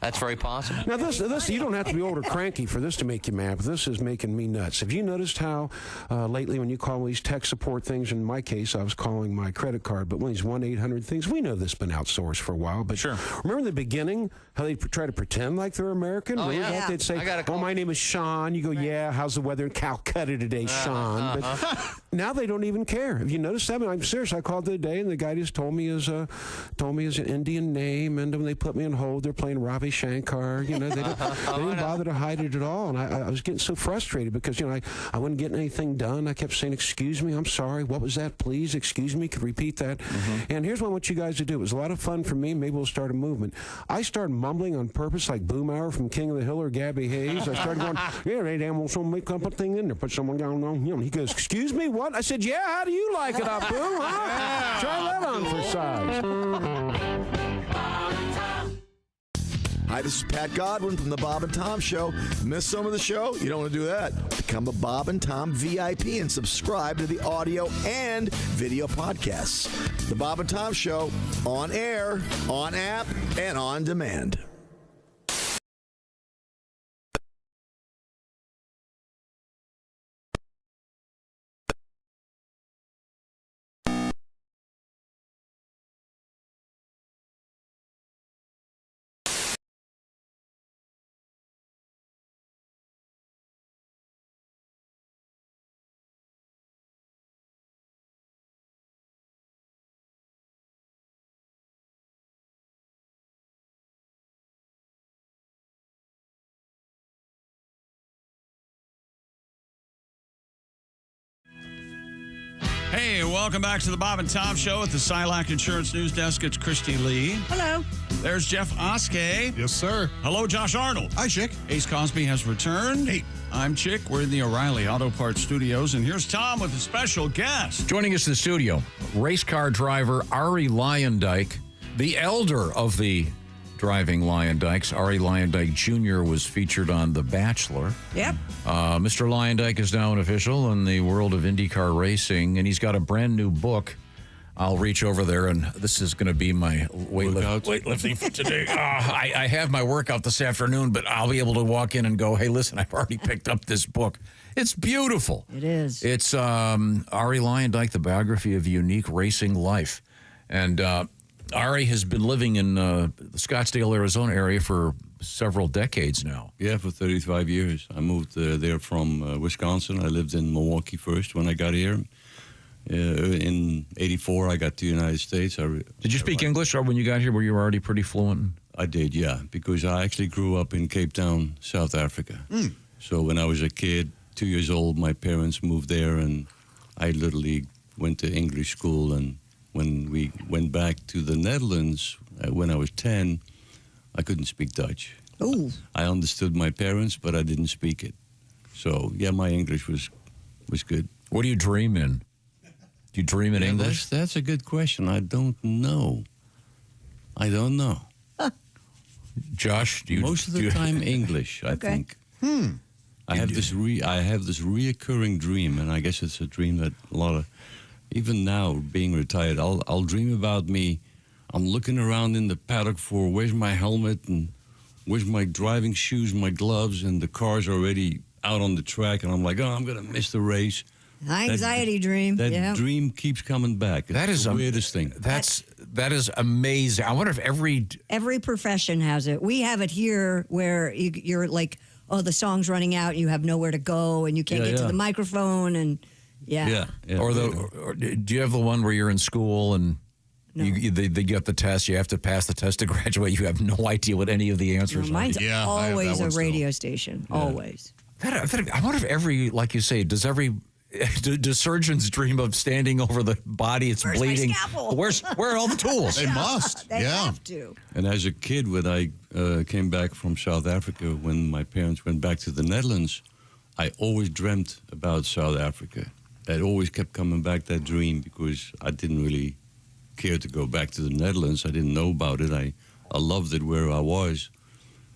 That's very possible. Now, this you don't have to be old or cranky for this to make you mad, but this is making me nuts. Have you noticed how lately when you call these tech support things, in my case, I was calling my credit card, but one of these 1-800 things, we know this has been outsourced for a while, but sure. Remember in the beginning how they try to pretend like they're American? Oh, yeah. They'd say, "Oh, my name is Sean." You go, "Yeah, how's the weather in Calcutta today, Sean?" But now they don't even care. Have you noticed that? I mean, I'm serious. I called the other day, and the guy just told me his an Indian name, and when they put me on hold, they're playing Ravi Shankar. They didn't bother to hide it at all, and I was getting so frustrated because I wasn't getting anything done. I kept saying, "Excuse me, I'm sorry. What was that? Please, excuse me. Could repeat that." And here's what I want you guys to do. It was a lot of fun for me. Maybe we'll start a movement. I started mumbling on purpose, like Boomhauer from King of the Hill or Gabby Hayes. I started going, "Yeah, they damn well some make up a thing in there, put someone down on him." He goes, "Excuse me, what?" I said, "Yeah, how do you like it up, Boom? Huh? Try that on for size." Hi, this is Pat Godwin from the Bob and Tom Show. Miss some of the show? You don't want to do that. Become a Bob and Tom VIP and subscribe to the audio and video podcasts. The Bob and Tom Show, on air, on app, and on demand. Hey, welcome back to the Bob and Tom Show at the Silac Insurance News Desk. It's Christy Lee. Hello. There's Jeff Oskey. Yes, sir. Hello, Josh Arnold. Hi, Chick. Ace Cosby has returned. Hey. I'm Chick. We're in the O'Reilly Auto Parts Studios, and here's Tom with a special guest. Joining us in the studio, race car driver Ari Luyendyk, the elder of the driving Luyendyks. Ari Luyendyk Jr. was featured on The Bachelor. Yep. Mr. Luyendyk is now an official in the world of IndyCar racing, and he's got a brand new book. I'll reach over there, and this is going to be my weightlifting for today. I have my workout this afternoon, but I'll be able to walk in and go, "Hey, listen, I've already picked up this book." It's beautiful. It is. It's Ari Luyendyk, the biography of a unique racing life. And Ari has been living in the Scottsdale, Arizona area for several decades now. Yeah, for 35 years. I moved there from Wisconsin. I lived in Milwaukee first when I got here. In '84, I got to the United States. Did you speak English or when you got here? Were you already pretty fluent? I did, yeah, because I actually grew up in Cape Town, South Africa. So when I was a kid, 2 years old, my parents moved there, and I literally went to English school. And when we went back to the Netherlands, when I was 10, I couldn't speak Dutch. Ooh. I understood my parents, but I didn't speak it. So, yeah, my English was good. What do you dream in? Do you dream in English? That's a good question. I don't know. Josh, do you? Most of the time, English, I think. I have this reoccurring dream, and I guess it's a dream that a lot of, even now, being retired, I'll dream about me. I'm looking around in the paddock for where's my helmet and where's my driving shoes, my gloves, and the car's already out on the track, and I'm like, oh, I'm going to miss the race. Anxiety dream. That dream keeps coming back. That is the weirdest thing. That is amazing. I wonder if every profession has it. We have it here where you're like, oh, the song's running out, and you have nowhere to go, and you can't get to the microphone, and Or do you have the one where you're in school and they get the test? You have to pass the test to graduate. You have no idea what any of the answers are. Mine's always a radio station. Always. I wonder if like you say, do surgeons dream of standing over the body? It's Where's bleeding. my scalpel? Where are all the tools? They must. They have to. And as a kid, when I came back from South Africa, when my parents went back to the Netherlands, I always dreamt about South Africa. That always kept coming back, that dream, because I didn't really care to go back to the Netherlands. I didn't know about it. I loved it where I was.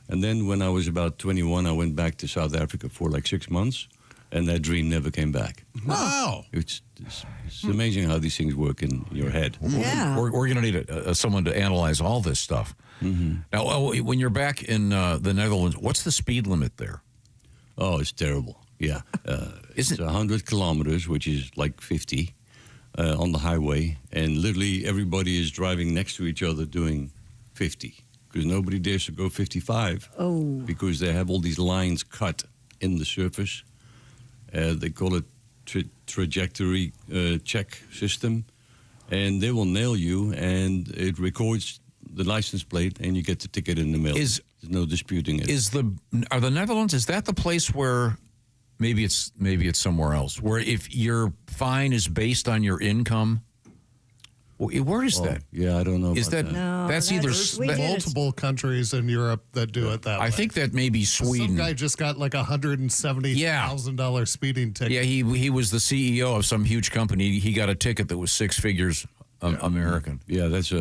And then when I was about 21, I went back to South Africa for like 6 months, and that dream never came back. Wow. It's amazing how these things work in your head. Yeah. We're going to need someone to analyze all this stuff. Mm-hmm. Now, when you're back in the Netherlands, what's the speed limit there? Oh, it's terrible. Yeah. It's 100 kilometers, which is like 50 on the highway. And literally everybody is driving next to each other doing 50. Because nobody dares to go 55. Oh. Because they have all these lines cut in the surface. They call it trajectory check system. And they will nail you, and it records the license plate, and you get the ticket in the mail. There's no disputing it. Are the Netherlands, is that the place where maybe it's somewhere else, where if your fine is based on your income? Where is that? Yeah, I don't know. Is that No, that's either multiple countries in Europe that do it that way. I think that may be Sweden. Some guy just got like $170,000 speeding ticket. Yeah, he was the CEO of some huge company. He got a ticket that was 6 figures American. Yeah, that's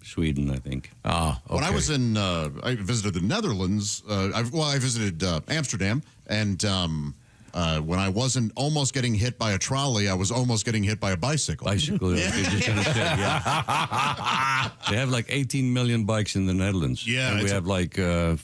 Sweden, I think. Ah, okay. When I was I visited the Netherlands. I visited Amsterdam, and when I wasn't almost getting hit by a trolley, I was almost getting hit by a bicycle. Bicycle, yeah. They have like 18 million bikes in the Netherlands. Yeah, and we have like, I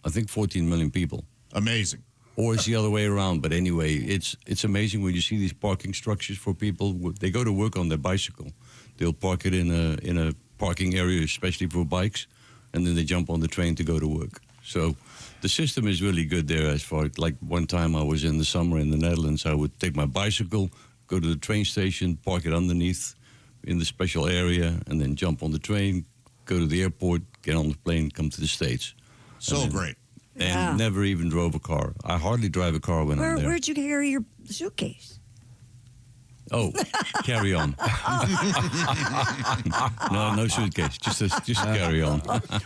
think 14 million people. Amazing. Or it's the other way around. But anyway, it's amazing when you see these parking structures for people. They go to work on their bicycle. They'll park it in a parking area, especially for bikes, and then they jump on the train to go to work. So the system is really good there. As far like one time I was in the summer in the Netherlands, I would take my bicycle, go to the train station, park it underneath in the special area, and then jump on the train, go to the airport, get on the plane, come to the States. So great. And never even drove a car. I hardly drive a car when I'm there. Where'd you carry your suitcase? Oh, carry on. No suitcase. Just carry on.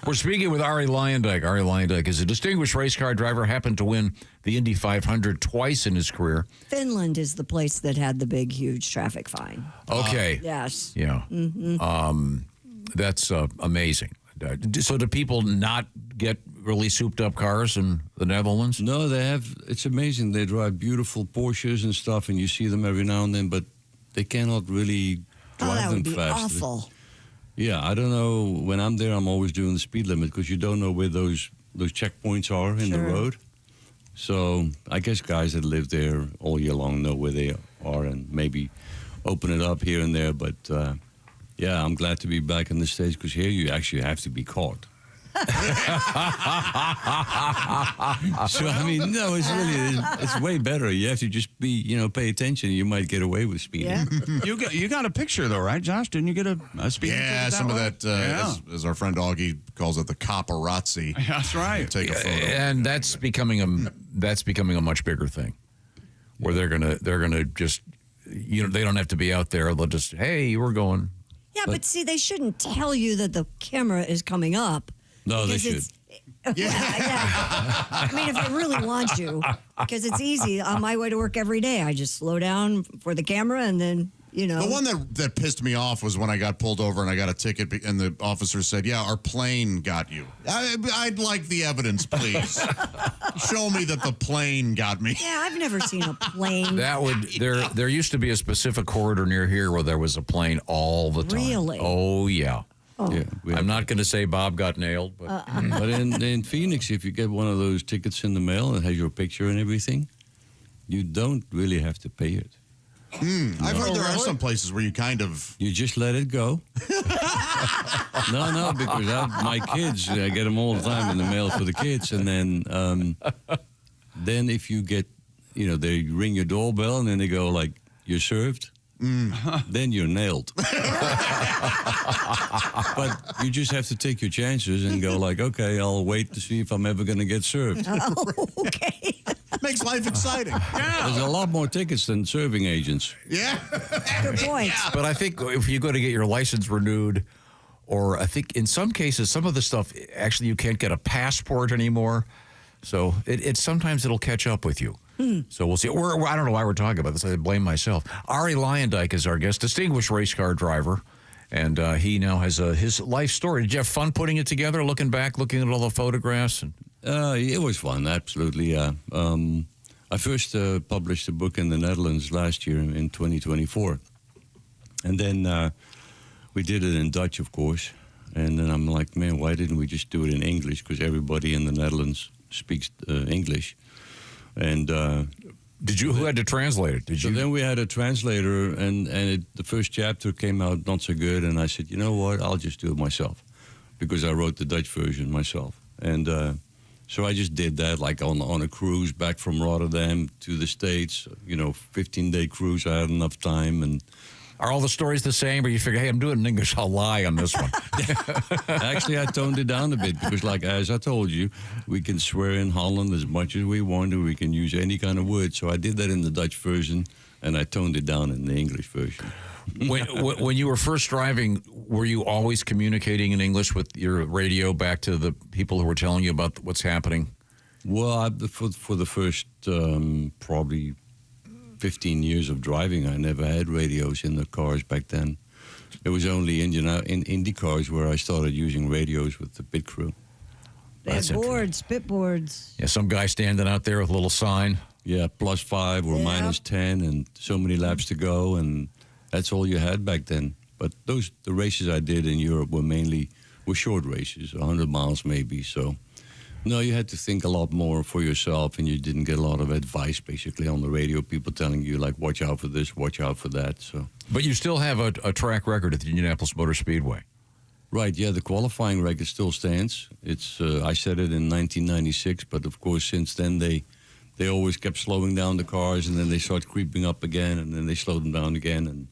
We're speaking with Arie Luyendyk. Arie Luyendyk is a distinguished race car driver, happened to win the Indy 500 twice in his career. Finland is the place that had the big, huge traffic fine. Okay. Yes. Yeah. Mm-hmm. That's amazing. So do people not get really souped up cars in the Netherlands? No, they have. It's amazing. They drive beautiful Porsches and stuff, and you see them every now and then, but they cannot really drive that them would be fast. awful. Yeah, I don't know. When I'm there, I'm always doing the speed limit because you don't know where those checkpoints are in the road. So I guess guys that live there all year long know where they are and maybe open it up here and there. But yeah, I'm glad to be back in the States because here you actually have to be caught. So I mean, no, it's way better. You have to just be, pay attention. You might get away with speeding. Yeah. you got a picture though, right, Josh? Didn't you get a speeding? Yeah, some of that, as our friend Augie calls it, the paparazzi. That's right. Take a photo, and that's becoming a much bigger thing, where they're gonna just, they don't have to be out there. They'll just, hey, we're going. Yeah, but see, they shouldn't tell you that the camera is coming up. No, they should. Yeah. I mean, if they really want you, because it's easy. On my way to work every day, I just slow down for the camera and then, The one that pissed me off was when I got pulled over and I got a ticket and the officer said, yeah, our plane got you. I'd like the evidence, please. Show me that the plane got me. Yeah, I've never seen a plane. There used to be a specific corridor near here where there was a plane all the time. Really? Oh, yeah. Oh. Yeah, I'm not going to say Bob got nailed, but but in Phoenix, if you get one of those tickets in the mail, it has your picture and everything. You don't really have to pay it. I've heard there are some places where you kind of... You just let it go. No, because my kids, I get them all the time in the mail for the kids. And then if you get, they ring your doorbell and then they go like, you're served. Then you're nailed. But you just have to take your chances and go like, okay, I'll wait to see if I'm ever going to get served. Oh, okay. Makes life exciting. Yeah. There's a lot more tickets than serving agents. Yeah. Good point. But I think if you go to get your license renewed, or I think in some cases, some of the stuff, actually you can't get a passport anymore. So it sometimes it'll catch up with you. So we'll see. I don't know why we're talking about this. I blame myself. Ari Luyendyk is our guest, distinguished race car driver. And he now has his life story. Did you have fun putting it together, looking back, looking at all the photographs? It was fun, absolutely, yeah. I first published a book in the Netherlands last year in 2024. And then we did it in Dutch, of course. And then I'm like, man, why didn't we just do it in English? Because everybody in the Netherlands speaks English. And who had to translate it? So then we had a translator, and the first chapter came out not so good, and I said, you know what, I'll just do it myself, because I wrote the Dutch version myself. And so I just did that, like on a cruise back from Rotterdam to the States, 15-day cruise. I had enough time. And are all the stories the same, or you figure, hey, I'm doing it in English, I'll lie on this one? Actually, I toned it down a bit because, like, as I told you, we can swear in Holland as much as we want, and we can use any kind of word. So I did that in the Dutch version, and I toned it down in the English version. When you were first driving, were you always communicating in English with your radio back to the people who were telling you about what's happening? Well, for the first probably 15 years of driving, I never had radios in the cars back then. It was only in Indy cars where I started using radios with the pit crew. They had boards, pit boards. Yeah, some guy standing out there with a little sign. Yeah, +5 or -10 and so many laps to go, and that's all you had back then. But the races I did in Europe were short races, 100 miles maybe, so... No, you had to think a lot more for yourself, and you didn't get a lot of advice, basically, on the radio. People telling you, like, watch out for this, watch out for that. So, but you still have a track record at the Indianapolis Motor Speedway. Right, yeah, the qualifying record still stands. It's I said it in 1996, but, of course, since then, they always kept slowing down the cars, and then they start creeping up again, and then they slow them down again.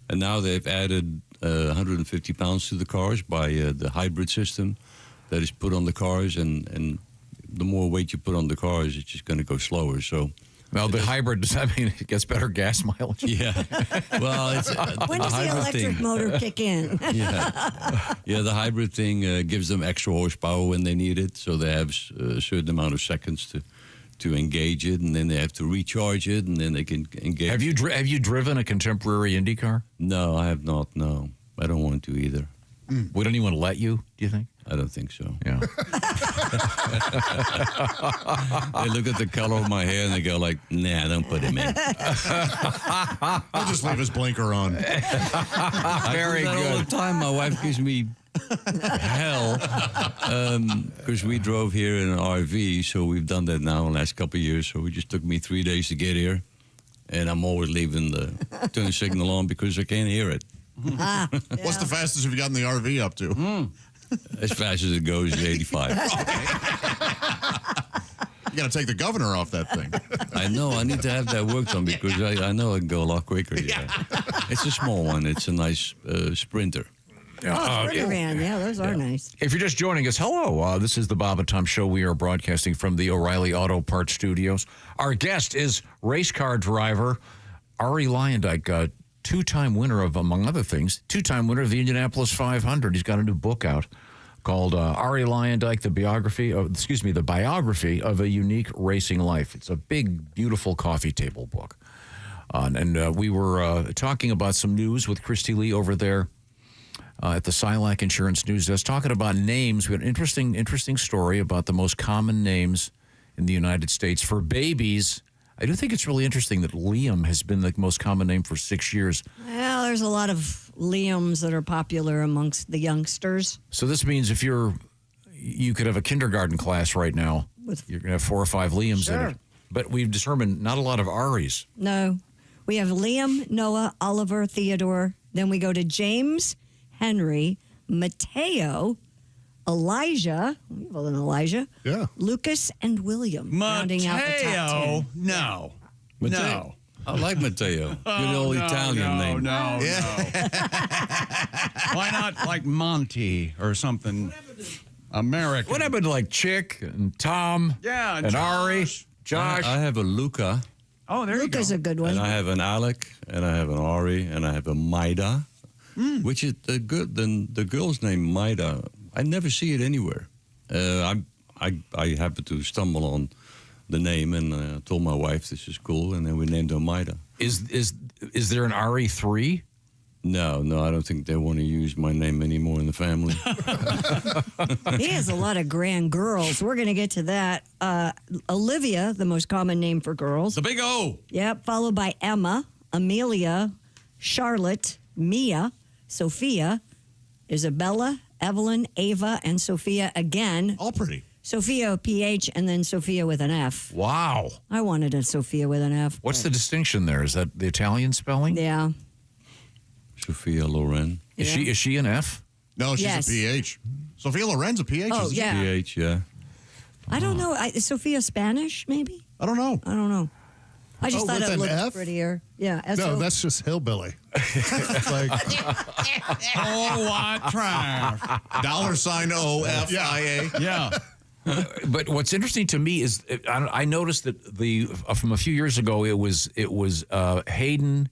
And now they've added 150 pounds to the cars by the hybrid system that is put on the cars, and the more weight you put on the cars, it's just going to go slower. So, well, the hybrid, does that mean it gets better gas mileage? Yeah. Well, it's when does the electric motor kick in? Yeah, the hybrid thing gives them extra horsepower when they need it, so they have a certain amount of seconds to engage it, and then they have to recharge it, and then they can engage. Have you driven a contemporary Indy car? No, I have not. No, I don't want to either. Would anyone let you, do you think? I don't think so. Yeah. They look at the color of my hair and they go like, nah, don't put him in. I'll just leave his blinker on. Very good. All the time, my wife gives me hell because we drove here in an RV, so we've done that now in the last couple of years. So it just took me 3 days to get here, and I'm always leaving the turn signal on because I can't hear it. What's the fastest you've gotten the RV up to? As fast as it goes is 85. You got to take the governor off that thing. I know. I need to have that worked on because I know I can go a lot quicker. Yeah. It's a small one. It's a nice Sprinter. Sprinter van. Yeah, those are nice. If you're just joining us, hello. This is the Bob and Tom Show. We are broadcasting from the O'Reilly Auto Parts Studios. Our guest is race car driver Arie Luyendyk, two-time winner of, among other things, two-time winner of the Indianapolis 500. He's got a new book out called Arie Luyendyk, the biography of a unique racing life. It's a big, beautiful coffee table book. And we were talking about some news with Christy Lee over there at the Silac Insurance News Desk, talking about names. We had an interesting story about the most common names in the United States for babies. I do think it's really interesting that Liam has been the most common name for 6 years. Well, there's a lot of Liams that are popular amongst the youngsters. So this means you could have a kindergarten class right now. You're going to have 4 or 5 Liams in it. But we've determined not a lot of Aries. No. We have Liam, Noah, Oliver, Theodore. Then we go to James, Henry, Mateo, Elijah. We have an Elijah. Yeah. Lucas and William. Rounding out the top 10. No. Mateo. No. I like Mateo. Good old Italian name. No. Why not like Monty or something American? What happened to like Chick and Tom? Yeah, and Ari, Josh. I have a Luca. Oh, there Luca's you a good one. And I have an Alec, and I have an Ari, and I have a Maida, which is the girl's name Maida. I never see it anywhere. I happened to stumble on the name and told my wife this is cool, and then we named her Maida. Is there an RE3? No, I don't think they want to use my name anymore in the family. He has a lot of grand girls. We're going to get to that. Olivia, the most common name for girls. The big O. Yep, followed by Emma, Amelia, Charlotte, Mia, Sophia, Isabella, Evelyn, Ava, and Sophia again. All pretty. Sophia, PH, and then Sophia with an F. Wow. I wanted a Sophia with an F. What's the distinction there? Is that the Italian spelling? Yeah. Sophia Loren. Is she an F? No, she's a PH. Sophia Loren's a PH. Oh, isn't she? yeah. PH, yeah. I don't know. Is Sophia Spanish, maybe? I don't know. I just thought with it an looked F? prettier. Yeah. No, that's just hillbilly. Like, Oh, what trash. $OFIA. Yeah. But what's interesting to me is I noticed that from a few years ago it was Hayden,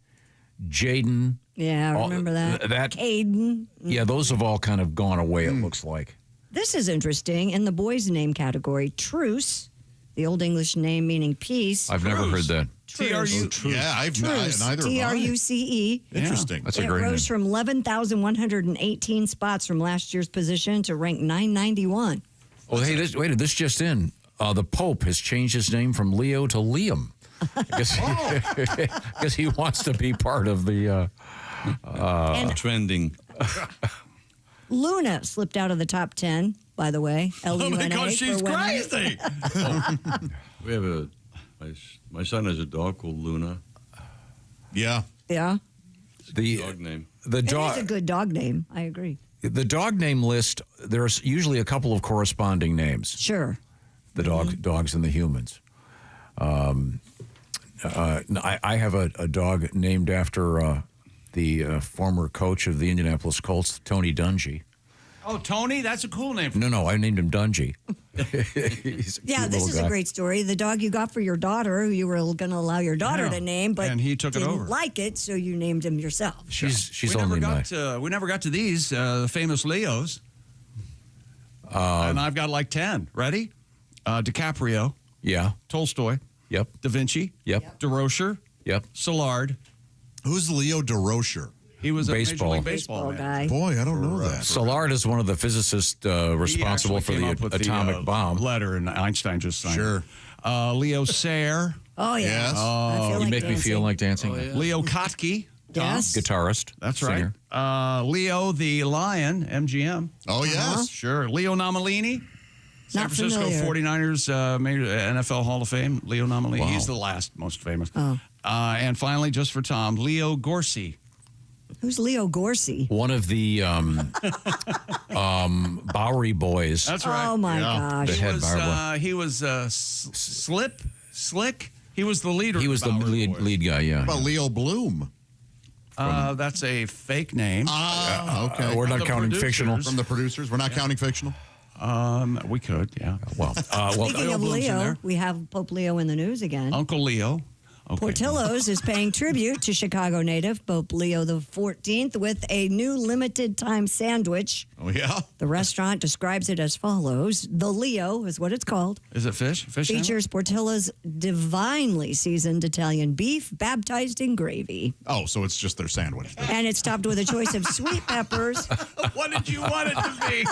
Jaden. Yeah, I remember that. Caden. Yeah, those have all kind of gone away. It looks like. This is interesting. In the boys' name category, Truce, the Old English name meaning peace. I've never heard that. T-R-U. Yeah, I've Truce, neither have I. Truce. Interesting. That's a It great name. rose from 11,118 spots from last year's position to rank 991. Oh, hey, this just in. The Pope has changed his name from Leo to Liam. Because he wants to be part of the trending. Luna slipped out of the top 10, by the way. L-U-N-A because she's for women. crazy. We have my son has a dog called Luna. Yeah. Yeah. The dog name. The It dog. is a good dog name. I agree. The dog name list. There's usually a couple of corresponding names. Sure. The dogs and the humans. I have a dog named after the former coach of the Indianapolis Colts, Tony Dungy. Oh, Tony? That's a cool name. No, I named him Dungy. Yeah, this is a great story. The dog you got for your daughter, who you were going to allow your daughter to name, but and he took it didn't over. like it, so you named him yourself. She's we only never nice. we never got to these the famous Leos. And I've got like 10. Ready? DiCaprio. Yeah. Tolstoy. Yep. Da Vinci. Yep. DeRocher. Yep. Szilard. Who's Leo DeRocher? He was a Major Baseball. League Baseball man. guy. Boy, I don't know that. Szilard is one of the physicists responsible for He actually came the up with atomic bomb. letter, and Einstein just signed Sure. it. Leo Sayer. Oh, yeah. Yes. I feel You like make me feel dancing. like dancing. Leo Kottke. Yes. Guitarist. That's singer. right. Leo the Lion, MGM. Oh, yes. Sure. Leo Nomalini. San Not Francisco familiar. 49ers major NFL Hall of Fame. Leo Nomalini. Wow. He's the last most famous. Oh. And finally, just for Tom, Leo Gorcey. Who's Leo Gorcey? One of the Bowery boys. That's right. Oh, my gosh. The head Bowery boy. He was Slick. He was the leader. He was the of Bowery Boys. lead guy, yeah. What about Leo Bloom? That's a fake name. Okay. We're not the counting producers. fictional. From the producers. We're not counting fictional. We could, yeah. Well, Speaking of Bloom's in Leo, there. we have Pope Leo in the news again. Uncle Leo. Okay. Portillo's is paying tribute to Chicago native Pope Leo XIV with a new limited time sandwich. Oh, yeah? The restaurant describes it as follows. The Leo is what it's called. Is it fish? Fish sandwich? Features Portillo's divinely seasoned Italian beef baptized in gravy. Oh, so it's just their sandwich. And it's topped with a choice of sweet peppers. What did you want it to be?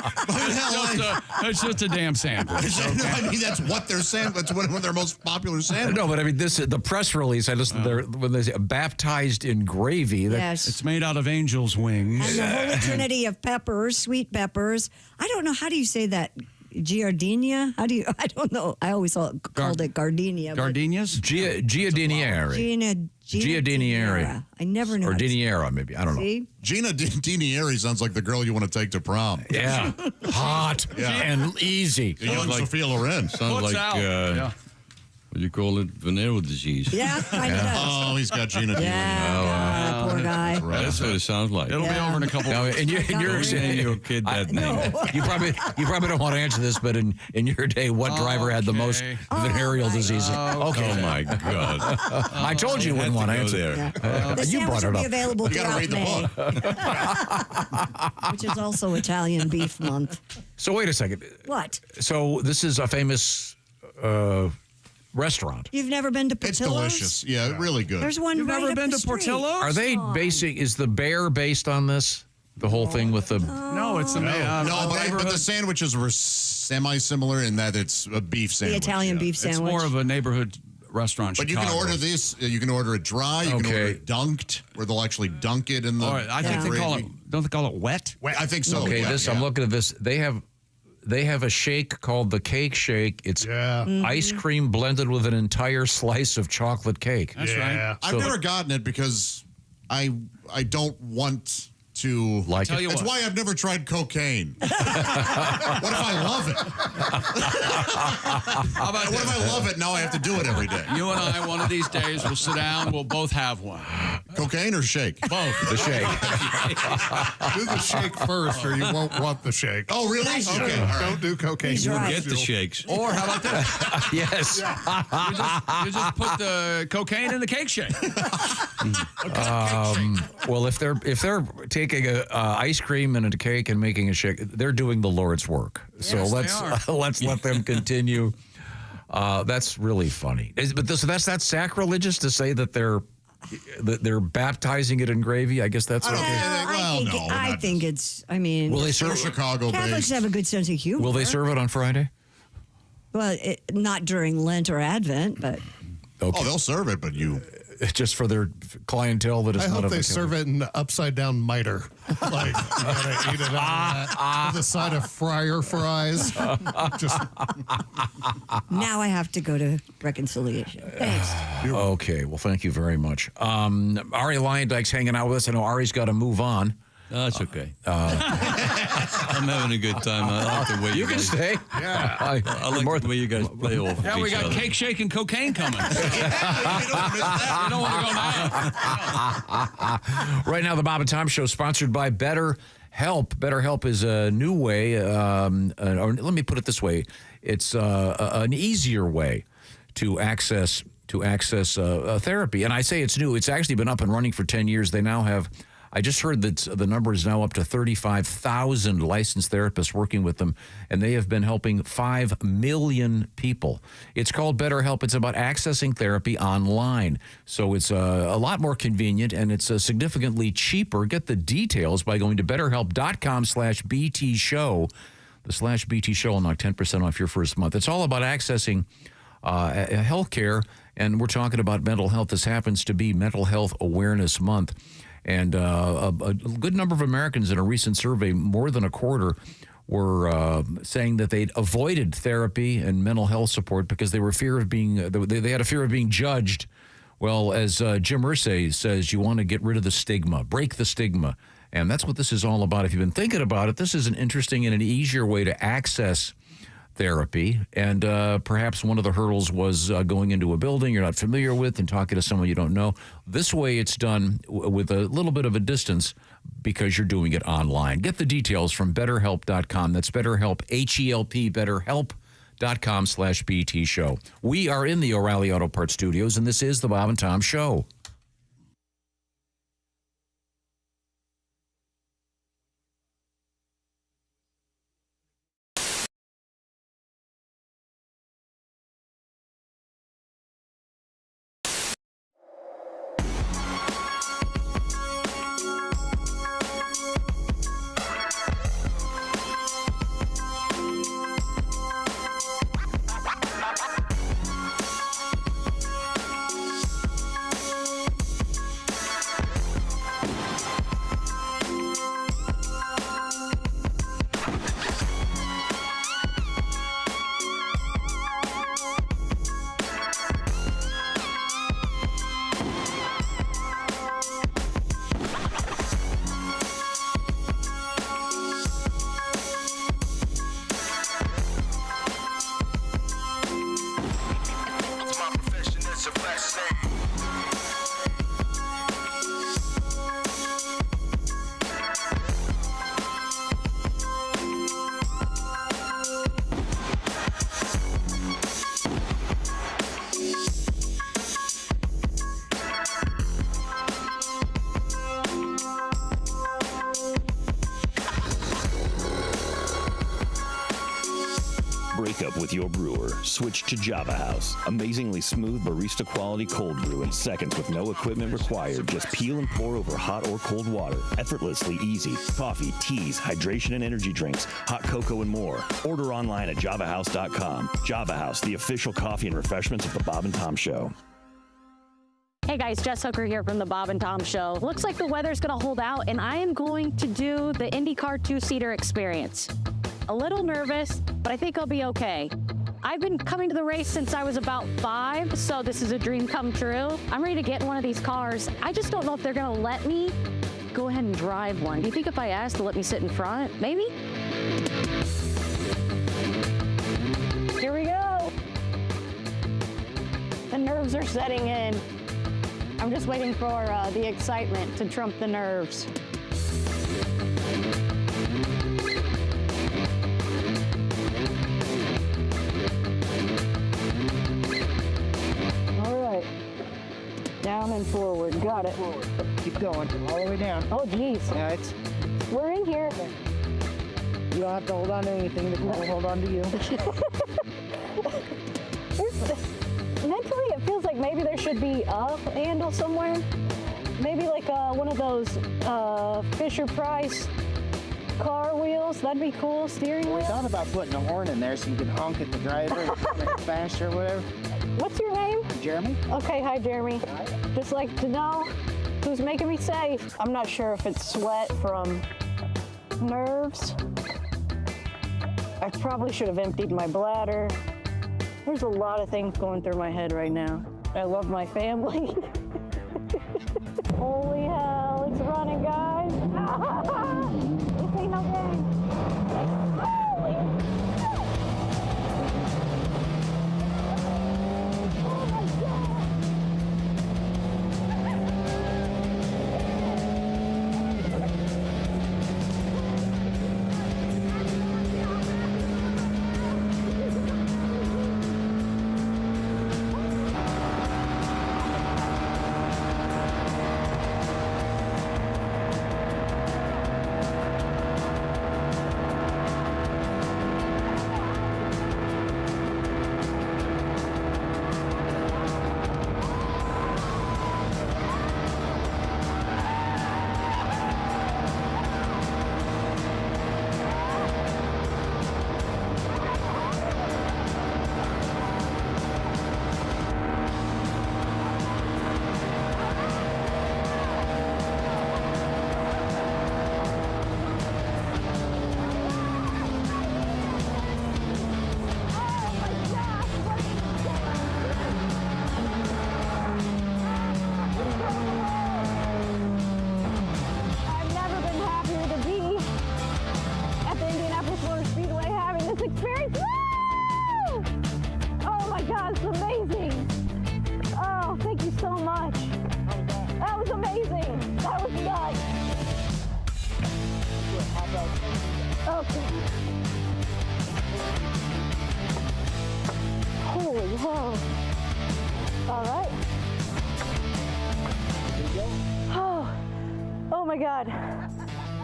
It's just a damn sandwich. I mean, that's what their sandwich. That's one of their most popular sandwiches. No, but I mean, the press release, I listened to when they say baptized in gravy. Yes. It's made out of angel's wings. And the Holy Trinity of peppers, sweet peppers. I don't know, how do you say that? Giardina? How do you? I don't know. I always called it Gardenia. Gardenias? Giardinieri. Giardinieri. I never knew. Or Diniera, maybe. I don't know. See? Gina Dinieri sounds like the girl you want to take to prom. Yeah. Hot and easy. The young Sophia Loren. Sounds like, what do you call it? Venereal disease. Yeah, kind of does. Oh, he's got Gina Dinieri. Yeah, poor guy. That's what it sounds like. It'll be over in a couple Now, in your saying your kid that name. You probably don't want to answer this, but in your day, what driver had the most venereal diseases? Okay. Oh my God! I told you wouldn't want to answer there. The you brought sandwich will it be up. available You got to throughout read the May, book. which is also Italian Beef Month. So wait a second. What? So this is a famous restaurant. You've never been to It's Portillo's? delicious. Yeah, really good. There's one You've right never up been the to street. Portillo's? Are they basic? Is the bear based on this? The whole thing with the No, it's a but the sandwiches were semi-similar in that it's a beef sandwich. The Italian beef sandwich. It's more of a neighborhood restaurant. But you can order this. You can order it dry. You can order it dunked, where they'll actually dunk it in the. I think they call it. Don't they call it wet? I think so. Okay, yeah, I'm looking at this. They have a shake called the cake shake. It's ice cream blended with an entire slice of chocolate cake. That's right. I've never gotten it because I don't want to like it. That's why I've never tried cocaine. What if I love it? How about what if I love it? Now I have to do it every day. You and I, one of these days, we'll sit down. We'll both have one. Cocaine or shake? Both. The shake. Do the shake first, or you won't want the shake. Oh, really? Okay. All right. Don't do cocaine. He's You'll right. Get the shakes. Or how about this? Yes. You just put the cocaine in the cake shake. Well, if they're taking a ice cream and a cake and making a shake, they're doing the Lord's work. So Yes, let's let them continue. That's really funny. So that's sacrilegious to say that they're baptizing it in gravy. I guess that's okay. I think it's. I mean, Will they serve Chicago? Catholics have a good sense of humor. Will they serve it on Friday? Well, not during Lent or Advent, but. Okay. Oh, they'll serve it, but you. Just for their clientele that is I not hope of they the serve it in upside down miter. Like, you gotta eat it out of that with a side of fryer fries. Just Now I have to go to reconciliation. Thanks. Okay, well, thank you very much. Arie Luyendyk hanging out with us. I know Ari's got to move on. That's okay. I'm having a good time. I like the way you can guys stay. Yeah. I like the way you guys play off Yeah, of we each got other. cake shake and cocaine coming. You don't want to go mad. Right now, the Bob and Tom Show, sponsored by BetterHelp. BetterHelp is a new way, or let me put it this way. It's an easier way to access therapy. And I say it's new. It's actually been up and running for 10 years. They now have... I just heard that the number is now up to 35,000 licensed therapists working with them, and they have been helping 5 million people. It's called BetterHelp. It's about accessing therapy online. So it's a lot more convenient, and it's significantly cheaper. Get the details by going to betterhelp.com/BT show. The /BT show will knock 10% off your first month. It's all about accessing health care, and we're talking about mental health. This happens to be Mental Health Awareness Month. And a good number of Americans in a recent survey, more than a quarter, were saying that they'd avoided therapy and mental health support because they had a fear of being judged. Well, as Jim Irsay says, you want to get rid of the stigma, break the stigma. And that's what this is all about. If you've been thinking about it, this is an interesting and an easier way to access therapy. And perhaps one of the hurdles was going into a building you're not familiar with and talking to someone you don't know. This way it's done with a little bit of a distance because you're doing it online. Get the details from betterhelp.com. That's BetterHelp, H-E-L-P, betterhelp.com/BT show. We are in the O'Reilly Auto Parts studios, and this is the Bob and Tom Show. breakup with your brewer, switch to Java House. Amazingly smooth barista quality cold brew in seconds with no equipment required. Just peel and pour over hot or cold water. Effortlessly easy. Coffee, teas, hydration and energy drinks, hot cocoa and more. Order online at javahouse.com. Java House, the official coffee and refreshments of the Bob and Tom Show. Hey guys, Jess Hooker here from the Bob and Tom Show. Looks like the weather's going to hold out, and I am going to do the IndyCar 2-seater experience. A little nervous, but I think I'll be okay. I've been coming to the race since I was about 5, so this is a dream come true. I'm ready to get in one of these cars. I just don't know if they're going to let me go ahead and drive one. Do you think if I asked to let me sit in front? Maybe? Here we go. The nerves are setting in. I'm just waiting for the excitement to trump the nerves. All right. Down and forward. Got it. Keep going. All the way down. Oh, geez. Yeah, We're in here. You don't have to hold on to anything. The car will hold on to you. Mentally, it feels like maybe there should be a handle somewhere. Maybe like one of those Fisher-Price car wheels. That'd be cool. Steering wheel. We thought about putting a horn in there so you could honk at the driver, make it faster or whatever. What's your name? Jeremy. Okay, hi, Jeremy. Just like to know who's making me safe. I'm not sure if it's sweat from nerves. I probably should have emptied my bladder. There's a lot of things going through my head right now. I love my family. Holy hell, it's running, guys. This ain't no game. Holy hell. Oh my God. Holy hell. All right. Oh my God.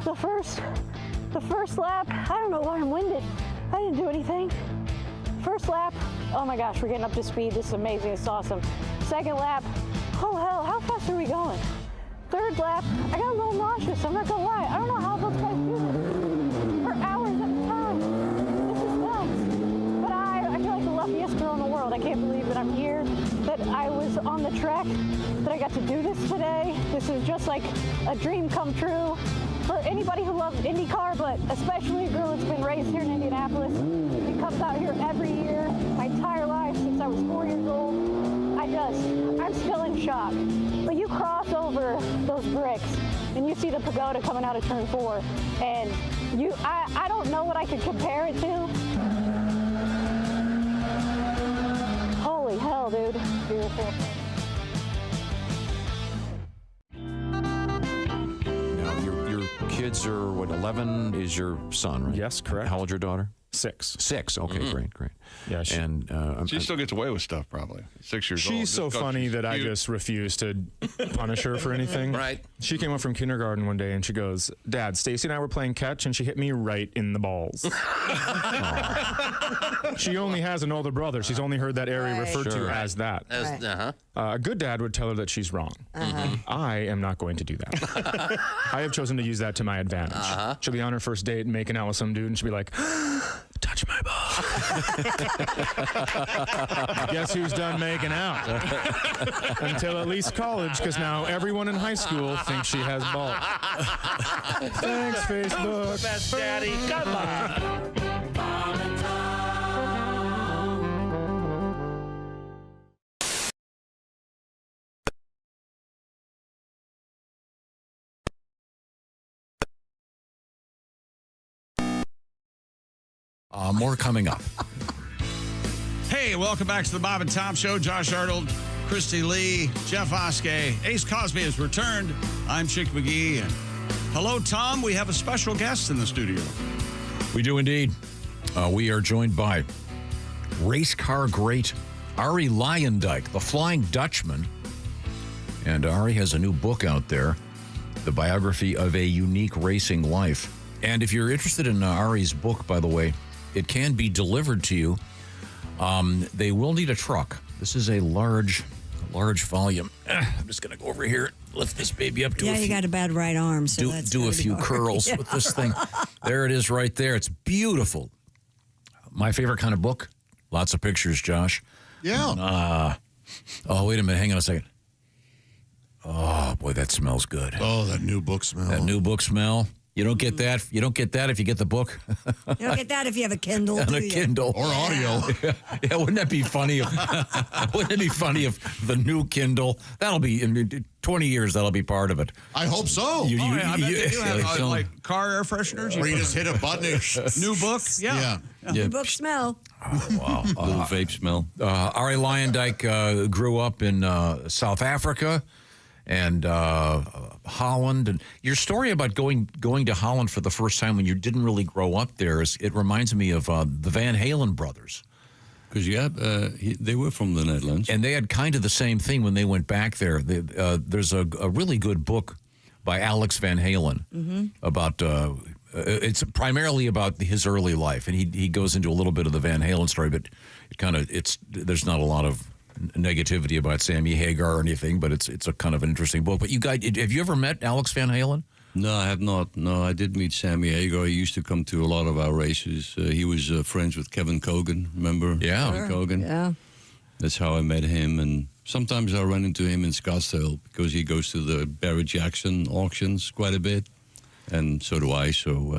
The first lap, I don't know why I'm winded. I didn't do anything. First lap, oh my gosh, we're getting up to speed. This is amazing, it's awesome. Second lap, oh hell, how fast are we going? Third lap, I got a little nauseous, I'm not gonna lie. I don't know how those guys do this for hours at a time. This is nuts. But I feel like the luckiest girl in the world. I can't believe that I'm here, that I was on the track, that I got to do this today. This is just like a dream come true for anybody who loves IndyCar, but especially a girl that's been raised here in Indianapolis. She comes out here every year, my entire life since I was 4 years old. I'm still in shock. But you cross over those bricks and you see the pagoda coming out of turn 4, and I don't know what I could compare it to. Holy hell, dude. Beautiful. Now, your kids are, what, 11 is your son, right? Yes, correct. How old's your daughter? 6. Okay, great. Yeah, she still gets away with stuff, probably. 6 years old. She's so funny that I just refuse to punish her for anything. Right. She came up from kindergarten one day and she goes, "Dad, Stacy and I were playing catch and she hit me right in the balls." She only has an older brother. She's only heard that area referred to as that. A good dad would tell her that she's wrong. I am not going to do that. I have chosen to use that to my advantage. She'll be on her first date and making out with some dude and she'll be like, "Touch my ball." Guess who's done making out? Until at least college, because now everyone in high school thinks she has balls. Thanks, Facebook. Best daddy. Come on. More coming up. Hey, welcome back to the Bob and Tom Show. Josh Arnold, Christy Lee, Jeff Oskey, Ace Cosby has returned. I'm Chick McGee. And hello, Tom. We have a special guest in the studio. We do indeed. We are joined by race car great Arie Luyendyk, the Flying Dutchman. And Ari has a new book out there, The Biography of a Unique Racing Life. And if you're interested in Ari's book, by the way, it can be delivered to you. They will need a truck. This is a large volume. I'm just going to go over here, lift this baby up. You got a bad right arm, so do a few curls with this thing. There it is right there. It's beautiful. My favorite kind of book. Lots of pictures, Josh. Yeah. Oh, wait a minute. Hang on a second. Oh, boy, that smells good. Oh, that new book smell. You don't get that. You don't get that if you get the book. You don't get that if you have a Kindle. On a Kindle or audio. Yeah, wouldn't that be funny? Wouldn't it be funny if the new Kindle? That'll be in 20 years. That'll be part of it. I hope so. I bet they do have like car air fresheners. Or you just hit a button. New book. Yeah. New book smell. Wow. Little vape smell. Arie Luyendyk grew up in South Africa and Holland. And your story about going to Holland for the first time when you didn't really grow up there, it reminds me of the Van Halen brothers. Because, they were from the Netherlands. And they had kind of the same thing when they went back there. There's a really good book by Alex Van Halen about... it's primarily about his early life, and he goes into a little bit of the Van Halen story, but there's not a lot of negativity about Sammy Hagar or anything, but it's a kind of an interesting book. But have you ever met Alex Van Halen? No, I have not. No, I did meet Sammy Hagar. He used to come to a lot of our races. He was friends with Kevin Cogan, remember? Yeah. Kevin Cogan. Yeah. That's how I met him, and sometimes I run into him in Scottsdale because he goes to the Barrett Jackson auctions quite a bit, and so do I. So,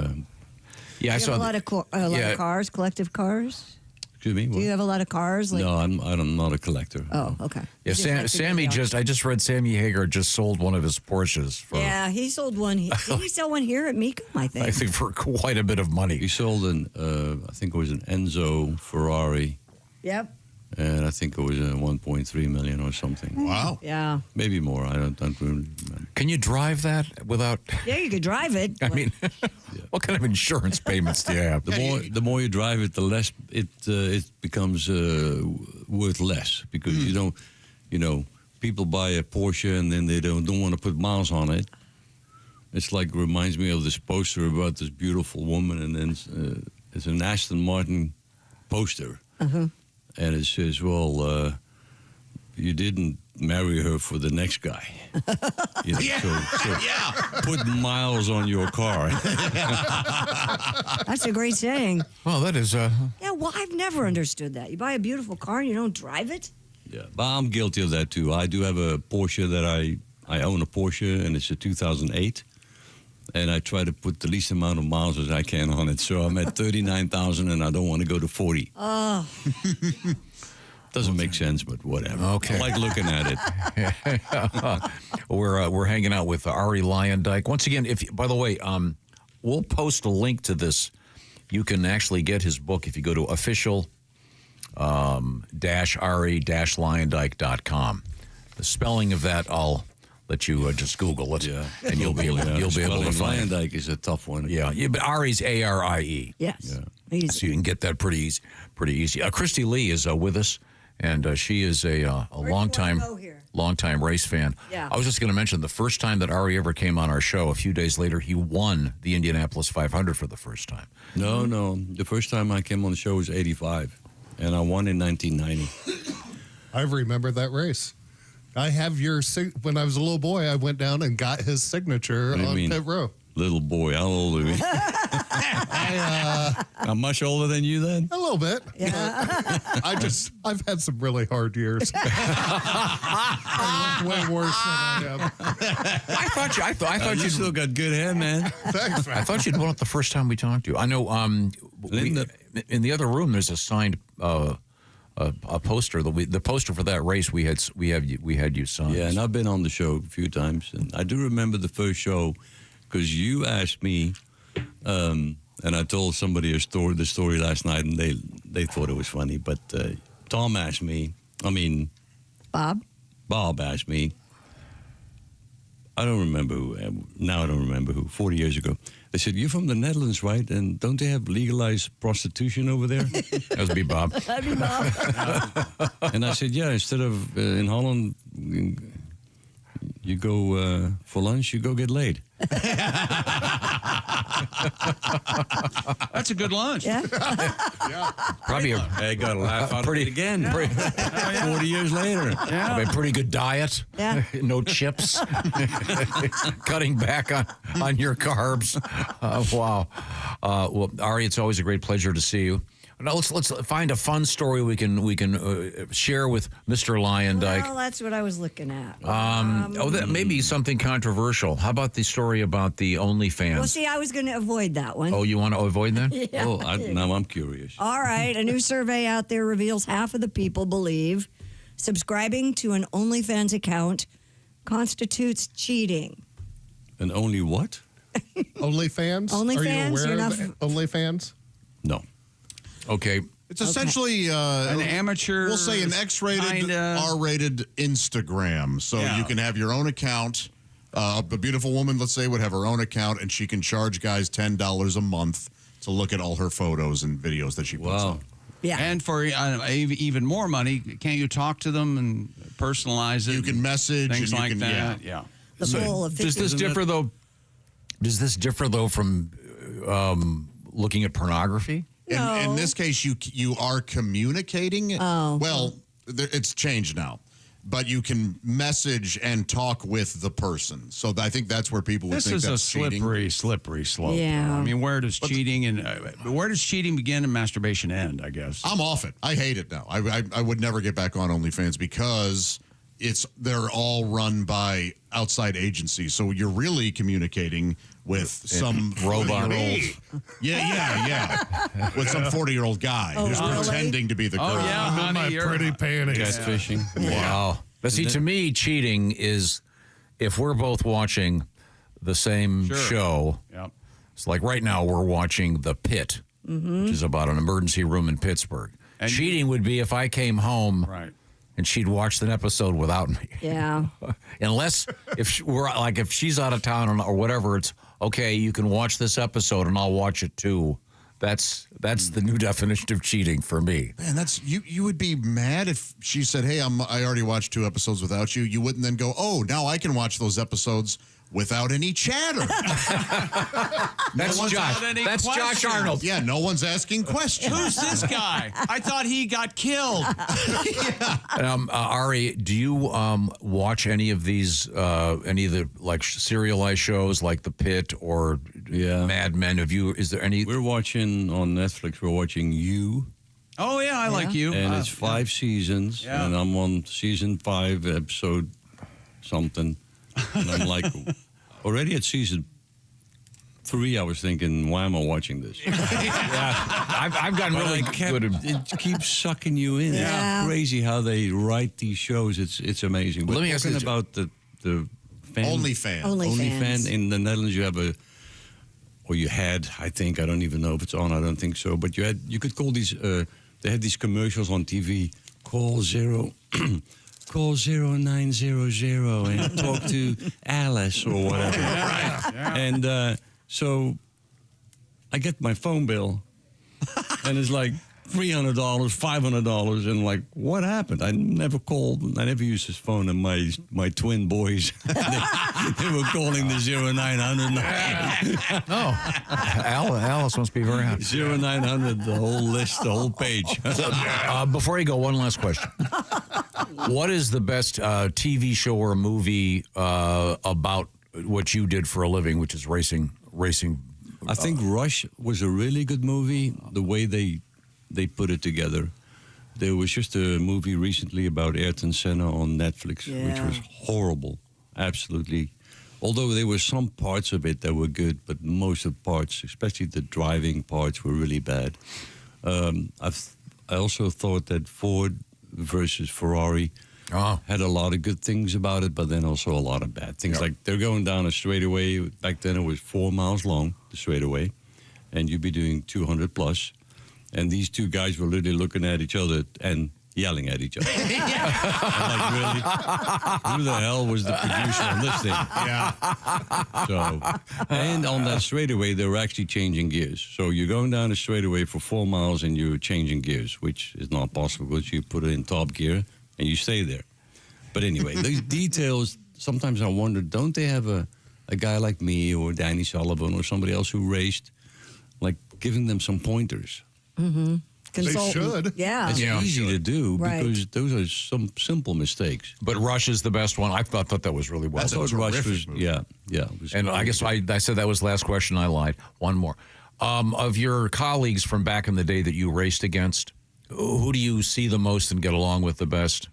I saw a lot of cars, collective cars. Excuse me? Do you have a lot of cars? No, I'm not a collector. Oh, okay. Yeah, Sammy I just read Sammy Hagar just sold one of his Porsches. He sold one. Did he sell one here at Mecum, I think? For quite a bit of money. He sold I think it was an Enzo Ferrari. Yep. And I think it was 1.3 million or something. Wow. Yeah. Maybe more. I don't really remember. Can you drive that without? Yeah, you could drive it. I mean, what kind of insurance payments do you have? The more you drive it, the less it becomes worth less because you don't. People buy a Porsche and then they don't want to put miles on it. It's like reminds me of this poster about this beautiful woman, and then it's an Aston Martin poster. And it says, well, you didn't marry her for the next guy. So put miles on your car. That's a great saying. Well, that is... Yeah, well, I've never understood that. You buy a beautiful car and you don't drive it? Yeah, but I'm guilty of that, too. I do have a Porsche that I own a Porsche, and it's a 2008. And I try to put the least amount of miles as I can on it. So I'm at 39,000 and I don't want to go to 40. Oh. Doesn't make sense, but whatever. Okay. I like looking at it. We're hanging out with Arie Luyendyk. Once again, by the way, we'll post a link to this. You can actually get his book if you go to official Arie-Luyendyk.com. The spelling of that I'll let you just Google it, and you'll be able to find it. Luyendyk is a tough one. Yeah, but Arie's A-R-I-E. Yes. Yeah. Easy. So you can get that pretty easy. Christy Lee is with us, and she is a long-time race fan. Yeah. I was just going to mention the first time that Ari ever came on our show, a few days later, he won the Indianapolis 500 for the first time. No. The first time I came on the show was 85, and I won in 1990. I remember that race. I have when I was a little boy, I went down and got his signature on pit row. Little boy, how old are you? I'm much older than you then? A little bit. Yeah. I've had some really hard years. I look way worse than I am. I thought you still got good hair, man. Thanks, man. I thought you'd won it the first time we talked to you. I know in the other room there's a signed a poster. The poster for that race we had you signed. Yeah, and I've been on the show a few times, and I do remember the first show because you asked me, and I told somebody the story last night, and they thought it was funny. But Tom asked me. Bob asked me. I don't remember who. Now I don't remember who. 40 years ago. They said, "You're from the Netherlands, right? And don't they have legalized prostitution over there?" That would be Bob. That'd be Bob. And I said, "Yeah, instead of in Holland, you go for lunch, you go get laid." That's a good lunch. Yeah. Probably I got to laugh out of it again. 40 years later. Probably a pretty good diet. Yeah. No chips. Cutting back on your carbs. Wow. Well, Ari, it's always a great pleasure to see you. Now let's find a fun story we can share with Mr. Luyendyk. Well, that's what I was looking at. That may be something controversial. How about the story about the OnlyFans? Well, see, I was going to avoid that one. Oh, you want to avoid that? Yeah. Oh, now I'm curious. All right. A new survey out there reveals half of the people believe subscribing to an OnlyFans account constitutes cheating. And only what? OnlyFans? OnlyFans? Are you aware of OnlyFans? No. Okay. It's essentially an amateur. We'll say an X-rated, R-rated Instagram. So you can have your own account. A beautiful woman, let's say, would have her own account, and she can charge guys $10 a month to look at all her photos and videos that she puts on. Yeah. And for even more money, can't you talk to them and personalize it? You can message. Things and like you can, that. Yeah. Does this differ though? Does this differ though from looking at pornography? In this case, you are communicating. Oh. Well, it's changed now. But you can message and talk with the person. So I think that's where people would think that's cheating. This is a slippery slope. Yeah. I mean, where does cheating begin and masturbation end, I guess? I'm off it. I hate it now. I would never get back on OnlyFans because they're all run by outside agencies. So you're really communicating with some robot. Yeah. With some 40-year-old guy who's pretending to be the girl. Oh, yeah, honey, my pretty panties. Catfishing. Wow. But see, to me, cheating is if we're both watching the same show. Yep. It's like right now we're watching The Pit, which is about an emergency room in Pittsburgh. And cheating would be if I came home and she'd watched an episode without me. Yeah. Unless if she's out of town or whatever, it's okay. You can watch this episode and I'll watch it too. That's the new definition of cheating for me. Man, that's you would be mad if she said, "Hey, I already watched 2 episodes without you." You wouldn't then go, "Oh, now I can watch those episodes without any chatter." That's Josh. That's Josh Arnold. Yeah, no one's asking questions. Who's this guy? I thought he got killed. Ari, do you watch any of these, any of the serialized shows like The Pit or Mad Men? Is there any? We're watching on Netflix. We're watching You. Oh yeah, I like You. And it's 5 seasons, and I'm on season 5, episode something. And I'm like, already at season 3, I was thinking, why am I watching this? I've gotten really good. It keeps sucking you in. Yeah. It's crazy how they write these shows. It's amazing. But let me ask you about the OnlyFans. OnlyFans in the Netherlands. You have you had, I think, I don't even know if it's on. I don't think so. But you could call these. They had these commercials on TV. Call 0900 and talk to Alice or whatever. And so I get my phone bill And it's like $300, $500, and like, what happened? I never called. I never used his phone, and my twin boys, they were calling the 0900. Alice must be very happy. 0900, the whole list, the whole page. Before you go, one last question. What is the best TV show or movie about what you did for a living, which is racing? I think Rush was a really good movie. The way they put it together. There was just a movie recently about Ayrton Senna on Netflix, which was horrible. Absolutely. Although there were some parts of it that were good, but most of the parts, especially the driving parts, were really bad. I also thought that Ford versus Ferrari had a lot of good things about it, but then also a lot of bad things. Like they're going down a straightaway. Back then it was 4 miles long, the straightaway, and you'd be doing 200 plus. And these two guys were literally looking at each other and yelling at each other. I'm like, really? Who the hell was the producer on this thing? Yeah. So, and on that straightaway, they were actually changing gears. So you're going down the straightaway for 4 miles and you're changing gears, which is not possible because you put it in top gear and you stay there. But anyway, these details, sometimes I wonder, don't they have a guy like me or Danny Sullivan or somebody else who raced, like giving them some pointers? Mm-hmm. They should. Yeah. It's easy to do because those are some simple mistakes. But Rush is the best one. I thought that was really well. I thought Rush was, yeah. And I guess I said that was the last question. I lied. One more. Of your colleagues from back in the day that you raced against, who do you see the most and get along with the best?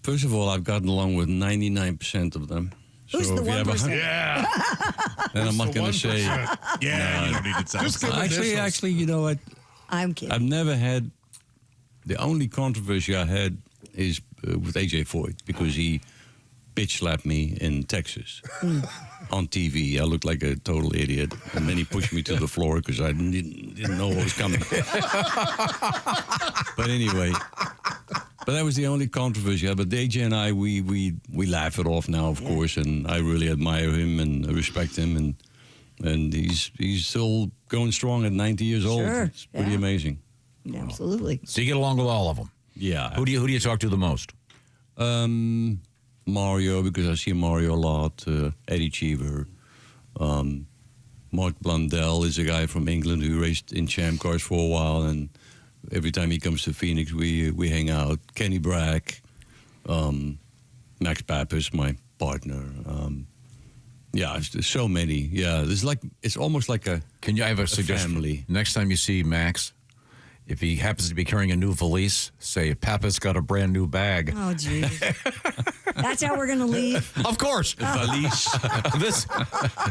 First of all, I've gotten along with 99% of them. Who's so the if you have 1%? then I'm not going to say. Yeah, you don't need to say. Actually, you know what? I'm kidding. I've never had. The only controversy I had is with AJ Foyt because he bitch slapped me in Texas on TV. I looked like a total idiot, and then he pushed me to the floor because I didn't know what was coming. But anyway. But that was the only controversy. But AJ and I, we laugh it off now, of course, and I really admire him and respect him, and he's still going strong at 90 years old. Sure. It's pretty amazing. Yeah, absolutely. So you get along with all of them. Yeah. Who do you talk to the most? Mario, because I see Mario a lot. Eddie Cheever. Mark Blundell is a guy from England who raced in champ cars for a while, and every time he comes to Phoenix, we hang out. Kenny Brack, Max Pappas, my partner. There's so many. Yeah, it's almost like a. Can you have a suggestion? Family. Next time you see Max, if he happens to be carrying a new valise, say Pappas got a brand new bag. Oh, geez. That's how we're going to leave? Of course. Valise.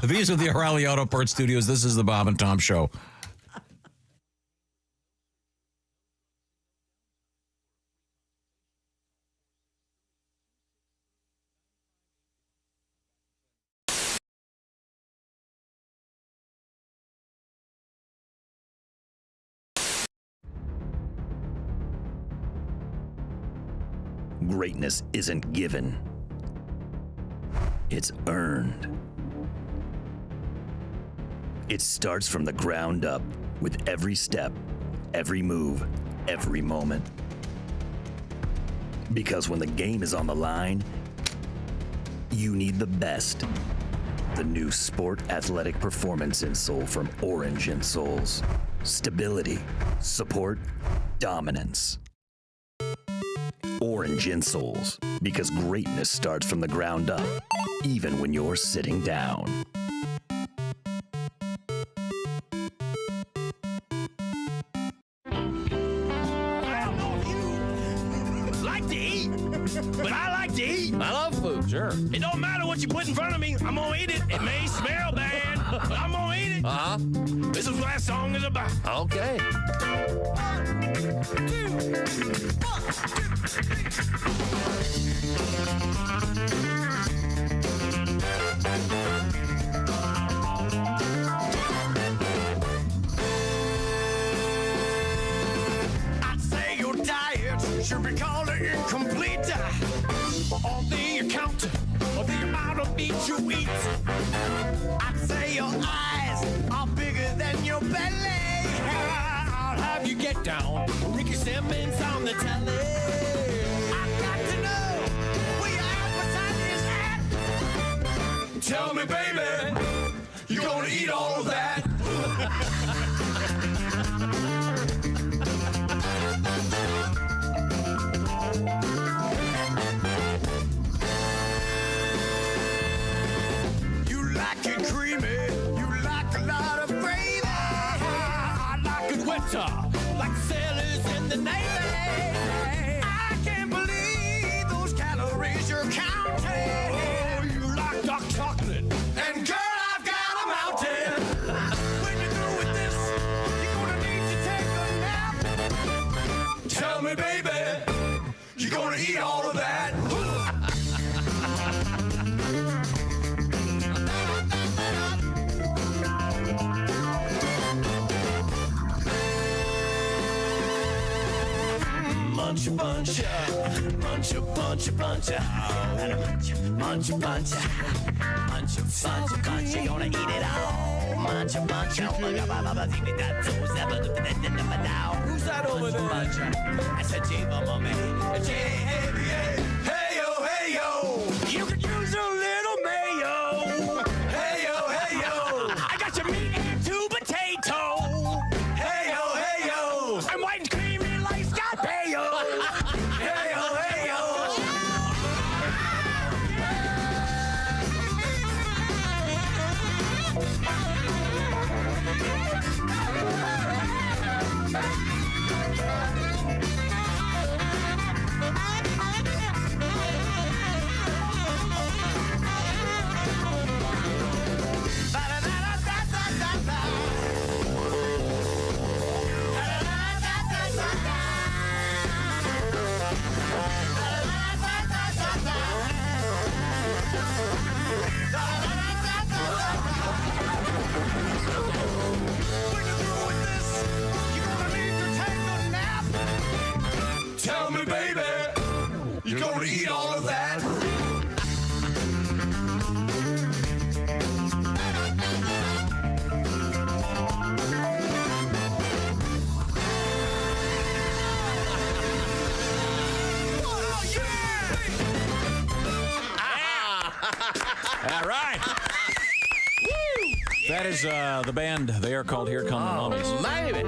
These are the O'Reilly Auto Parts Studios. This is the Bob and Tom Show. Greatness isn't given. It's earned. It starts from the ground up with every step, every move, every moment. Because when the game is on the line, you need the best. The new Sport Athletic Performance insole from Orange Insoles. Stability, support, dominance. Orange Insoles, because greatness starts from the ground up, even when you're sitting down. Like to eat, but I like to eat. I love food, sure. It don't matter what you put in front of me, I'm gonna eat it. It may smell bad, but I'm gonna eat it. Uh-huh. This is what that song is about. Okay. 1, 2, 1. I'd say your diet should be called an incomplete on the account of the amount of meat you eat. I'd say your eyes are bigger than your belly. I'll have you get down. Ricky Simmons on the telly. I got to know where your appetite is at. Tell me, baby, you gonna eat all of that? You like it creamy, you like a lot of gravy. I like it wetter, like sailors in the Navy. I can't believe those calories you're counting. Oh, you like dark chocolate, and girl, I've got a mountain. When you're through with this, you're gonna need to take a nap. Tell me, baby, you're gonna eat all of that. Munch a bunch, munch a bunch, bunch, and a munch, munch a bunch, munch a bunch, you gonna eat it all. Munch a bunch, who's that over there? I said, Jiva, mommy. Hey yo, hey yo, you could use a little mayo. Hey yo, I got your meat and two potato. Hey yo, I'm white and creamy like Scott Baio. Hey yo, when you're through with this, you're gonna need to take a nap. Tell me, baby, you're gonna eat all of that. All right. That is the band. They are called Here Come the Mummies. Maybe.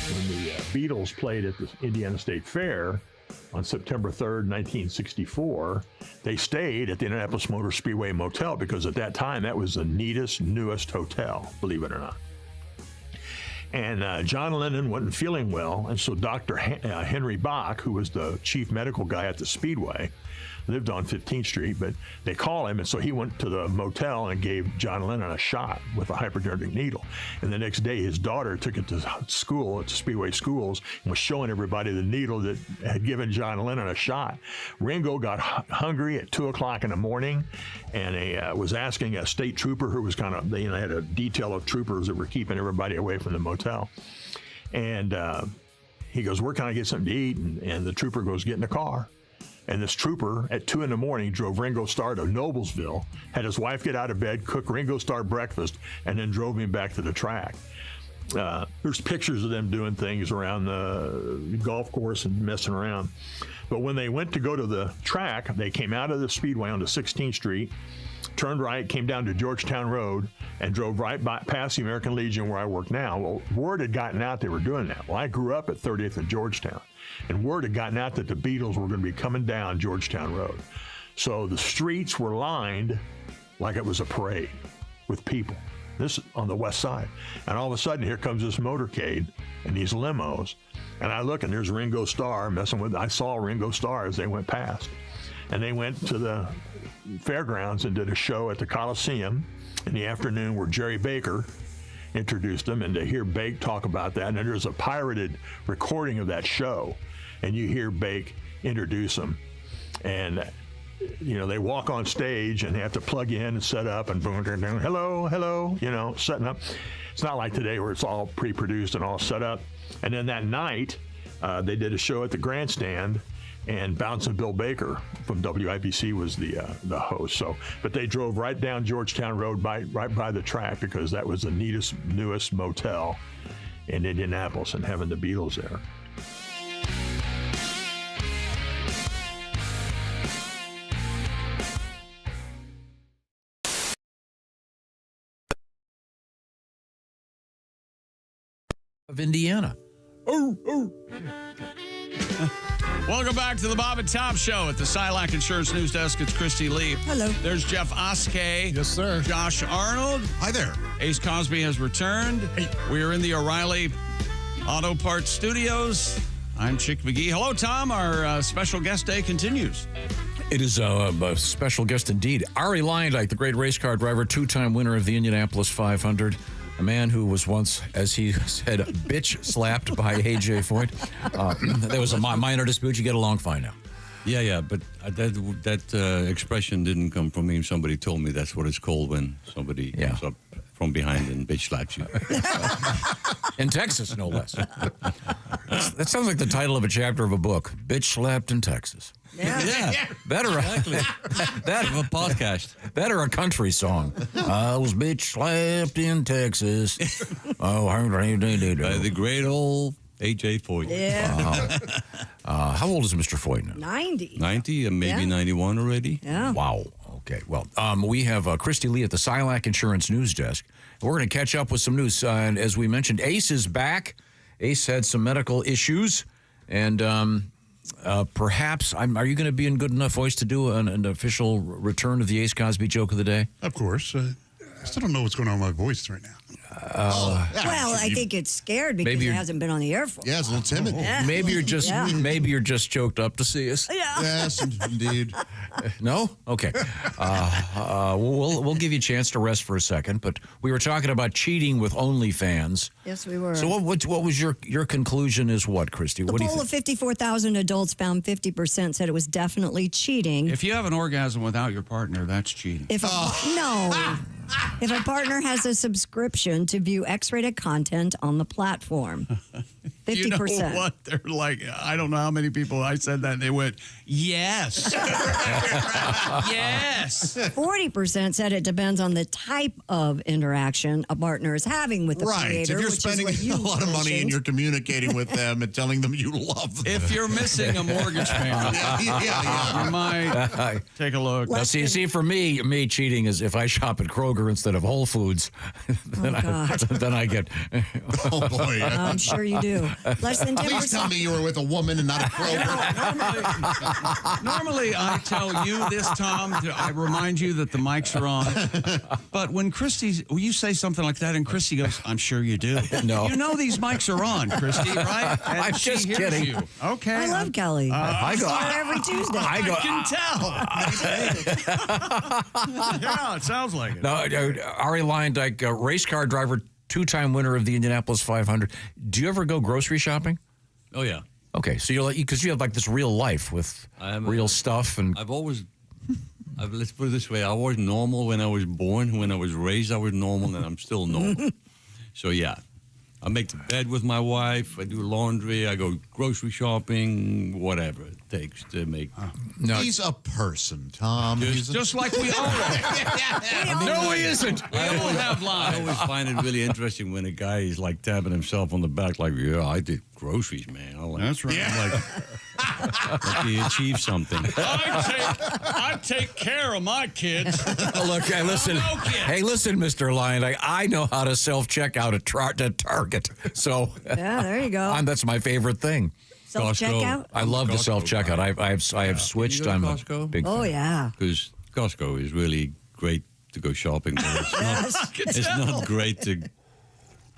When the Beatles played at the Indiana State Fair on September 3rd, 1964, they stayed at the Indianapolis Motor Speedway Motel because at that time that was the neatest, newest hotel, believe it or not. And John Lennon wasn't feeling well, and so Dr. Henry Bach, who was the chief medical guy at the Speedway, lived on 15th Street, but they call him, and so he went to the motel and gave John Lennon a shot with a hypodermic needle. And the next day, his daughter took it to school, at the Speedway schools, and was showing everybody the needle that had given John Lennon a shot. Ringo got hungry at 2 o'clock in the morning, and was asking a state trooper who was kind of, they had a detail of troopers that were keeping everybody away from the motel. And he goes, where can I get something to eat? And the trooper goes, get in the car. And this trooper at 2 in the morning drove Ringo Starr to Noblesville, had his wife get out of bed, cook Ringo Starr breakfast, and then drove him back to the track. There's pictures of them doing things around the golf course and messing around. But when they went to go to the track, they came out of the Speedway onto 16th Street, turned right, came down to Georgetown Road, and drove right past the American Legion where I work now. Well, word had gotten out they were doing that. Well, I grew up at 30th and Georgetown, and word had gotten out that the Beatles were going to be coming down Georgetown Road. So the streets were lined like it was a parade with people. This on the west side. And all of a sudden, here comes this motorcade and these limos. And I look, and there's Ringo Starr messing with, I saw Ringo Starr as they went past. And they went to the fairgrounds and did a show at the Coliseum in the afternoon where Jerry Baker introduced them. And to hear Bake talk about that, and then there's a pirated recording of that show, and you hear Bake introduce them. And you know, they walk on stage and they have to plug in and set up and boom, hello, hello, you know, setting up. It's not like today where it's all pre-produced and all set up. And then that night, they did a show at the grandstand, and Bouncing Bill Baker from WIBC was the host. So, but they drove right down Georgetown Road, right by the track, because that was the newest motel in Indianapolis, and having the Beatles there. Of Indiana. Welcome back to the Bob and Tom Show at the Silac Insurance News Desk. It's Christy Lee. Hello. There's Jeff Oskey. Yes, sir. Josh Arnold. Hi there. Ace Cosby has returned. Hey. We are in the O'Reilly Auto Parts Studios. I'm Chick McGee. Hello, Tom. Our special guest day continues. It is a special guest indeed. Arie Luyendyk, the great race car driver, two-time winner of the Indianapolis 500. A man who was once, as he said, bitch slapped by A.J. Foyt. There was a minor dispute. You get along fine now. Yeah, but that expression didn't come from me. Somebody told me that's what it's called when somebody comes up from behind and bitch slaps you. In Texas, no less. That sounds like the title of a chapter of a book. Bitch slapped in Texas. Yeah. Better exactly. That of a podcast. Better a country song. I was bitch slapped in Texas. Oh, the great old A.J. Foyt. Yeah. How old is Mr. Foyt now? 90. 90 and maybe 91 already. Yeah. Wow. Okay. Well, we have Christy Lee at the Silac Insurance News Desk. We're going to catch up with some news. And as we mentioned, Ace is back. Ace had some medical issues, and perhaps, are you going to be in good enough voice to do an official return of the Ace Cosby joke of the day? Of course. I still don't know what's going on with my voice right now. Well, I think it's scared because it hasn't been on the air for. Yeah, it's a little timid. Yeah. Maybe you're just choked up to see us. Yeah. Yes, indeed. No? Okay. We'll give you a chance to rest for a second, but we were talking about cheating with OnlyFans. Yes, we were. So what was your conclusion is what, Christy? The What do you poll think? of 54,000 adults found 50% said it was definitely cheating. If you have an orgasm without your partner, that's cheating. If a partner has a subscription to view X-rated content on the platform, 50%. You know what? They're like, I don't know how many people I said that and they went, yes. Yes. 40% said it depends on the type of interaction a partner is having with the creator. If you're which spending is what a lot of money and mentioned. you're communicating with them and telling them you love them. If you're missing a mortgage payment, you might take a look. Now, see, for me, cheating is if I shop at Kroger instead of Whole Foods, then I get. Oh boy! I'm sure you do. Less than 10%. Please tell me you were with a woman and not a Kroger. Normally, I tell you this, Tom. I remind you that the mics are on. But when you say something like that, and Christy goes, "I'm sure you do." No, you know these mics are on, Christy, right? And I'm she just hears kidding. You. Okay, I love Kelly. I go see her every Tuesday. I can tell. Yeah, it sounds like it. No, Arie Luyendyk, race car driver, two-time winner of the Indianapolis 500. Do you ever go grocery shopping? Oh, yeah. Okay, so you're because you have like this real life with real stuff, and let's put it this way: I was normal when I was born. When I was raised, I was normal, and I'm still normal. So yeah, I make the bed with my wife. I do laundry. I go grocery shopping. Whatever it takes to make. No, he's a person, Tom. Just like we all are. No, he isn't. We all have I lives. always find it really interesting when a guy is like tapping himself on the back, like, "Yeah, I did groceries, man." That's right. I'm like he achieved something. I take care of my kids. Look, hey, listen, Mr. Luyendyk, I know how to self-checkout at Target. So Yeah, there you go. That's my favorite thing. Self-checkout? I love the self-checkout. I have switched. Can you I'm go a to Costco? big Oh, fan. yeah. Because Costco is really great to go shopping, but it's not great to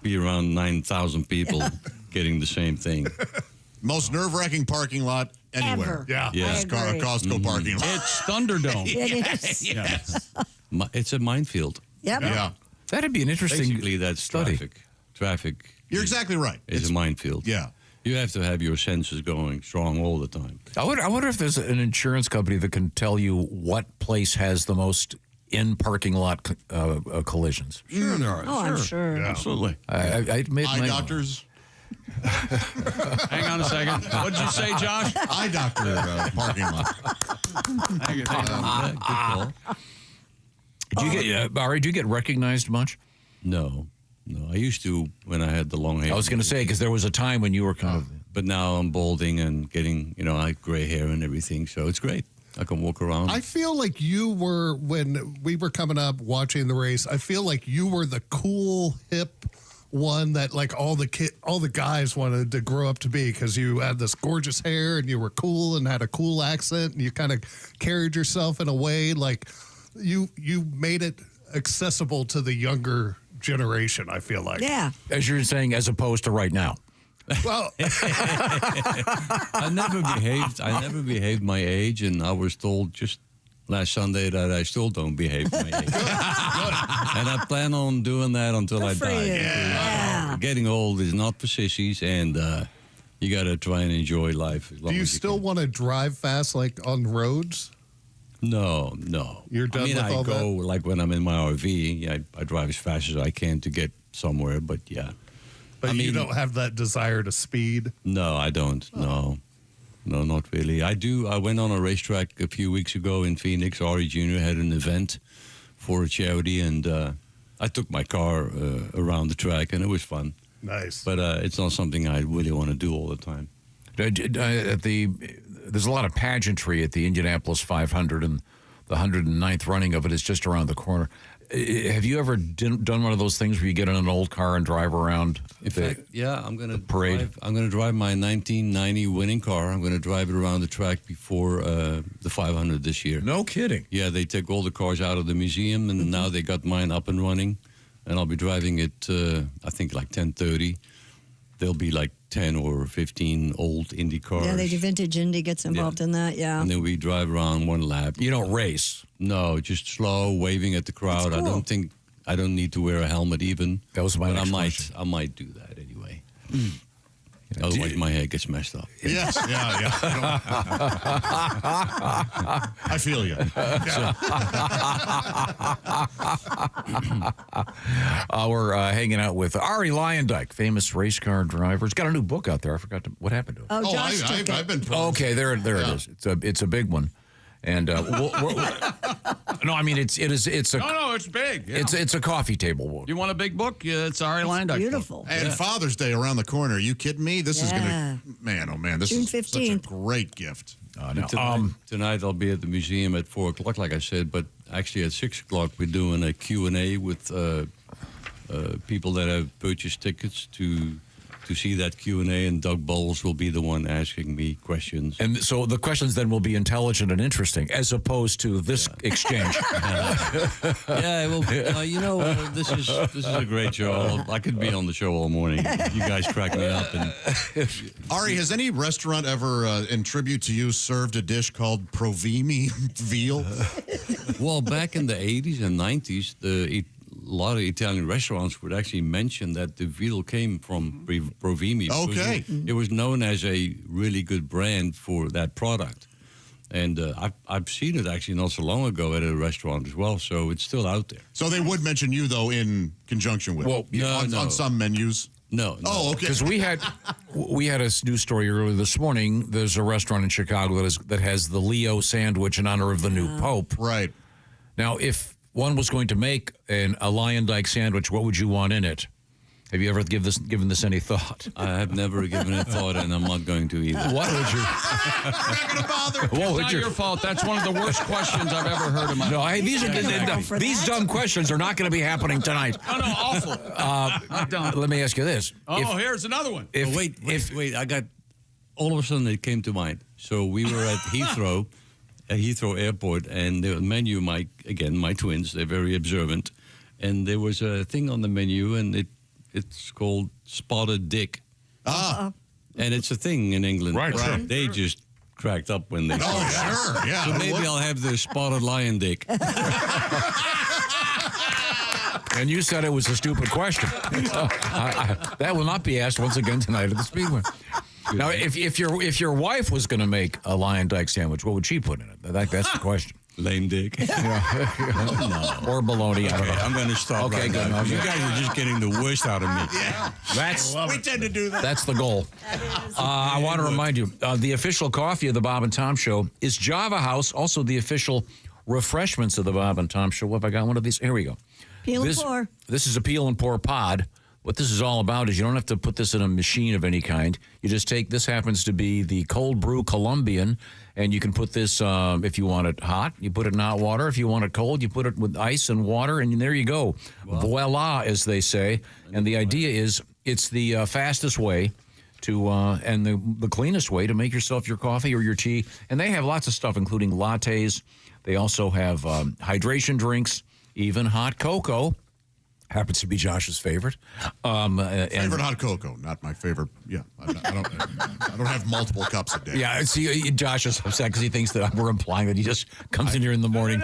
be around 9,000 people getting the same thing. Most nerve-wracking parking lot anywhere. Ever. Yes, I agree. Costco parking lot. It's Thunderdome. It is. Yes. It's a minefield. Yep. Yeah. That'd be an interesting Basically, that's study. Traffic. You're exactly right. Is a minefield. Yeah. You have to have your senses going strong all the time. I wonder if there's an insurance company that can tell you what place has the most in parking lot collisions. Sure there are. Oh, I'm sure. Yeah. Absolutely. I made Eye my doctors. Hang on a second. What did you say, Josh? Eye doctor parking lot. Thank you. Good call. Do you get, Ari, do you get recognized much? No. I used to when I had the long hair. I was going to say, because there was a time when you were kind of... But now I'm balding and getting, I have gray hair and everything, so it's great. I can walk around. I feel like you were, when we were coming up watching the race, I feel like you were the cool, hip one that like all the guys wanted to grow up to be, because you had this gorgeous hair and you were cool and had a cool accent and you kind of carried yourself in a way like you made it accessible to the younger generation, I feel like. Yeah. As you're saying, as opposed to right now. Well, I never behaved my age, and I was told just last Sunday that I still don't behave my age. And I plan on doing that until I die. Yeah. Getting old is not for sissies, and you got to try and enjoy life. As long do you as still want to drive fast, like on roads? No. You're done with all that? I go, that? like when I'm in my RV, I drive as fast as I can to get somewhere, but yeah. But you don't have that desire to speed? No, I don't. No, not really. I do. I went on a racetrack a few weeks ago in Phoenix. Ari Jr. had an event for a charity, and I took my car around the track, and it was fun. Nice. But it's not something I really want to do all the time. There's a lot of pageantry at the Indianapolis 500, and the 109th running of it is just around the corner. Have you ever done one of those things where you get in an old car and drive around? In fact, yeah, I'm going to parade. I'm going to drive my 1990 winning car. I'm going to drive it around the track before the 500 this year. No kidding. Yeah, they took all the cars out of the museum, and now they got mine up and running. And I'll be driving it, I think, like 10:30. There'll be like 10 or 15 old Indy cars. Yeah, they do vintage Indy gets involved in that, yeah. And then we drive around one lap. You don't race? No, just slow, waving at the crowd. Cool. I don't need to wear a helmet even. That was my next question. I might do that anyway. Otherwise, my hair gets messed up. Yes, yeah. I feel you. We're hanging out with Arie Luyendyk, famous race car driver. He's got a new book out there. I forgot what happened to it. Oh, Josh took it. I've been. Okay, there it is. It's a big one. And no, I mean it's a No, it's big. Yeah. it's a coffee table book. You want a big book? Yeah, it's Arie Luyendyk. Beautiful. And Father's Day around the corner. Are you kidding me? This is gonna, man, oh man, this June is 15th. such a great gift. Tonight I'll be at the museum at 4 o'clock, like I said. But actually at 6 o'clock we're doing a Q&A with people that have purchased tickets to see that Q&A, and Doug Bowles will be the one asking me questions. And so the questions then will be intelligent and interesting, as opposed to this exchange. Yeah, well, this is a great show. I could be on the show all morning. You guys crack me up. And Ari, has any restaurant ever, in tribute to you, served a dish called provimi veal? Well, back in the 80s and 90s, a lot of Italian restaurants would actually mention that the veal came from Provimi. Okay. It was known as a really good brand for that product. And I've seen it actually not so long ago at a restaurant as well, so it's still out there. So they would mention you, though, in conjunction with on some menus? No. Oh, okay. Because we had a news story earlier this morning. There's a restaurant in Chicago that has the Leo sandwich in honor of the new Pope. Right. Now, if one was going to make a Luyendyk sandwich, what would you want in it? Have you ever given this any thought? I have never given it thought, and I'm not going to either. What would you? I'm not going to bother. What It's would not your fault. That's one of the worst questions I've ever heard in my life. No, these dumb questions are not going to be happening tonight. No, awful. Let me ask you this. Here's another one. Wait. I got all of a sudden it came to mind. So we were at Heathrow. At Heathrow Airport, and the menu, my twins, they're very observant, and there was a thing on the menu, and it's called spotted dick. Ah. And it's a thing in England. Right. They just cracked up when they saw Oh, sure, yeah. So maybe I'll have the spotted Luyendyk. And you said it was a stupid question. That will not be asked once again tonight at the Speedway. Now, if your wife was going to make a Luyendyk sandwich, what would she put in it? That's the question. Lame dick. No. Or baloney. I don't know. I'm going to stop right good. now. Okay. You guys are just getting the worst out of me. We tend to do that. That's the goal. I want to remind you, the official coffee of the Bob and Tom Show is Java House, also the official refreshments of the Bob and Tom Show. What have I got? One of these? Here we go. Peel and pour. This is a peel and pour pod. What this is all about is you don't have to put this in a machine of any kind. You just take, this happens to be the cold brew Colombian, and you can put this, if you want it hot, you put it in hot water. If you want it cold, you put it with ice and water, and there you go. Wow. Voila, as they say. And the idea is it's the fastest way to, and the cleanest way to make yourself your coffee or your tea. And they have lots of stuff, including lattes. They also have hydration drinks, even hot cocoa. Happens to be Josh's favorite. Favorite hot cocoa, not my favorite. Yeah, I don't have multiple cups a day. Yeah, see, Josh is upset because he thinks that we're implying that he just comes in here in the morning,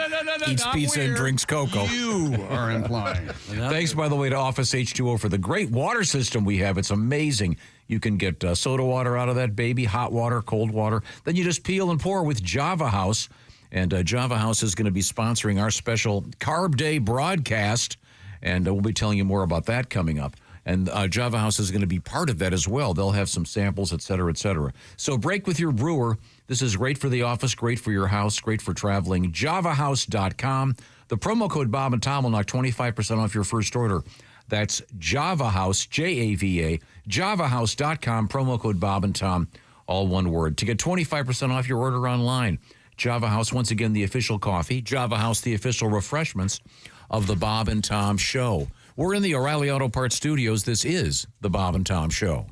eats pizza, and drinks cocoa. You are implying. Thanks, by the way, to Office H2O for the great water system we have. It's amazing. You can get soda water out of that baby, hot water, cold water. Then you just peel and pour with Java House. And Java House is going to be sponsoring our special Carb Day broadcast. And we'll be telling you more about that coming up. And Java House is going to be part of that as well. They'll have some samples, et cetera, et cetera. So break with your brewer. This is great for the office, great for your house, great for traveling. JavaHouse.com. The promo code Bob and Tom will knock 25% off your first order. That's Java House, Java, JavaHouse.com, promo code Bob and Tom, all one word. To get 25% off your order online. Java House, once again, the official coffee. Java House, the official refreshments of the Bob and Tom Show. We're in the O'Reilly Auto Parts studios. This is the Bob and Tom Show.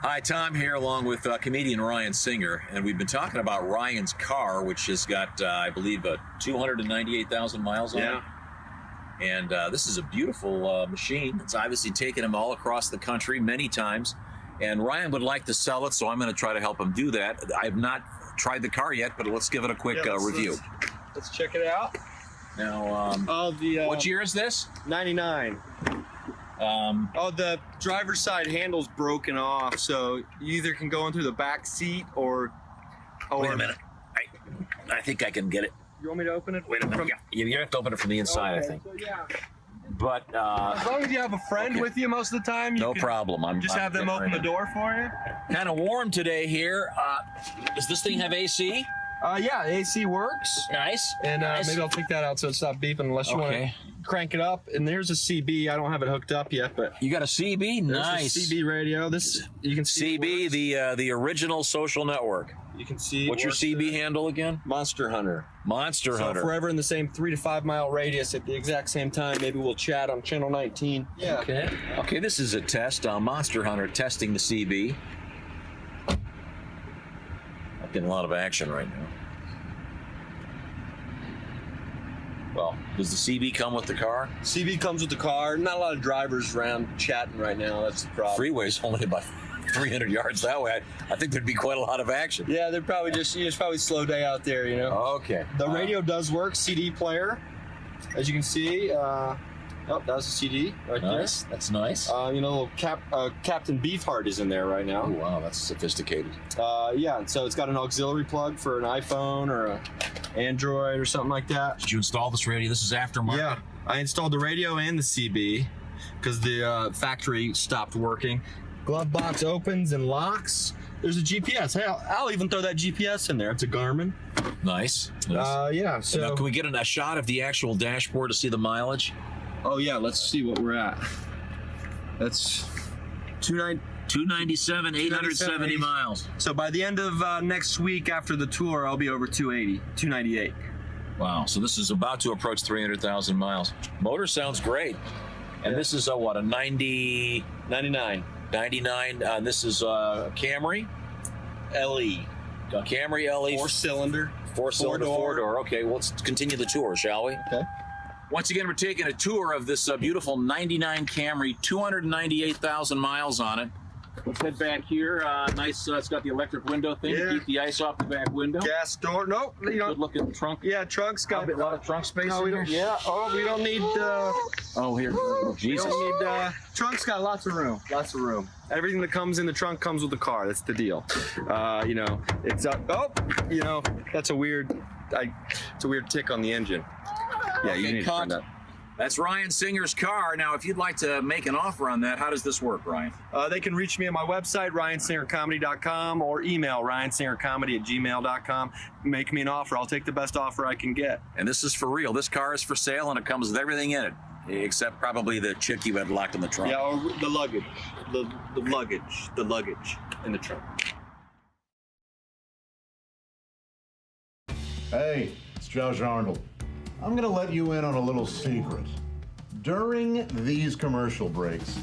Hi, Tom here, along with comedian Ryan Singer, and we've been talking about Ryan's car, which has got, I believe, 298,000 miles on it. And this is a beautiful machine. It's obviously taken him all across the country many times. And Ryan would like to sell it, so I'm going to try to help him do that. I have not tried the car yet, but let's give it a quick review. Let's check it out. Now, what year is this? 99. The driver's side handle's broken off, so you either can go in through the back seat or Wait a minute. I think I can get it. You want me to open it? Wait a minute. You have to open it from the inside, I think. So, yeah. But as long as you have a friend with you most of the time, no problem. I'm have them open the door for you. Kind of warm today here. Does this thing have AC? Yeah, AC works. Nice. And nice. Maybe I'll take that out so it's not beeping unless you want to crank it up. And there's a CB. I don't have it hooked up yet, but you got a CB. Nice. A CB radio. This you can see. CB, the original social network. You can see. What's your CB handle again? Monster Hunter. Monster Hunter. So forever in the same 3 to 5 mile radius at the exact same time. Maybe we'll chat on channel 19. Yeah. Okay. Okay. This is a test. Monster Hunter testing the CB. I'm getting a lot of action right now. Well, does the CB come with the car? CB comes with the car. Not a lot of drivers around chatting right now. That's the problem. Freeway's only about 300 yards that way. I think there'd be quite a lot of action. Yeah, they're probably it's probably a slow day out there, you know. Okay. The radio does work. CD player, as you can see. That was a CD right there. Nice. That's nice. Little Captain Beefheart is in there right now. Oh, wow, that's sophisticated. Yeah, and so it's got an auxiliary plug for an iPhone or an Android or something like that. Did you install this radio? This is aftermarket? Yeah, I installed the radio and the CB because the factory stopped working. Glove box opens and locks. There's a GPS. Hey, I'll even throw that GPS in there. It's a Garmin. Nice. Yeah. So now, can we get a shot of the actual dashboard to see the mileage? Oh yeah, let's see what we're at. That's 297, 870 miles. So by the end of next week after the tour, I'll be over 280, 298. Wow, so this is about to approach 300,000 miles. Motor sounds great. And this is a 99. 99. This is a Camry LE. A Camry LE. Four-cylinder. Four-cylinder, four-door. Okay, well, let's continue the tour, shall we? Okay. Once again, we're taking a tour of this beautiful 99 Camry, 298,000 miles on it. Let's head back here. Nice. It's got the electric window thing to keep the ice off the back window. Gas door. Nope. Good looking trunk. Yeah, trunk's got a lot of trunk space in here. Yeah. Oh, we don't need. Here. Oh, Jesus. We don't need. Trunk's got lots of room. Lots of room. Everything that comes in the trunk comes with the car. That's the deal. It's that's a weird. It's a weird tick on the engine. Yeah, you need to turn that. That's Ryan Singer's car. Now, if you'd like to make an offer on that, how does this work, Ryan? They can reach me on my website, ryansingercomedy.com, or email ryansingercomedy@gmail.com. Make me an offer. I'll take the best offer I can get. And this is for real. This car is for sale, and it comes with everything in it, except probably the chick you had locked in the trunk. Yeah, or the luggage. The luggage in the trunk. Hey, it's Josh Arnold. I'm going to let you in on a little secret. During these commercial breaks,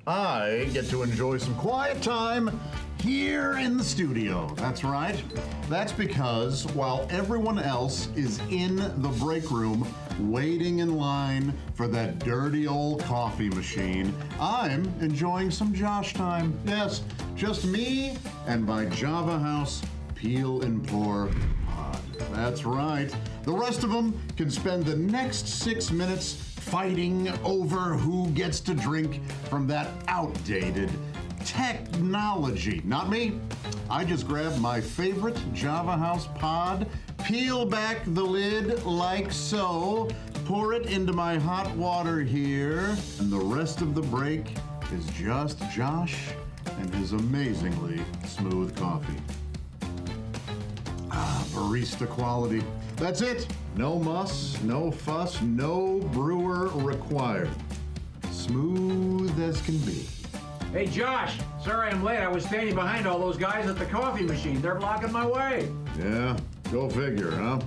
I get to enjoy some quiet time here in the studio. That's right. That's because while everyone else is in the break room waiting in line for that dirty old coffee machine, I'm enjoying some Josh time. Yes, just me and my Java House Peel and Pour pod. That's right. The rest of them can spend the next 6 minutes fighting over who gets to drink from that outdated technology. Not me. I just grab my favorite Java House pod, peel back the lid like so, pour it into my hot water here, and the rest of the break is just Josh and his amazingly smooth coffee. Barista quality. That's it. No muss, no fuss, no brewer required. Smooth as can be. Hey, Josh. Sorry I'm late. I was standing behind all those guys at the coffee machine. They're blocking my way. Yeah, go figure, huh?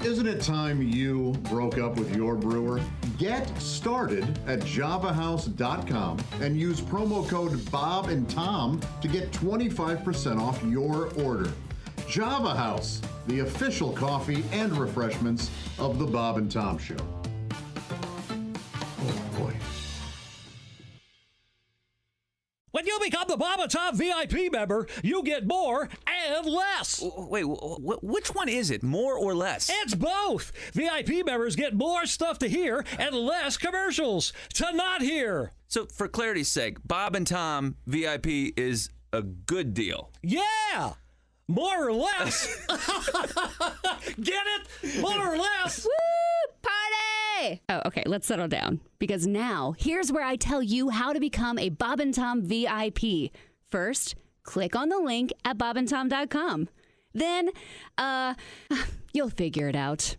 Isn't it time you broke up with your brewer? Get started at javahouse.com and use promo code Bob and Tom to get 25% off your order. Java House, the official coffee and refreshments of the Bob and Tom Show. Oh, boy. When you become the Bob and Tom VIP member, you get more and less. Wait, which one is it, more or less? It's both. VIP members get more stuff to hear and less commercials to not hear. So, for clarity's sake, Bob and Tom VIP is a good deal. Yeah! More or less. Get it? More or less. Woo! Party! Oh, okay, let's settle down. Because now, here's where I tell you how to become a Bob and Tom VIP. First, click on the link at bobandtom.com. Then, you'll figure it out.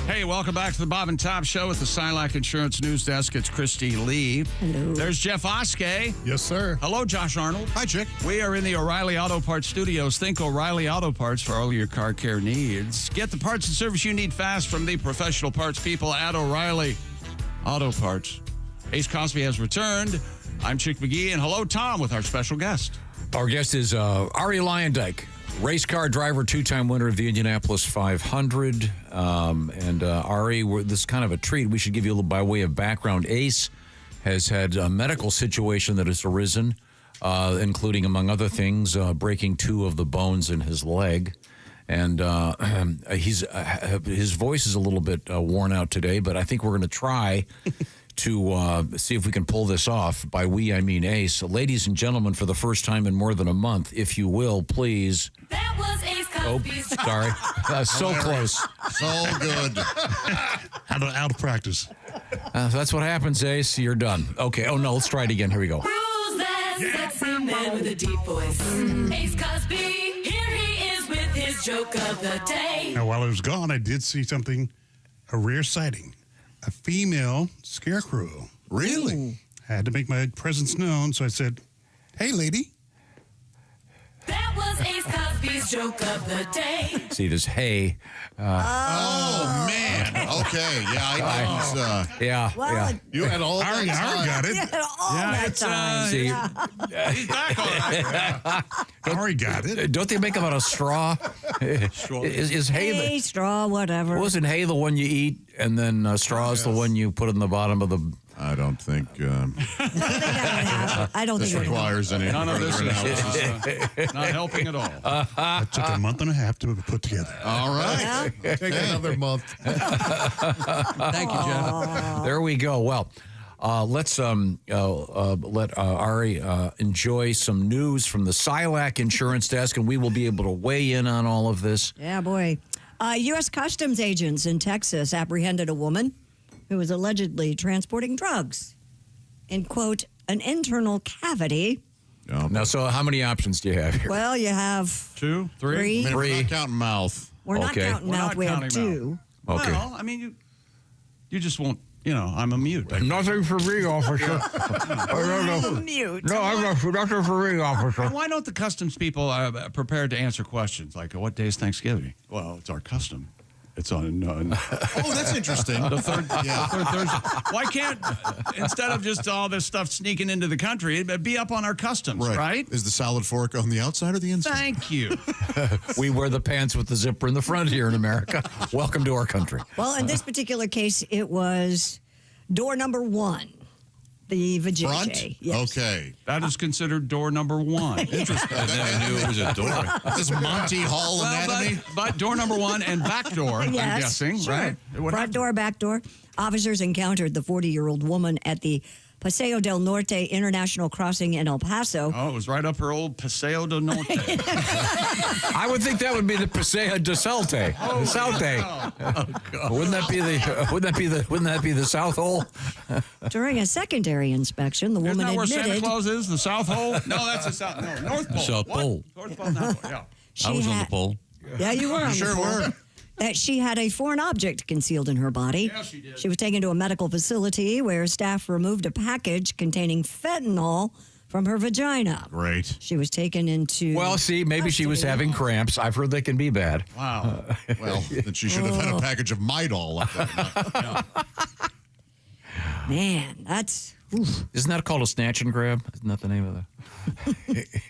Hey, welcome back to the Bob and Tom Show with the Silac Insurance News Desk. It's Christy Lee. Hello. There's Jeff Oskey. Yes, sir. Hello, Josh Arnold. Hi, Chick. We are in the O'Reilly Auto Parts studios. Think O'Reilly Auto Parts for all your car care needs. Get the parts and service you need fast from the professional parts people at O'Reilly Auto Parts. Ace Cosby has returned. I'm Chick McGee, and hello, Tom, with our special guest. Our guest is Arie Luyendyk, race car driver, two-time winner of the Indianapolis 500. Ari, this is kind of a treat. We should give you a little by way of background. Ace has had a medical situation that has arisen, including, among other things, breaking 2 of the bones in his leg. And his voice is a little bit worn out today, but I think we're going to try to see if we can pull this off. By we, I mean Ace. Ladies and gentlemen, for the first time in more than a month, if you will, please. That was Ace Cosby's. Oh, sorry. So close. So good. Out of practice. That's what happens, Ace. You're done. Okay. Oh, no. Let's try it again. Here we go. Who's that sexy man with a deep voice? Ace Cosby. Here he is with his joke of the day. Now, while I was gone, I did see something, a rare sighting. A female scarecrow. Really? I had to make my presence known, so I said, "Hey, lady." That was Ace Cosby's joke of the day. See this, hey. Oh, man. Okay. Yeah, yeah. You had all that time. Ari got it. You had all that time. See, He's back on it. Ari got it. Don't they make them out of straw? Is hay Hay, straw, whatever. Wasn't hay the one you eat, and then straw is the one you put in the bottom of the I don't think. I don't this think requires any. None of this is not helping at all. It took a month and a half to put together. All right. Take another month. Thank you, Jeff. There we go. Well, let's let Ari enjoy some news from the Silac Insurance Desk, and we will be able to weigh in on all of this. Yeah, boy. U.S. Customs agents in Texas apprehended a woman who was allegedly transporting drugs in, quote, an internal cavity. Now, so how many options do you have here? Well, you have 2, 3. Three. I mean, we're not counting mouth. We're not counting mouth. We have 2. Okay. Well, I mean, you just won't. I'm a mute. Nothing for me, officer. Mute. No, I'm nothing for me, officer. Why don't the customs people prepared to answer questions like, what day is Thanksgiving? Well, it's our custom. It's on. Oh, that's interesting. The third Thursday. Why can't, instead of just all this stuff sneaking into the country, it be up on our customs, right? Is the salad fork on the outside or the inside? Thank you. We wear the pants with the zipper in the front here in America. Welcome to our country. Well, in this particular case, it was door number 1. The vajayjay. Front? Yes. Okay. That is considered door number 1. Interesting. I never knew it was a door. This Monty Hall anatomy? But door number 1 and back door, Yes, I'm guessing, sure. right? Front door, back door. Officers encountered the 40-year-old woman at the Paseo del Norte International Crossing in El Paso. Oh, it was right up her old Paseo del Norte. I would think that would be the Paseo de Salte. Oh, Salte. God. Wouldn't that be the South Hole? During a secondary inspection, the woman Isn't that where admitted Santa Claus is? The South Hole? No, that's the South. No, North Pole. South Pole. North Pole, North Pole. Yeah. She I was on the pole. Yeah, you were on Sure the pole. were. That she had a foreign object concealed in her body. Yeah, she did. She was taken to a medical facility where staff removed a package containing fentanyl from her vagina. Great. She was taken into. Well, see, maybe she was having cramps. I've heard they can be bad. Wow. Well, then she should have had a package of Midol. Like that. Man, that's. Oof. Isn't that called a snatch and grab? Isn't that the name of the?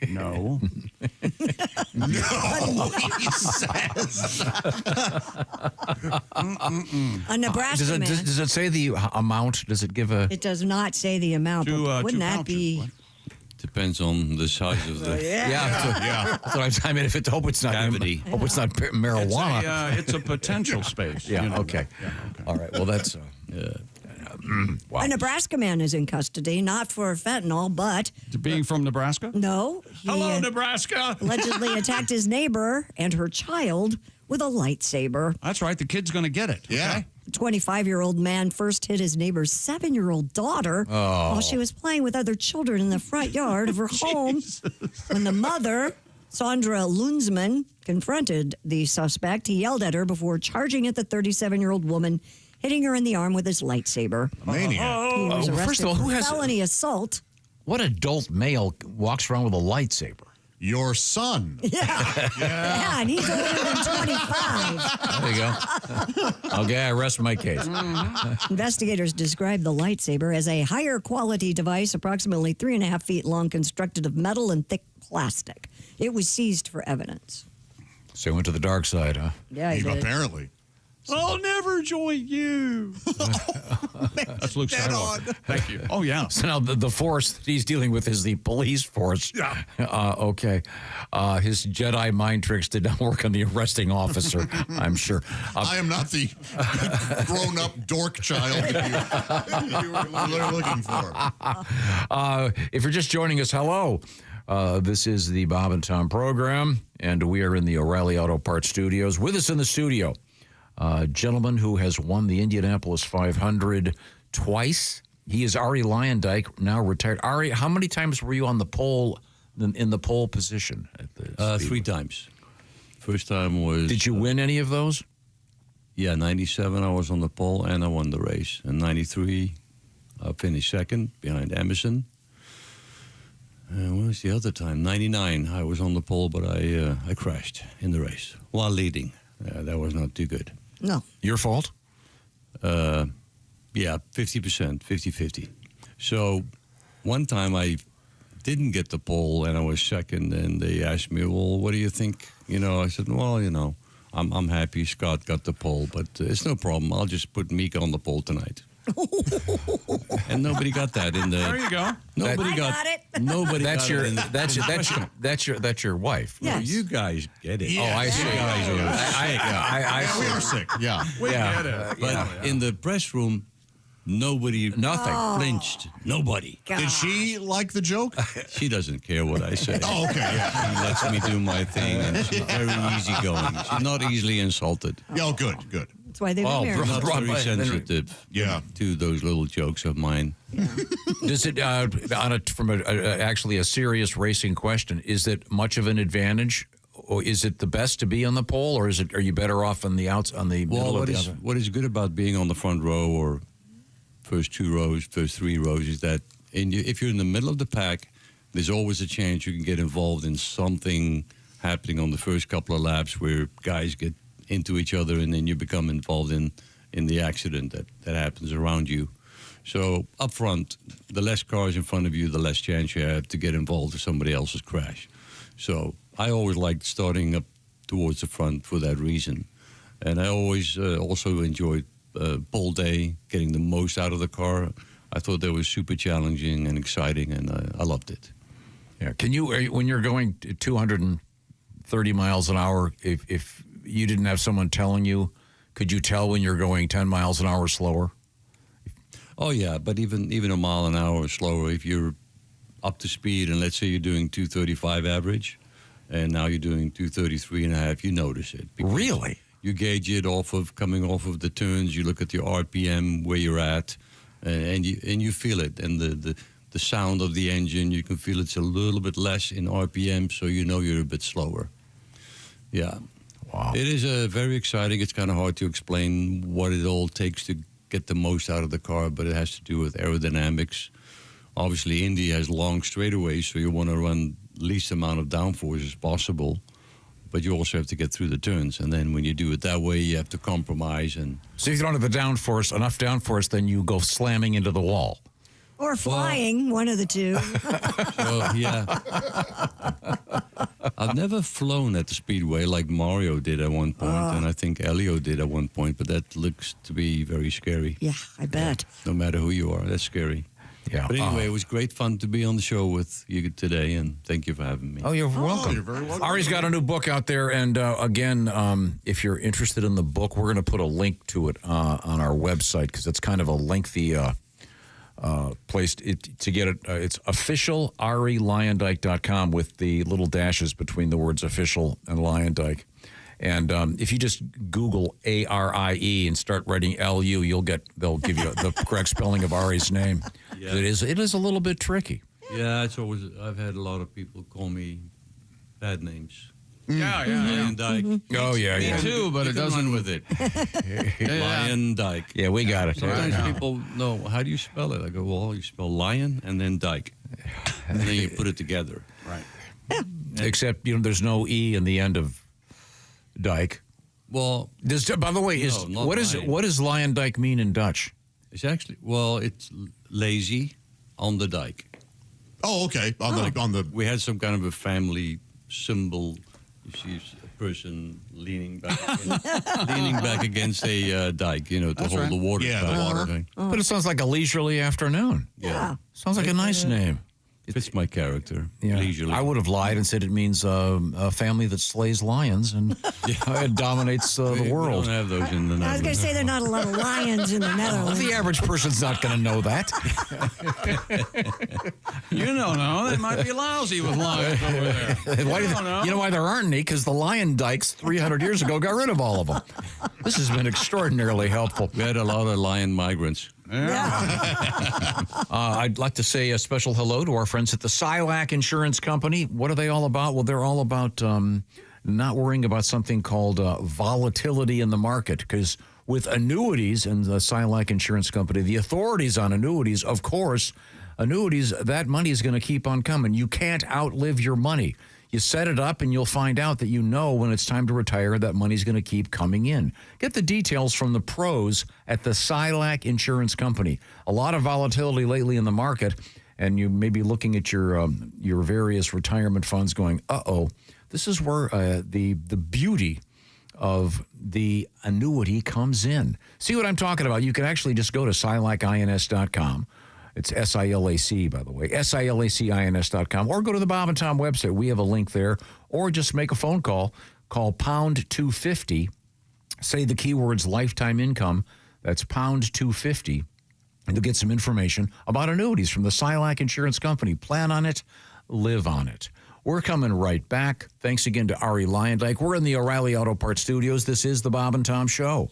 No. No, he says. A Nebraska man. Does it say the amount? Does it give a? It does not say the amount. But wouldn't that be? Depends on the size of the. Yeah. That's what I mean, if it hope it's not cavity. Hope it's not marijuana. It's a potential space. Yeah. You know Okay. that. Yeah, okay. All right. Well, that's. Wow. A Nebraska man is in custody, not for fentanyl, but Being from Nebraska? no. He Hello, Nebraska. allegedly attacked his neighbor and her child with a lightsaber. That's right. The kid's going to get it. Yeah. Okay? The 25-year-old man first hit his neighbor's 7-year-old daughter while she was playing with other children in the front yard of her home. When the mother, Sandra Lunzman, confronted the suspect, he yelled at her before charging at the 37-year-old woman, hitting her in the arm with his lightsaber. Maniac. He was arrested First of all, who for has felony assault. What adult male walks around with a lightsaber? Your son. Yeah, and he's older than 25. There you go. Okay, I rest my case. Investigators described the lightsaber as a higher quality device, approximately 3.5 feet long, constructed of metal and thick plastic. It was seized for evidence. So he went to the dark side, huh? Yeah, he did. Apparently. I'll never join you. That's Luke Skywalker. Thank you. Oh, yeah. So now the force that he's dealing with is the police force. Yeah. Okay. His Jedi mind tricks did not work on the arresting officer, I'm sure. I am not the grown-up dork child that you were looking for. If you're just joining us, hello. This is the Bob and Tom program, and we are in the O'Reilly Auto Parts studios. With us in the studio, a gentleman who has won the Indianapolis 500 twice. He is Arie Luyendyk, now retired. Arie, how many times were you on the pole, in the pole position? At the 3 times. First time was... Did you win any of those? Yeah, 97 I was on the pole and I won the race. In 93 I finished second behind Emerson. What was the other time? 99 I was on the pole, but I crashed in the race while leading. That was not too good. No. Your fault? Yeah, 50%, 50-50. So one time I didn't get the pole and I was second, and they asked me, well, what do you think? I said, well, I'm happy Scott got the pole, but it's no problem. I'll just put Mika on the pole tonight. And nobody got that in the. There you go. Nobody I got it. Nobody. That's got your it in the, that's your wife. Yes. No, you guys get it. Oh, I see. You guys are We are sick. Yeah. We get it. But in the press room, nobody, nothing flinched. Nobody. Did she like the joke? She doesn't care what I say. Oh, okay. Yeah. She lets me do my thing, and she's very easygoing. She's not easily insulted. Oh, good. That's why they've been married. Not very sensitive. To those little jokes of mine. Does it actually a serious racing question? Is it much of an advantage, or is it the best to be on the pole, or are you better off on the middle of the other? What is good about being on the front row or first 2 rows, first 3 rows is that if you're in the middle of the pack, there's always a chance you can get involved in something happening on the first couple of laps where guys get into each other and then you become involved in the accident that happens around you. So up front, the less cars in front of you, the less chance you have to get involved in somebody else's crash. So I always liked starting up towards the front for that reason. And I always also enjoyed pole day, getting the most out of the car. I thought that was super challenging and exciting, and I loved it. Yeah. Can you, when you're going 230 miles an hour, if you didn't have someone telling you, could you tell when you're going 10 miles an hour slower? Oh, yeah, but even a mile an hour slower, if you're up to speed, and let's say you're doing 235 average, and now you're doing 233.5, you notice it. Really? You gauge it coming off of the turns. You look at your RPM, where you're at, and you feel it. And the sound of the engine, you can feel it's a little bit less in RPM, so you know you're a bit slower. Yeah. Wow. It is very exciting. It's kind of hard to explain what it all takes to get the most out of the car, but it has to do with aerodynamics. Obviously, Indy has long straightaways, so you want to run least amount of downforce as possible. But you also have to get through the turns, and then when you do it that way, you have to compromise. And so if you don't have enough downforce, then you go slamming into the wall. Or flying, one of the two. Well, yeah. I've never flown at the Speedway like Mario did at one point, and I think Elio did at one point, but that looks to be very scary. Yeah, I bet. No matter who you are, that's scary. Yeah. But anyway, it was great fun to be on the show with you today, and thank you for having me. Oh, you're welcome. You're very welcome. Ari's got a new book out there, and again, if you're interested in the book, we're going to put a link to it on our website because it's kind of a lengthy place to get it. It's official ArieLuyendyk.com with the little dashes between the words official and Luyendyk. And if you just Google ARIE and start writing LU, they'll give you the correct spelling of Ari's name. Yeah. It is a little bit tricky. Yeah, I've had a lot of people call me bad names. Yeah. Luyendyk. Oh, yeah. Me too, but you it can doesn't. run with it. Luyendyk. Yeah, we got it. Sometimes people know, how do you spell it? I go, well, you spell lion and then dyke. And then you put it together. Right. Except, there's no E in the end of Dyke. Well, by the way, what does Luyendyk mean in Dutch? It's actually, it's lazy on the dike. Oh, okay. We had some kind of a family symbol. You see a person leaning back against a dike, to hold the water. Yeah, the water. But it sounds like a leisurely afternoon. Yeah. Sounds like a nice name. It fits my character. Yeah. Leisurely. I would have lied and said it means a family that slays lions and dominates the world. We don't have those in the Netherlands. I was going to say there are not a lot of lions in the Netherlands. The average person's not going to know that. No, they might be lousy with lions over there. You know why there aren't any? Because the Luyendyks 300 years ago got rid of all of them. This has been extraordinarily helpful. We had a lot of lion migrants. I'd like to say a special hello to our friends at the Silac Insurance Company. What are they all about? Well, they're all about not worrying about something called volatility in the market. Because with annuities and the Silac Insurance Company, the authorities on annuities, of course, that money is going to keep on coming. You can't outlive your money. You set it up and you'll find out that when it's time to retire, that money's going to keep coming in. Get the details from the pros at the Silac Insurance Company. A lot of volatility lately in the market, and you may be looking at your various retirement funds going, this is where the beauty of the annuity comes in. See what I'm talking about? You can actually just go to silacins.com. It's SILAC, by the way, SILACINS.com, or go to the Bob and Tom website. We have a link there, or just make a phone call. Call pound 250. Say the keywords lifetime income. That's pound 250. And you'll get some information about annuities from the Silac Insurance Company. Plan on it, live on it. We're coming right back. Thanks again to Arie Luyendyk. We're in the O'Reilly Auto Parts Studios. This is the Bob and Tom Show.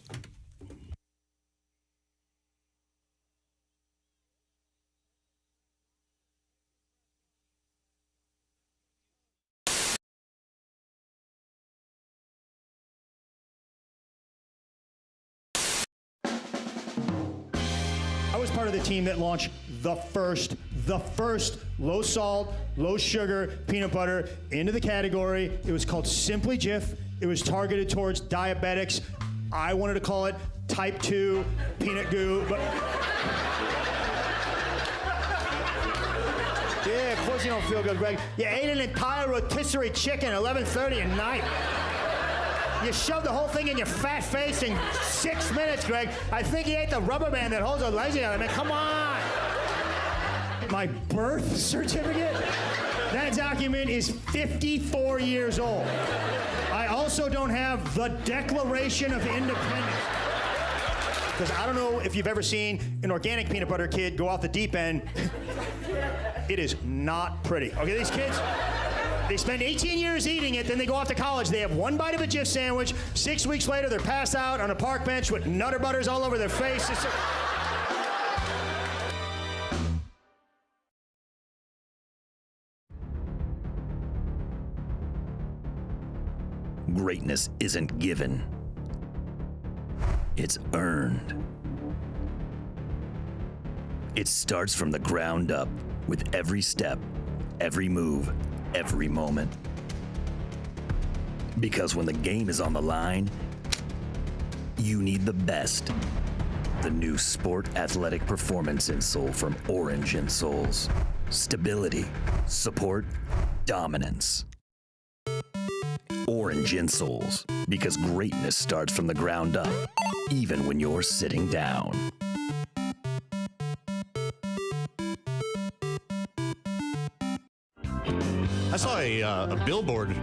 I was part of the team that launched the first low salt, low sugar peanut butter into the category. It was called Simply Jif. It was targeted towards diabetics. I wanted to call it type 2 peanut goo, but yeah, of course you don't feel good, Greg. You ate an entire rotisserie chicken at 11:30 at night. You shoved the whole thing in your fat face in 6 minutes, Greg. I think you ate the rubber band that holds the legs together. I mean, come on. My birth certificate? That document is 54 years old. I also don't have the Declaration of Independence. Because I don't know if you've ever seen an organic peanut butter kid go off the deep end. It is not pretty. Okay, these kids, they spend 18 years eating it, then they go off to college. They have one bite of a Jif sandwich. 6 weeks later, they're passed out on a park bench with Nutter Butters all over their face. Greatness isn't given. It's earned. It starts from the ground up with every step, every move, every moment. Because when the game is on the line, you need the best. The new Sport Athletic Performance insole from Orange Insoles. Stability, support, dominance. Orange Insoles, because greatness starts from the ground up, even when you're sitting down. I saw a billboard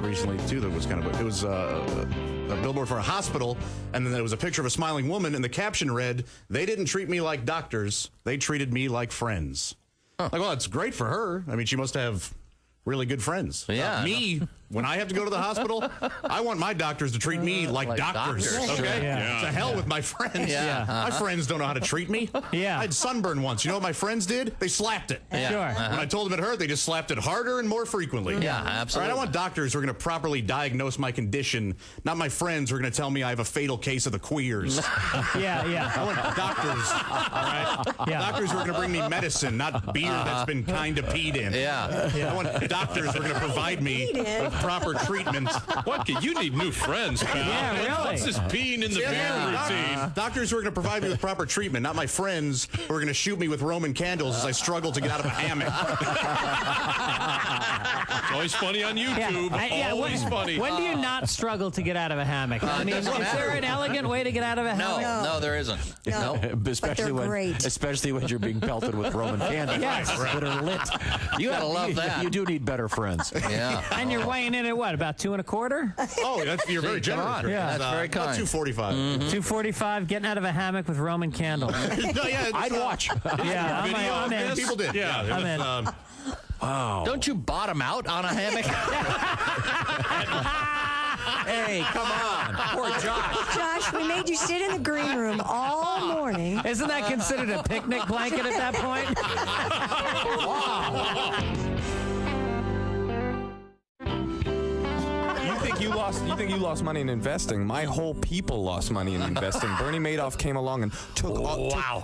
recently too that was kind of, it was a billboard for a hospital, and then there was a picture of a smiling woman, and the caption read, "They didn't treat me like doctors, they treated me like friends." Like, well, it's great for her. I mean, she must have really good friends. Yeah. Me, when I have to go to the hospital, I want my doctors to treat me like doctors. Okay? Sure. Yeah. To hell with my friends. Yeah. My friends don't know how to treat me. Yeah. I had sunburn once. You know what my friends did? They slapped it. Yeah. Sure. When I told them it hurt, they just slapped it harder and more frequently. Yeah, All absolutely. right, I want doctors who are going to properly diagnose my condition, not my friends who are going to tell me I have a fatal case of the queers. Yeah. I want doctors, all right? Yeah. Doctors who are going to bring me medicine, not beer that's been kind of peed in. Yeah. I want doctors who are going to provide me with proper treatment. What? You need new friends, pal. Yeah, really. What's this peeing in the beer routine? Doctors who are going to provide me with proper treatment, not my friends who are going to shoot me with Roman candles as I struggle to get out of a hammock. It's always funny on YouTube. Always funny. When do you not struggle to get out of a hammock? I mean, is there an elegant way to get out of a hammock? No, there isn't. No. Especially when you're being pelted with Roman candles Yes. that are lit. You gotta love that. You do need better friends. Yeah. And you're weighing in at what, about 2 1/4? Oh, you're very generous. on. Yeah. That's very kind. About 245. 245, getting out of a hammock with Roman candles. No, yeah, I'd watch. Yeah, I'm in. People did. Yeah. I'm in. Wow. Don't you bottom out on a hammock? Hey, come on. Poor Josh. Josh, we made you sit in the green room all morning. Isn't that considered a picnic blanket at that point? You think you lost money in investing? My whole people lost money in investing. Bernie Madoff came along and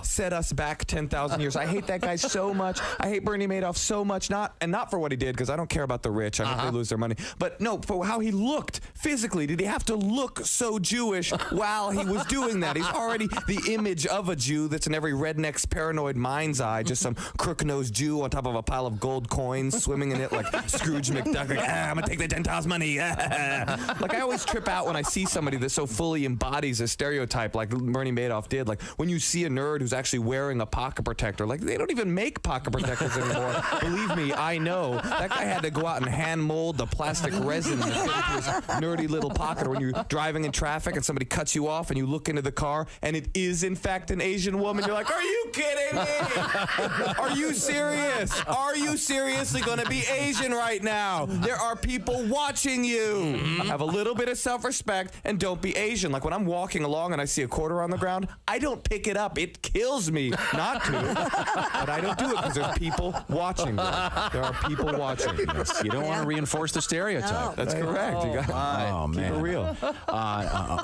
set us back 10,000 years. I hate that guy so much. I hate Bernie Madoff so much. Not for what he did, because I don't care about the rich. I hope they lose their money. But no, for how he looked physically. Did he have to look so Jewish while he was doing that? He's already the image of a Jew that's in every redneck's paranoid mind's eye. Just some crook-nosed Jew on top of a pile of gold coins, swimming in it like Scrooge McDuck. Like, I'm gonna take the Gentiles' money. Like, I always trip out when I see somebody that so fully embodies a stereotype like Bernie Madoff did. Like, when you see a nerd who's actually wearing a pocket protector, like, they don't even make pocket protectors anymore. Believe me, I know. That guy had to go out and hand mold the plastic resin to fit into his nerdy little pocket. Or when you're driving in traffic and somebody cuts you off and you look into the car and it is, in fact, an Asian woman, you're like, are you kidding me? Are you serious? Are you seriously going to be Asian right now? There are people watching you. Have a little bit of self-respect and don't be Asian. Like, when I'm walking along and I see a quarter on the ground, I don't pick it up. It kills me not to. But I don't do it because there's people watching. There are people watching. You don't want to reinforce the stereotype. That's correct. You got man. keep it real.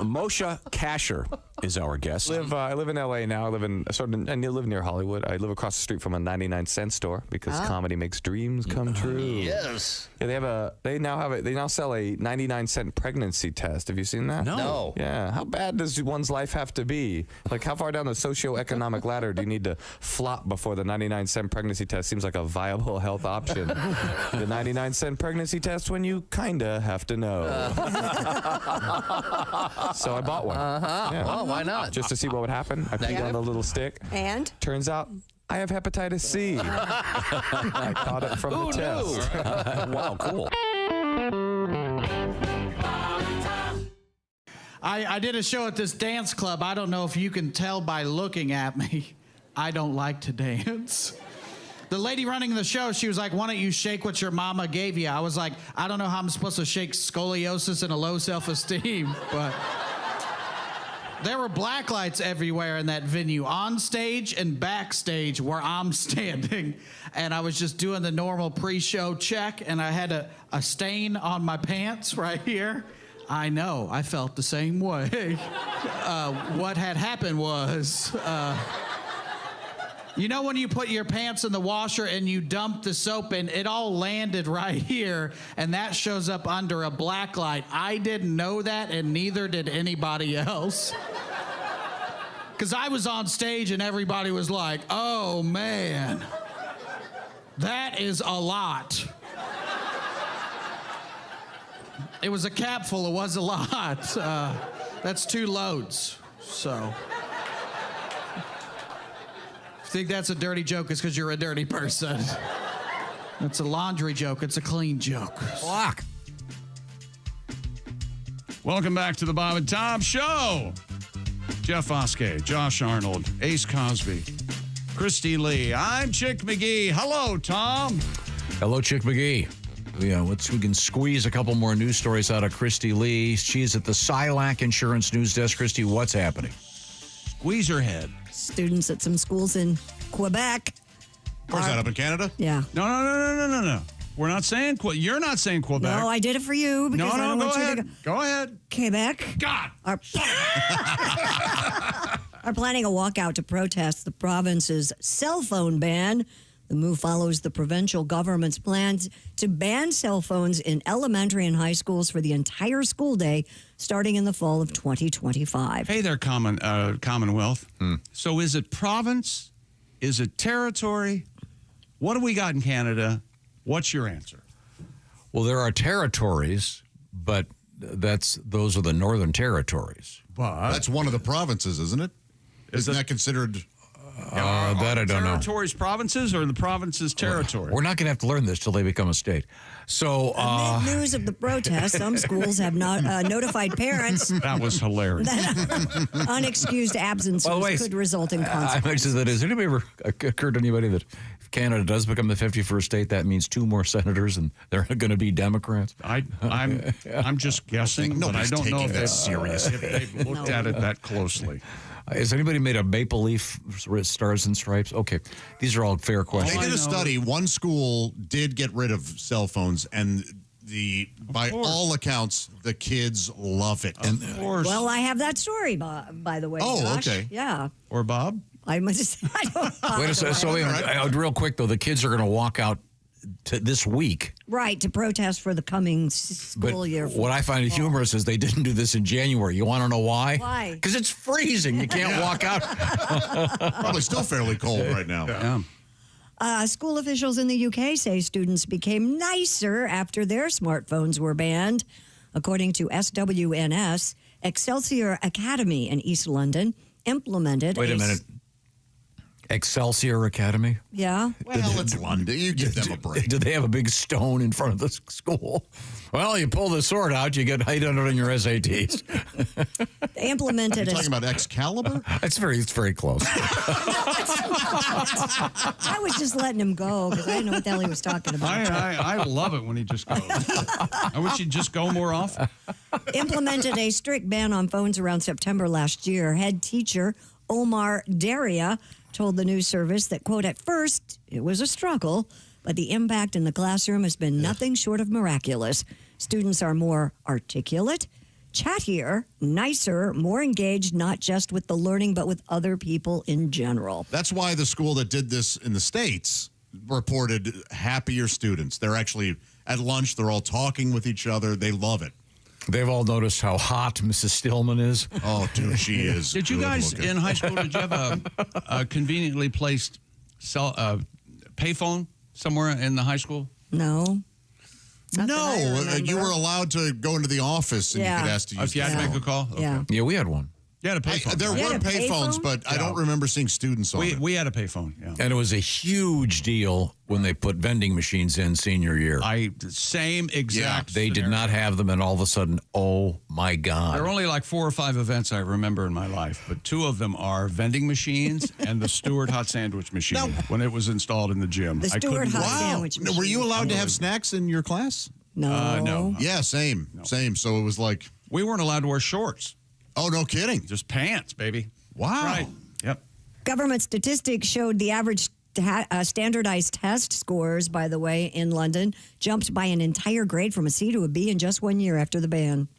Moshe Kasher is our guest. I live in LA now. I live near Hollywood. I live across the street from a 99-cent store because comedy makes dreams come true. Yes. Yeah, they now sell a 99-cent pregnancy test. Have you seen that? No. Yeah. How bad does one's life have to be? Like, how far down the socioeconomic ladder do you need to flop before the 99-cent pregnancy test seems like a viable health option? The 99-cent pregnancy test when you kinda have to know. So I bought one. Yeah. Well, why not? Just to see what would happen. I peed on the little stick. And? Turns out I have hepatitis C. I caught it from the test. Wow, cool. I did a show at this dance club. I don't know if you can tell by looking at me. I don't like to dance. The lady running the show, she was like, why don't you shake what your mama gave you? I was like, I don't know how I'm supposed to shake scoliosis and a low self-esteem, but there were black lights everywhere in that venue, on stage and backstage where I'm standing. And I was just doing the normal pre-show check, and I had a stain on my pants right here. I know, I felt the same way. What had happened was, you know when you put your pants in the washer and you dump the soap in, it all landed right here, and that shows up under a black light. I didn't know that, and neither did anybody else. Because I was on stage and everybody was like, oh man, that is a lot. It was a capful, it was a lot. That's 2 loads, so. If you think that's a dirty joke, it's because you're a dirty person. It's a laundry joke, it's a clean joke. Block. Welcome back to the Bob and Tom Show. Jeff Oskey, Josh Arnold, Ace Cosby, Christy Lee. I'm Chick McGee. Hello, Tom. Hello, Chick McGee. Yeah, we can squeeze a couple more news stories out of Christy Lee. She's at the Silac Insurance News Desk. Christy, what's happening? Squeeze her head. Students at some schools in Quebec. Where's that, up in Canada? Yeah. No. We're not saying you're not saying Quebec. No, I did it for you because I don't want you to go. Go ahead. Quebec. God. Are planning a walkout to protest the province's cell phone ban. The move follows the provincial government's plans to ban cell phones in elementary and high schools for the entire school day starting in the fall of 2025. Hey there, Commonwealth. So is it province? Is it territory? What do we got in Canada? What's your answer? Well, there are territories, but those are the northern territories. But that's one of the provinces, isn't it? Isn't that considered? That I don't know. Territories provinces or the provinces territory? We're not going to have to learn this till they become a state. So, amid news of the protest, some schools have not notified parents. That was hilarious. That unexcused absences could result in consequences. Has anybody ever occurred to anybody that if Canada does become the 51st state, that means 2 more senators and they're going to be Democrats? I'm just guessing, but I don't know if they've looked at it that closely. Has anybody made a maple leaf stars and stripes? Okay. These are all fair questions. They did a study. One school did get rid of cell phones, and by all accounts, the kids love it. Of course. Well, I have that story, by the way. Oh, Josh. okay. Yeah. Or Bob? I don't. Wait a second. So, real quick, though, the kids are going to walk out this week. Right, to protest for the coming school year. What I find humorous is they didn't do this in January. You want to know why? Why? Because it's freezing. You can't walk out. Probably still fairly cold right now. Yeah. School officials in the UK say students became nicer after their smartphones were banned. According to SWNS, Excelsior Academy in East London implemented. Wait a minute. Excelsior Academy? Yeah. Well, it's London. You give them a break. Do they have a big stone in front of the school? Well, you pull the sword out, you get height under on your SATs. They implemented. You're talking about Excalibur? It's very close. I was just letting him go because I didn't know what the hell he was talking about. I love it when he just goes. I wish he'd just go more often. Implemented a strict ban on phones around September last year. Head teacher Omar Daria told the news service that, quote, at first it was a struggle, but the impact in the classroom has been nothing short of miraculous. Students are more articulate, chattier, nicer, more engaged, not just with the learning, but with other people in general. That's why the school that did this in the States reported happier students. They're actually at lunch, they're all talking with each other. They love it. They've all noticed how hot Mrs. Stillman is. Oh, dude, she is. Did you guys looking. in high school, did you have a conveniently placed payphone somewhere in the high school? No. No, you were allowed to go into the office and you could ask to use If you had to make a call? Okay. Yeah. Yeah, we had one. You had a payphone. There You were had a payphones, payphone? but I don't remember seeing students on it. We had a payphone, yeah. And it was a huge deal when they put vending machines in senior year. Same exact They did not have them, and all of a sudden, oh my God. There are only like 4 or 5 events I remember in my life, but 2 of them are vending machines and the Steward hot sandwich machine when it was installed in the gym. The Steward hot sandwich machine. Were you allowed to have snacks in your class? No. No. Yeah, same. So it was like... We weren't allowed to wear shorts. Oh, no kidding. Just pants, baby. Wow. Right. Yep. Government statistics showed the average standardized test scores, by the way, in London jumped by an entire grade from a C to a B in just 1 year after the ban.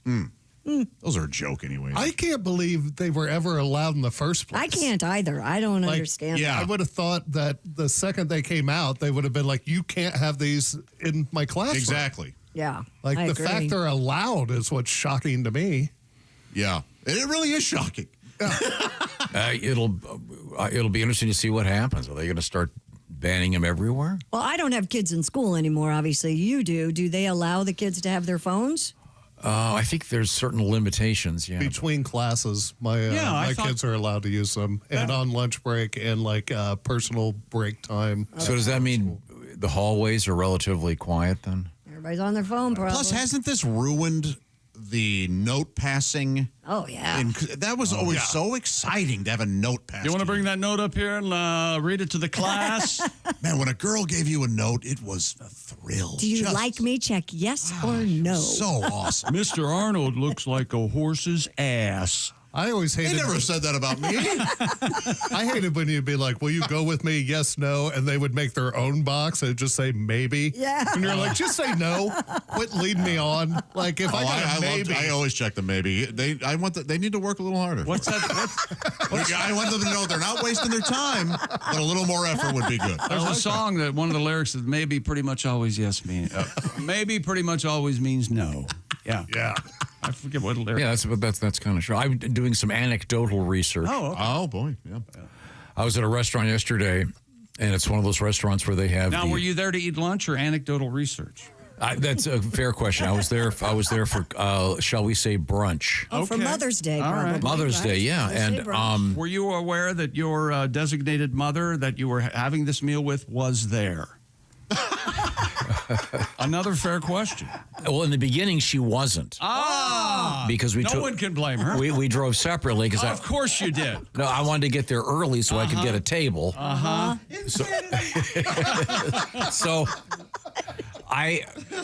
Those are a joke anyway. I can't believe they were ever allowed in the first place. I can't either. I don't understand. Yeah, I would have thought that the second they came out, they would have been like, you can't have these in my classroom. Exactly. Yeah. Like I the agree. fact they're allowed is what's shocking to me. Yeah. It really is shocking. It'll be interesting to see what happens. Are they going to start banning them everywhere? Well, I don't have kids in school anymore, obviously. You do. Do they allow the kids to have their phones? I think there's certain limitations, yeah. Between classes, my kids are allowed to use them, and on lunch break and like personal break time. So does that mean the hallways are relatively quiet then? Everybody's on their phone, probably. Plus, hasn't this ruined the note passing? Oh, yeah. That was always so exciting to have a note pass. You want to bring that note up here and read it to the class? Man, when a girl gave you a note, it was a thrill. Do you like me? Check yes or no. So awesome. Mr. Arnold looks like a horse's ass. I always hated. They never said that about me. I hated when you'd be like, "Will you go with me? Yes, no," and they would make their own box and just say maybe. Yeah. And you're like, just say no. Quit leading me on. Like if I got a maybe, I always check the maybe. They need to work a little harder. What's that? I want them to know they're not wasting their time, but a little more effort would be good. There's a song that one of the lyrics is maybe pretty much always yes means. Maybe pretty much always means no. Yeah. Yeah. I forget what lyric. Yeah, that's kind of true. I'm doing some anecdotal research. Oh, okay. Oh boy. Yeah. I was at a restaurant yesterday, and it's one of those restaurants where they have. Now, were you there to eat lunch or anecdotal research? That's a fair question. I was there for shall we say brunch? Oh, for Mother's Day. All right. Mother's Day, yeah. And were you aware that your designated mother that you were having this meal with was there? Another fair question. Well, in the beginning, she wasn't. Because no one can blame her. We drove separately because of course you did. No, I wanted to get there early so I could get a table. So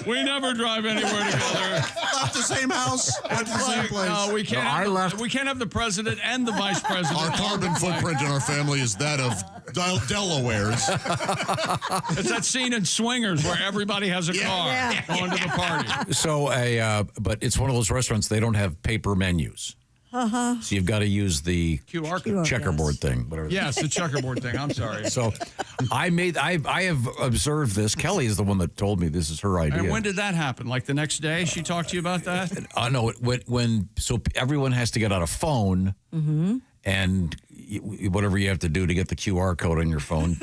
we never drive anywhere together. Left the same house, went to the same place. No, we can't. We can't have the president and the vice president. Our carbon footprint in our family is that of Delaware's. It's that scene in Swingers where everybody has a car going to the party. So but it's one of those restaurants, they don't have paper menus. So you've got to use the QR code. checkerboard thing. Whatever. Yes, the checkerboard thing. I'm sorry. So I have observed this. Kelly is the one that told me this is her idea. And when did that happen? Like the next day she talked to you about that? No, so everyone has to get out a phone and whatever you have to do to get the QR code on your phone,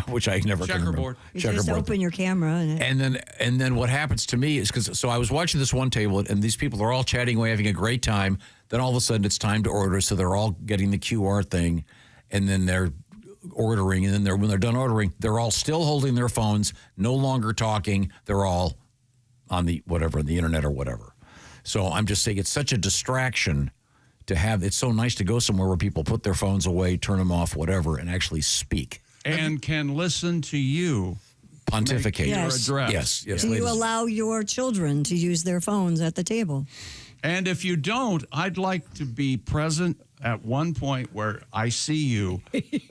which I never can remember. You just open your camera. And then what happens to me is so I was watching this one table, and these people are all chatting away, having a great time. Then all of a sudden it's time to order, so they're all getting the QR thing, and then they're ordering, and then when they're done ordering, they're all still holding their phones, no longer talking. They're all on the internet or whatever. So I'm just saying it's such a distraction to have. It's so nice to go somewhere where people put their phones away, turn them off, whatever, and actually speak. And can listen to you pontificate. Yes. Your address. Yes. Do you ladies. allow your children to use their phones at the table? And if you don't, I'd like to be present at one point where I see you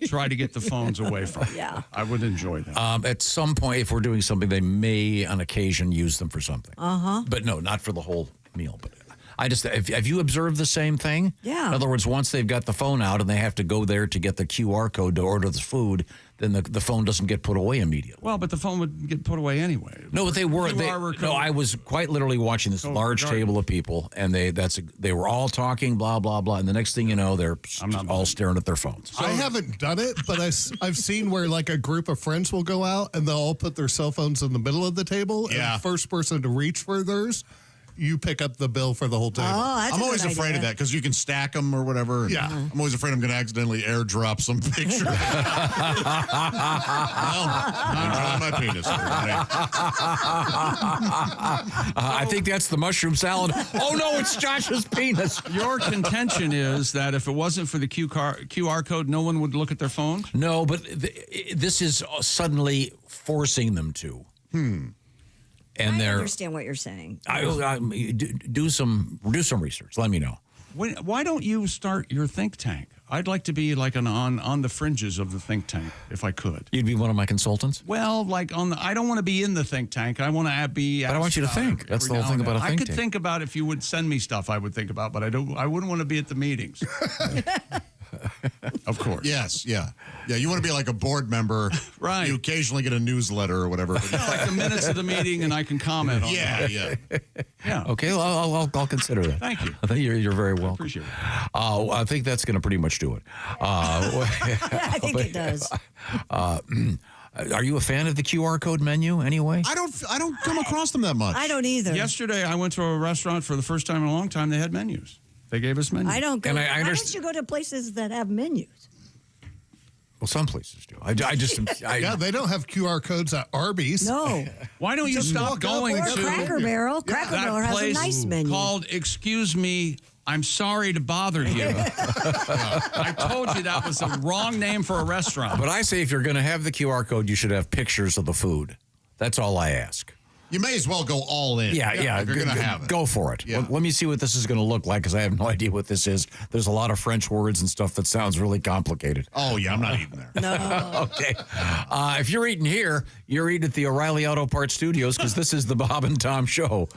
try to get the phones away from you. Yeah. I would enjoy that. At some point, if we're doing something, they may on occasion use them for something. But no, not for the whole meal. But have you observed the same thing? Yeah. In other words, once they've got the phone out and they have to go there to get the QR code to order the food, then the phone doesn't get put away immediately. Well, but the phone would get put away anyway. No, but they were. No, I was quite literally watching this large table of people, and they were all talking, blah blah blah, and the next thing you know, they're all staring at their phones. I haven't done it, but I've seen where like a group of friends will go out and they'll all put their cell phones in the middle of the table. Yeah. And the first person to reach for theirs, you pick up the bill for the whole table. I'm always afraid of that because you can stack them or whatever. Yeah. I'm always afraid I'm going to accidentally airdrop some picture. Well, I'm enjoying my penis. I think that's the mushroom salad. Oh, no, it's Josh's penis. Your contention is that if it wasn't for the QR code, no one would look at their phone? No, but this is suddenly forcing them to. And I understand what you're saying. Do some research. Let me know. Why don't you start your think tank? I'd like to be like on the fringes of the think tank, if I could. You'd be one of my consultants? Well, like I don't want to be in the think tank. I want to be. But I want you to think. That's the whole thing about a think tank. I could think about if you would send me stuff. I would think about, but I wouldn't want to be at the meetings. Of course. Yes, yeah. Yeah, you want to be like a board member. Right. You occasionally get a newsletter or whatever. Like the minutes of the meeting, and I can comment on that. Yeah. Okay, well, I'll consider that. Thank you. I think you're very welcome. I appreciate it. I think that's going to pretty much do it. I think it does. Are you a fan of the QR code menu anyway? I don't come across them that much. I don't either. Yesterday, I went to a restaurant for the first time in a long time. They had menus. They gave us menus. I don't go. And Why don't you go to places that have menus? Well, some places do. Yeah, they don't have QR codes at Arby's. No. Why don't you stop going to Cracker Barrel? Cracker Barrel has a nice menu. Called "Excuse Me, I'm sorry to bother you." I told you that was the wrong name for a restaurant. But I say if you're going to have the QR code, you should have pictures of the food. That's all I ask. You may as well go all in. Yeah. If you're going to have it. Go for it. Yeah. Let me see what this is going to look like because I have no idea what this is. There's a lot of French words and stuff that sounds really complicated. Oh, yeah, I'm not eating there. No. Okay. If you're eating here, you're eating at the O'Reilly Auto Parts Studios because this is the Bob and Tom Show.